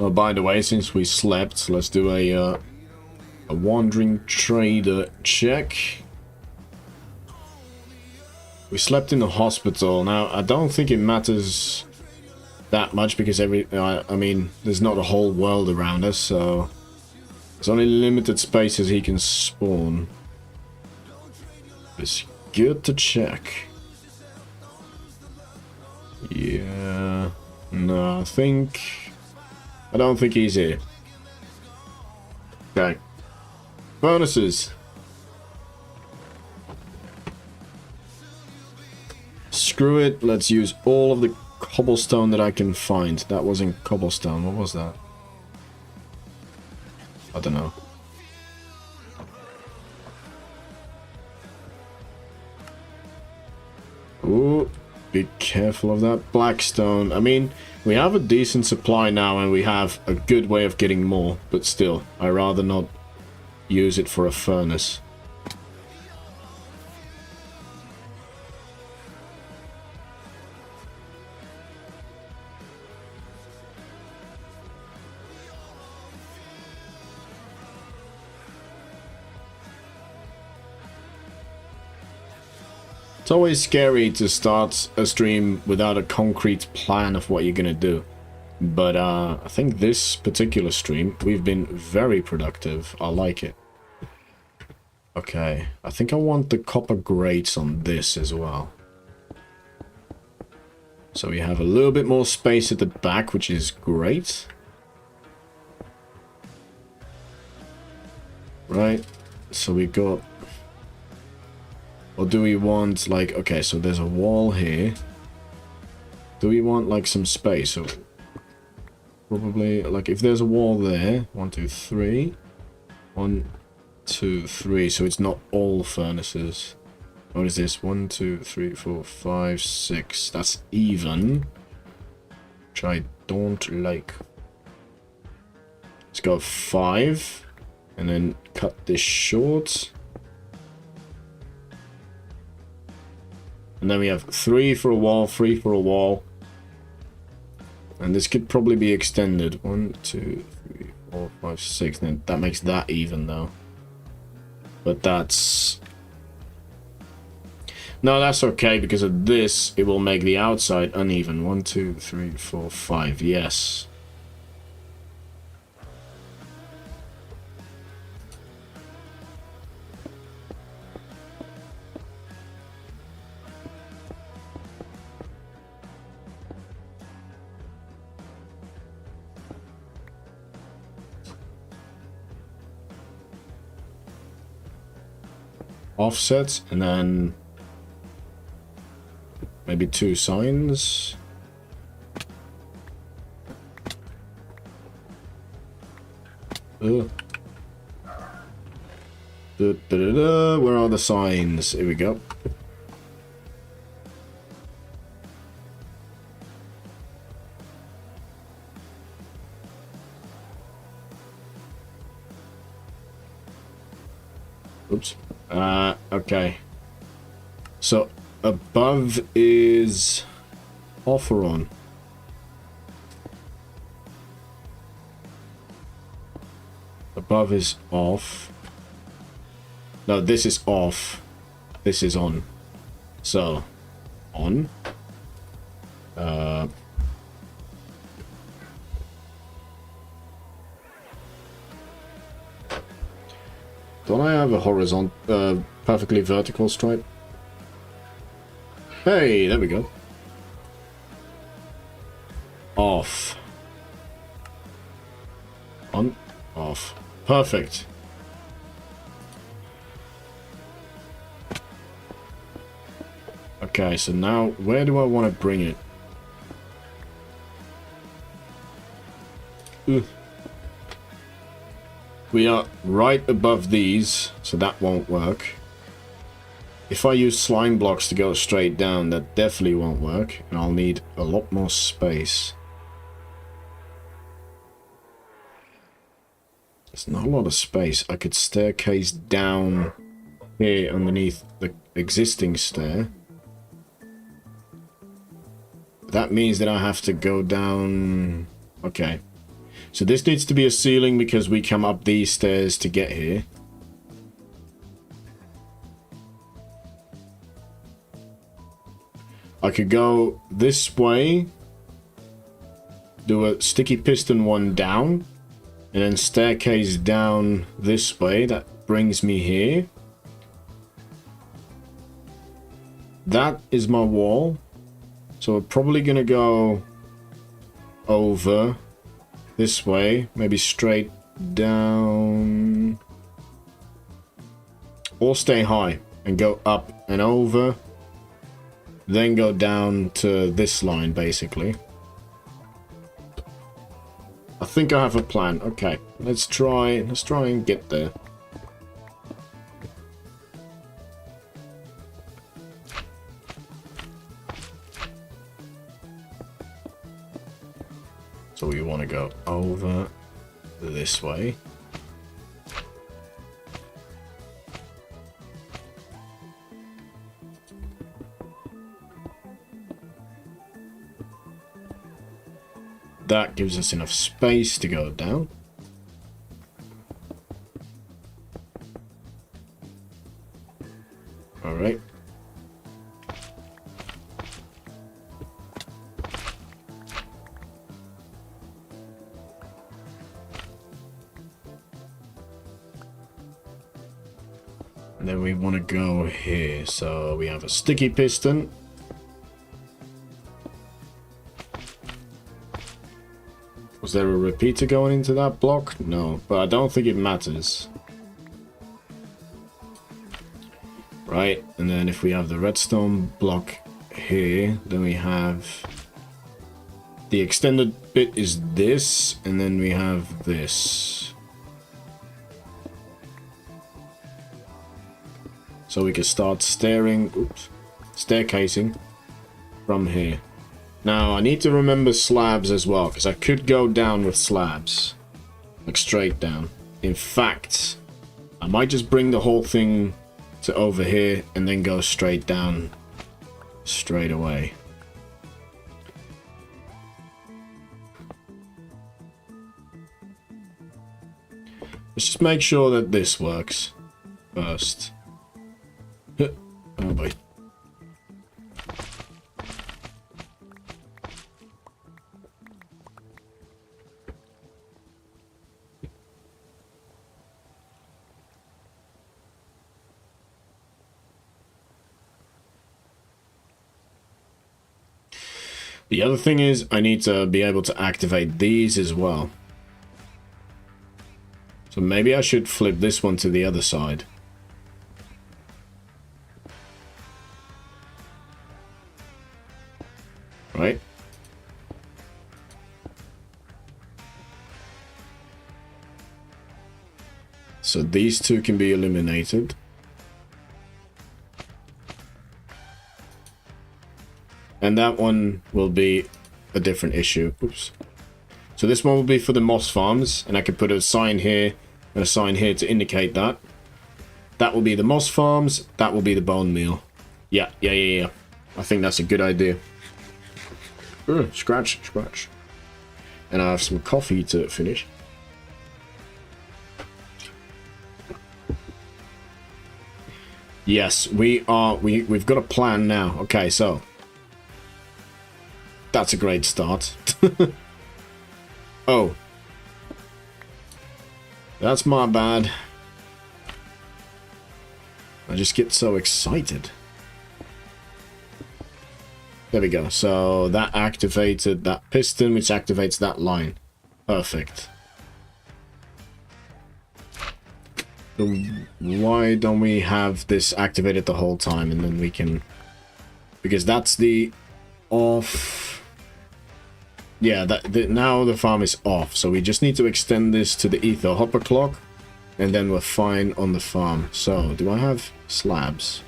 Oh, by the way, since we slept, let's do a wandering trader check. We slept in the hospital. Now, I don't think it matters that much because I mean, there's not a whole world around us, so there's only limited spaces he can spawn. It's good to check. Yeah. No, I don't think he's here. Okay. Furnaces. Screw it. Let's use all of the cobblestone that I can find. That wasn't cobblestone. What was that? I don't know. Ooh. Be careful of that blackstone. I mean, we have a decent supply now and we have a good way of getting more, but still, I'd rather not use it for a furnace. It's always scary to start a stream without a concrete plan of what you're gonna do. But I think this particular stream, we've been very productive. I like it. Okay, I think I want the copper grates on this as well. So we have a little bit more space at the back, which is great. Right, so we got... Or do we want, like, okay, so there's a wall here. Do we want, like, some space? So probably, like, if there's a wall there, 1, 2, 3. 1, 2, 3, so it's not all furnaces. What is this? 1, 2, 3, 4, 5, 6. That's even. Which I don't like. Let's go 5. And then cut this short. And then we have 3 for a wall, 3 for a wall. And this could probably be extended. 1, 2, 3, 4, 5, 6. Then that makes that even though. But that's... No, that's okay because of this. It will make the outside uneven. 1, 2, 3, 4, 5. Yes. Offsets and then maybe 2 signs. Where are the signs? Here we go. Oops. Okay. So above is off or on? Above is off. No, this is off. This is on. So on. Don't I have a horizontal, perfectly vertical stripe? Hey, there we go. Off. On, off. Perfect. Okay, so now where do I want to bring it? Ugh. We are right above these, so that won't work. If I use slime blocks to go straight down, that definitely won't work, and I'll need a lot more space. There's not a lot of space. I could staircase down here underneath the existing stair. That means that I have to go down... Okay. So this needs to be a ceiling because we come up these stairs to get here. I could go this way, do a sticky piston one down, and then staircase down this way. That brings me here. That is my wall. So we're probably going to go over this way, maybe straight down, or stay high and go up and over, then go down to this line basically. I think I have a plan. Okay, let's try and get there. So we want to go over this way. That gives us enough space to go down. All right. And then we want to go here. So we have a sticky piston. Was there a repeater going into that block? No, but I don't think it matters. Right, and then if we have the redstone block here, then we have the extended bit is this, and then we have this. So we can start staircasing from here. Now, I need to remember slabs as well, because I could go down with slabs. Like, straight down. In fact, I might just bring the whole thing to over here, and then go straight down, straight away. Let's just make sure that this works first. Oh boy. The other thing is, I need to be able to activate these as well. So maybe I should flip this one to the other side. Right? So these two can be eliminated. And that one will be a different issue. Oops. So this one will be for the moss farms, and I can put a sign here and a sign here to indicate that. That will be the moss farms, that will be the bone meal. Yeah. I think that's a good idea. Scratch. And I have some coffee to finish. Yes, we've got a plan now. Okay, so that's a great start. Oh. That's my bad. I just get so excited. There we go. So that activated that piston, which activates that line. Perfect. So why don't we have this activated the whole time, and then we can... Because that's the off... Yeah, now the farm is off, so we just need to extend this to the ether hopper clock, and then we're fine on the farm. So, do I have slabs?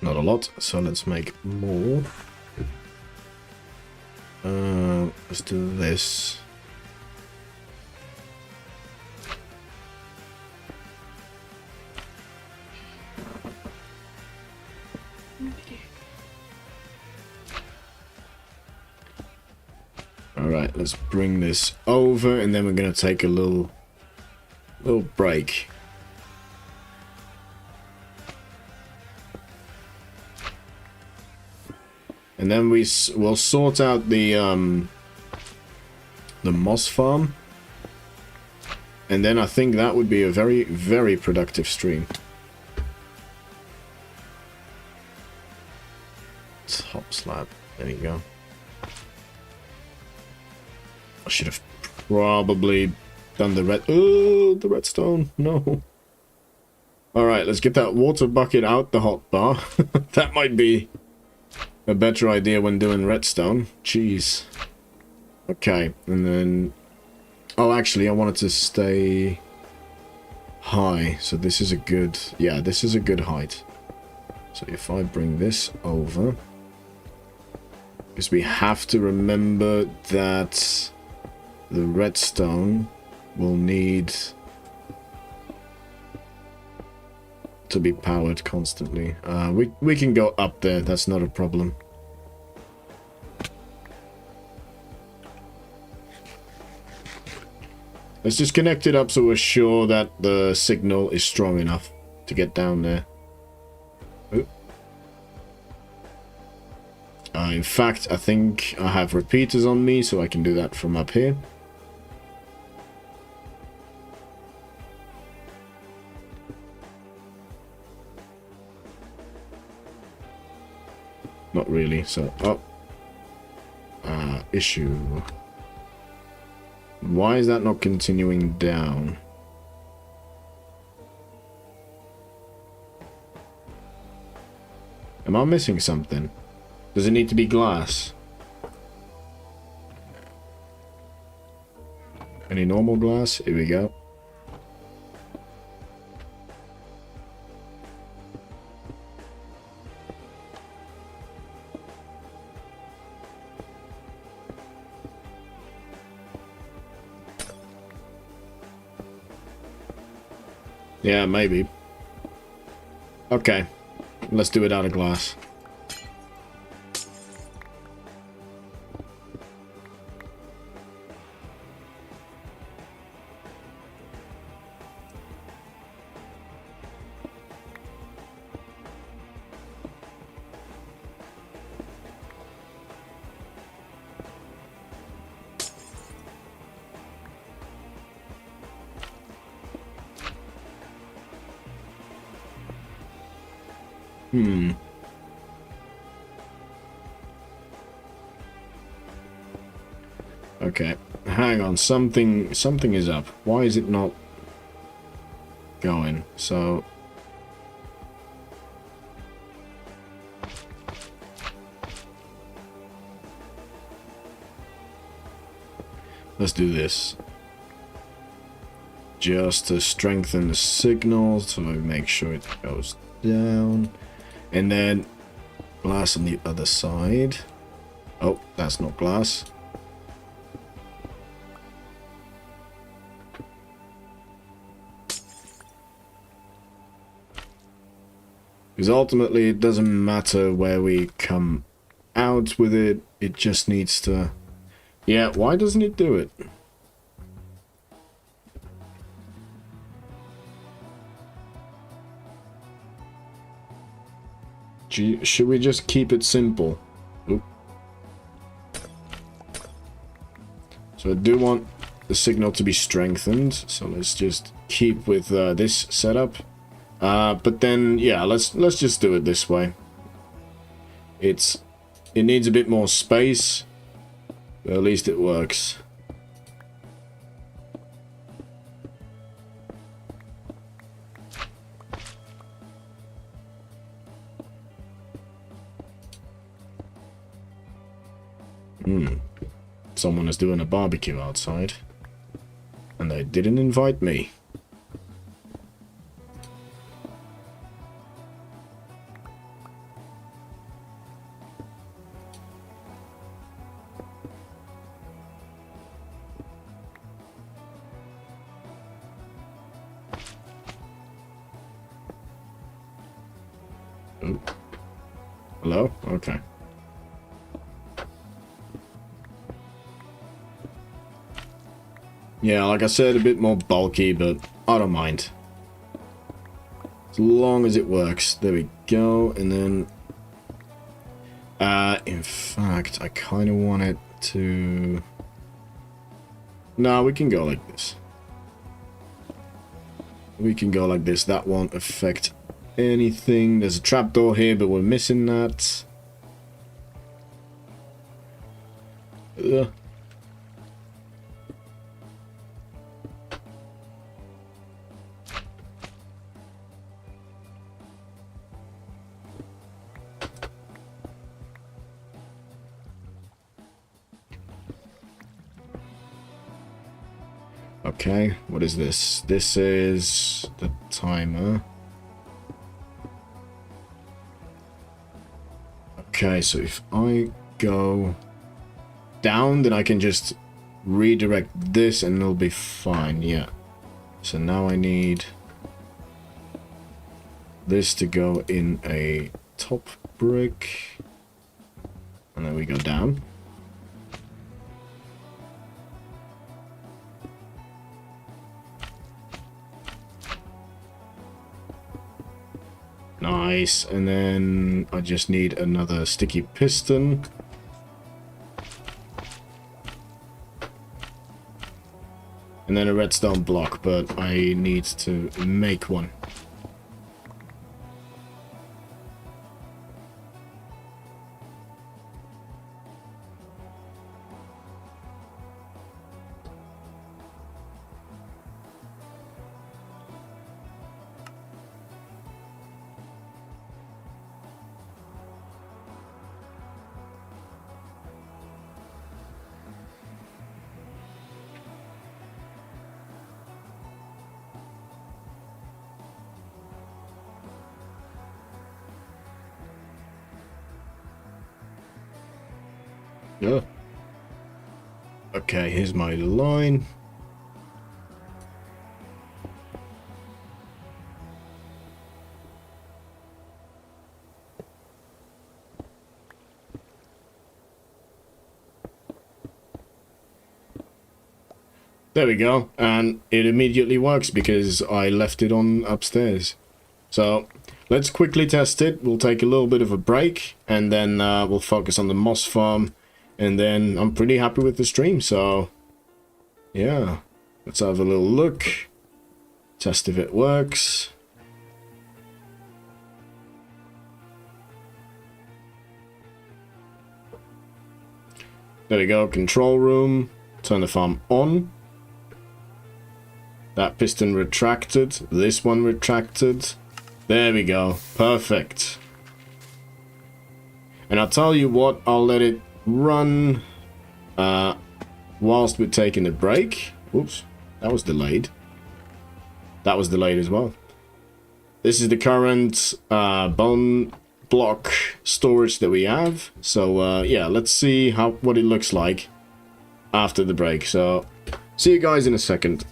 Not a lot, so let's make more. Let's do this. Alright, let's bring this over, and then we're going to take a little break. And then we'll sort out the moss farm. And then I think that would be a very, very productive stream. Top slab. There you go. I should have probably done the the redstone. No. Alright, let's get that water bucket out the hotbar. That might be a better idea when doing redstone. Jeez. Okay, and then... Oh, actually, I wanted to stay high. So this is a good... Yeah, this is a good height. So if I bring this over... Because we have to remember that... The redstone will need to be powered constantly. We can go up there, that's not a problem. Let's just connect it up so we're sure that the signal is strong enough to get down there. In fact, I think I have repeaters on me, so I can do that from up here. Not really, so... Oh. Issue. Why is that not continuing down? Am I missing something? Does it need to be glass? Any normal glass? Here we go. Yeah, maybe. Okay. Let's do it out of glass. Okay, hang on, something is up. Why is it not going? So let's do this. Just to strengthen the signal, so we make sure it goes down. And then glass on the other side. Oh, that's not glass. Because ultimately it doesn't matter where we come out with it, it just needs to... Yeah, why doesn't it do it? Should we just keep it simple? Oop. So I do want the signal to be strengthened, so let's just keep with this setup. But then, yeah, let's just do it this way. It needs a bit more space, but at least it works. Someone is doing a barbecue outside, and they didn't invite me. Oh. Hello? Okay. Yeah, like I said, a bit more bulky, but I don't mind. As long as it works. There we go, and then... in fact, I kind of want it to... No, we can go like this. We can go like this. That won't affect anything. There's a trapdoor here, but we're missing that. Ugh. Okay, what is this? This is the timer. Okay, so if I go down, then I can just redirect this and it'll be fine, yeah. So now I need this to go in a top brick. And then we go down. Nice, and then I just need another sticky piston. And then a redstone block, but I need to make one. Yeah. Okay, here's my line. There we go, and it immediately works because I left it on upstairs. So let's quickly test it. We'll take a little bit of a break, and then we'll focus on the moss farm. And then I'm pretty happy with the stream, so yeah. Let's have a little look. Test if it works. There we go, control room. Turn the farm on. That piston retracted. This one retracted. There we go. Perfect. And I'll tell you what, I'll let it run whilst we're taking a break. Oops, that was delayed. That was delayed as well. This is the current bone block storage that we have. So yeah, let's see what it looks like after the break. So see you guys in a second.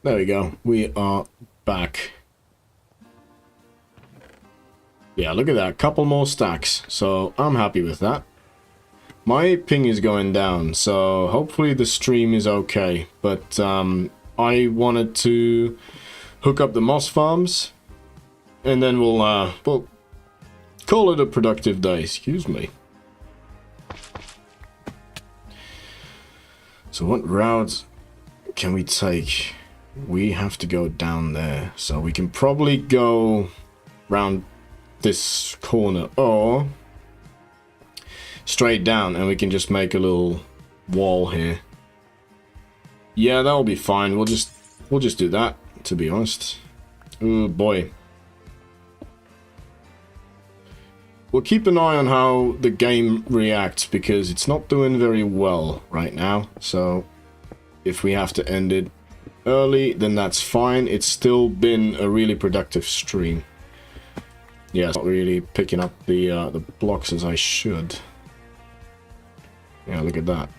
There we go. We are back. Yeah, look at that. Couple more stacks. So I'm happy with that. My ping is going down, so hopefully the stream is okay. But I wanted to hook up the moss farms, and then we'll call it a productive day. Excuse me. So what route can we take? We have to go down there, so we can probably go round this corner or straight down, and we can just make a little wall here. Yeah, that'll be fine. We'll just do that, to be honest. Oh boy. We'll keep an eye on how the game reacts, because it's not doing very well right now. So if we have to end it early, then that's fine. It's still been a really productive stream. Yeah, it's not really picking up the blocks as I should. Yeah, look at that.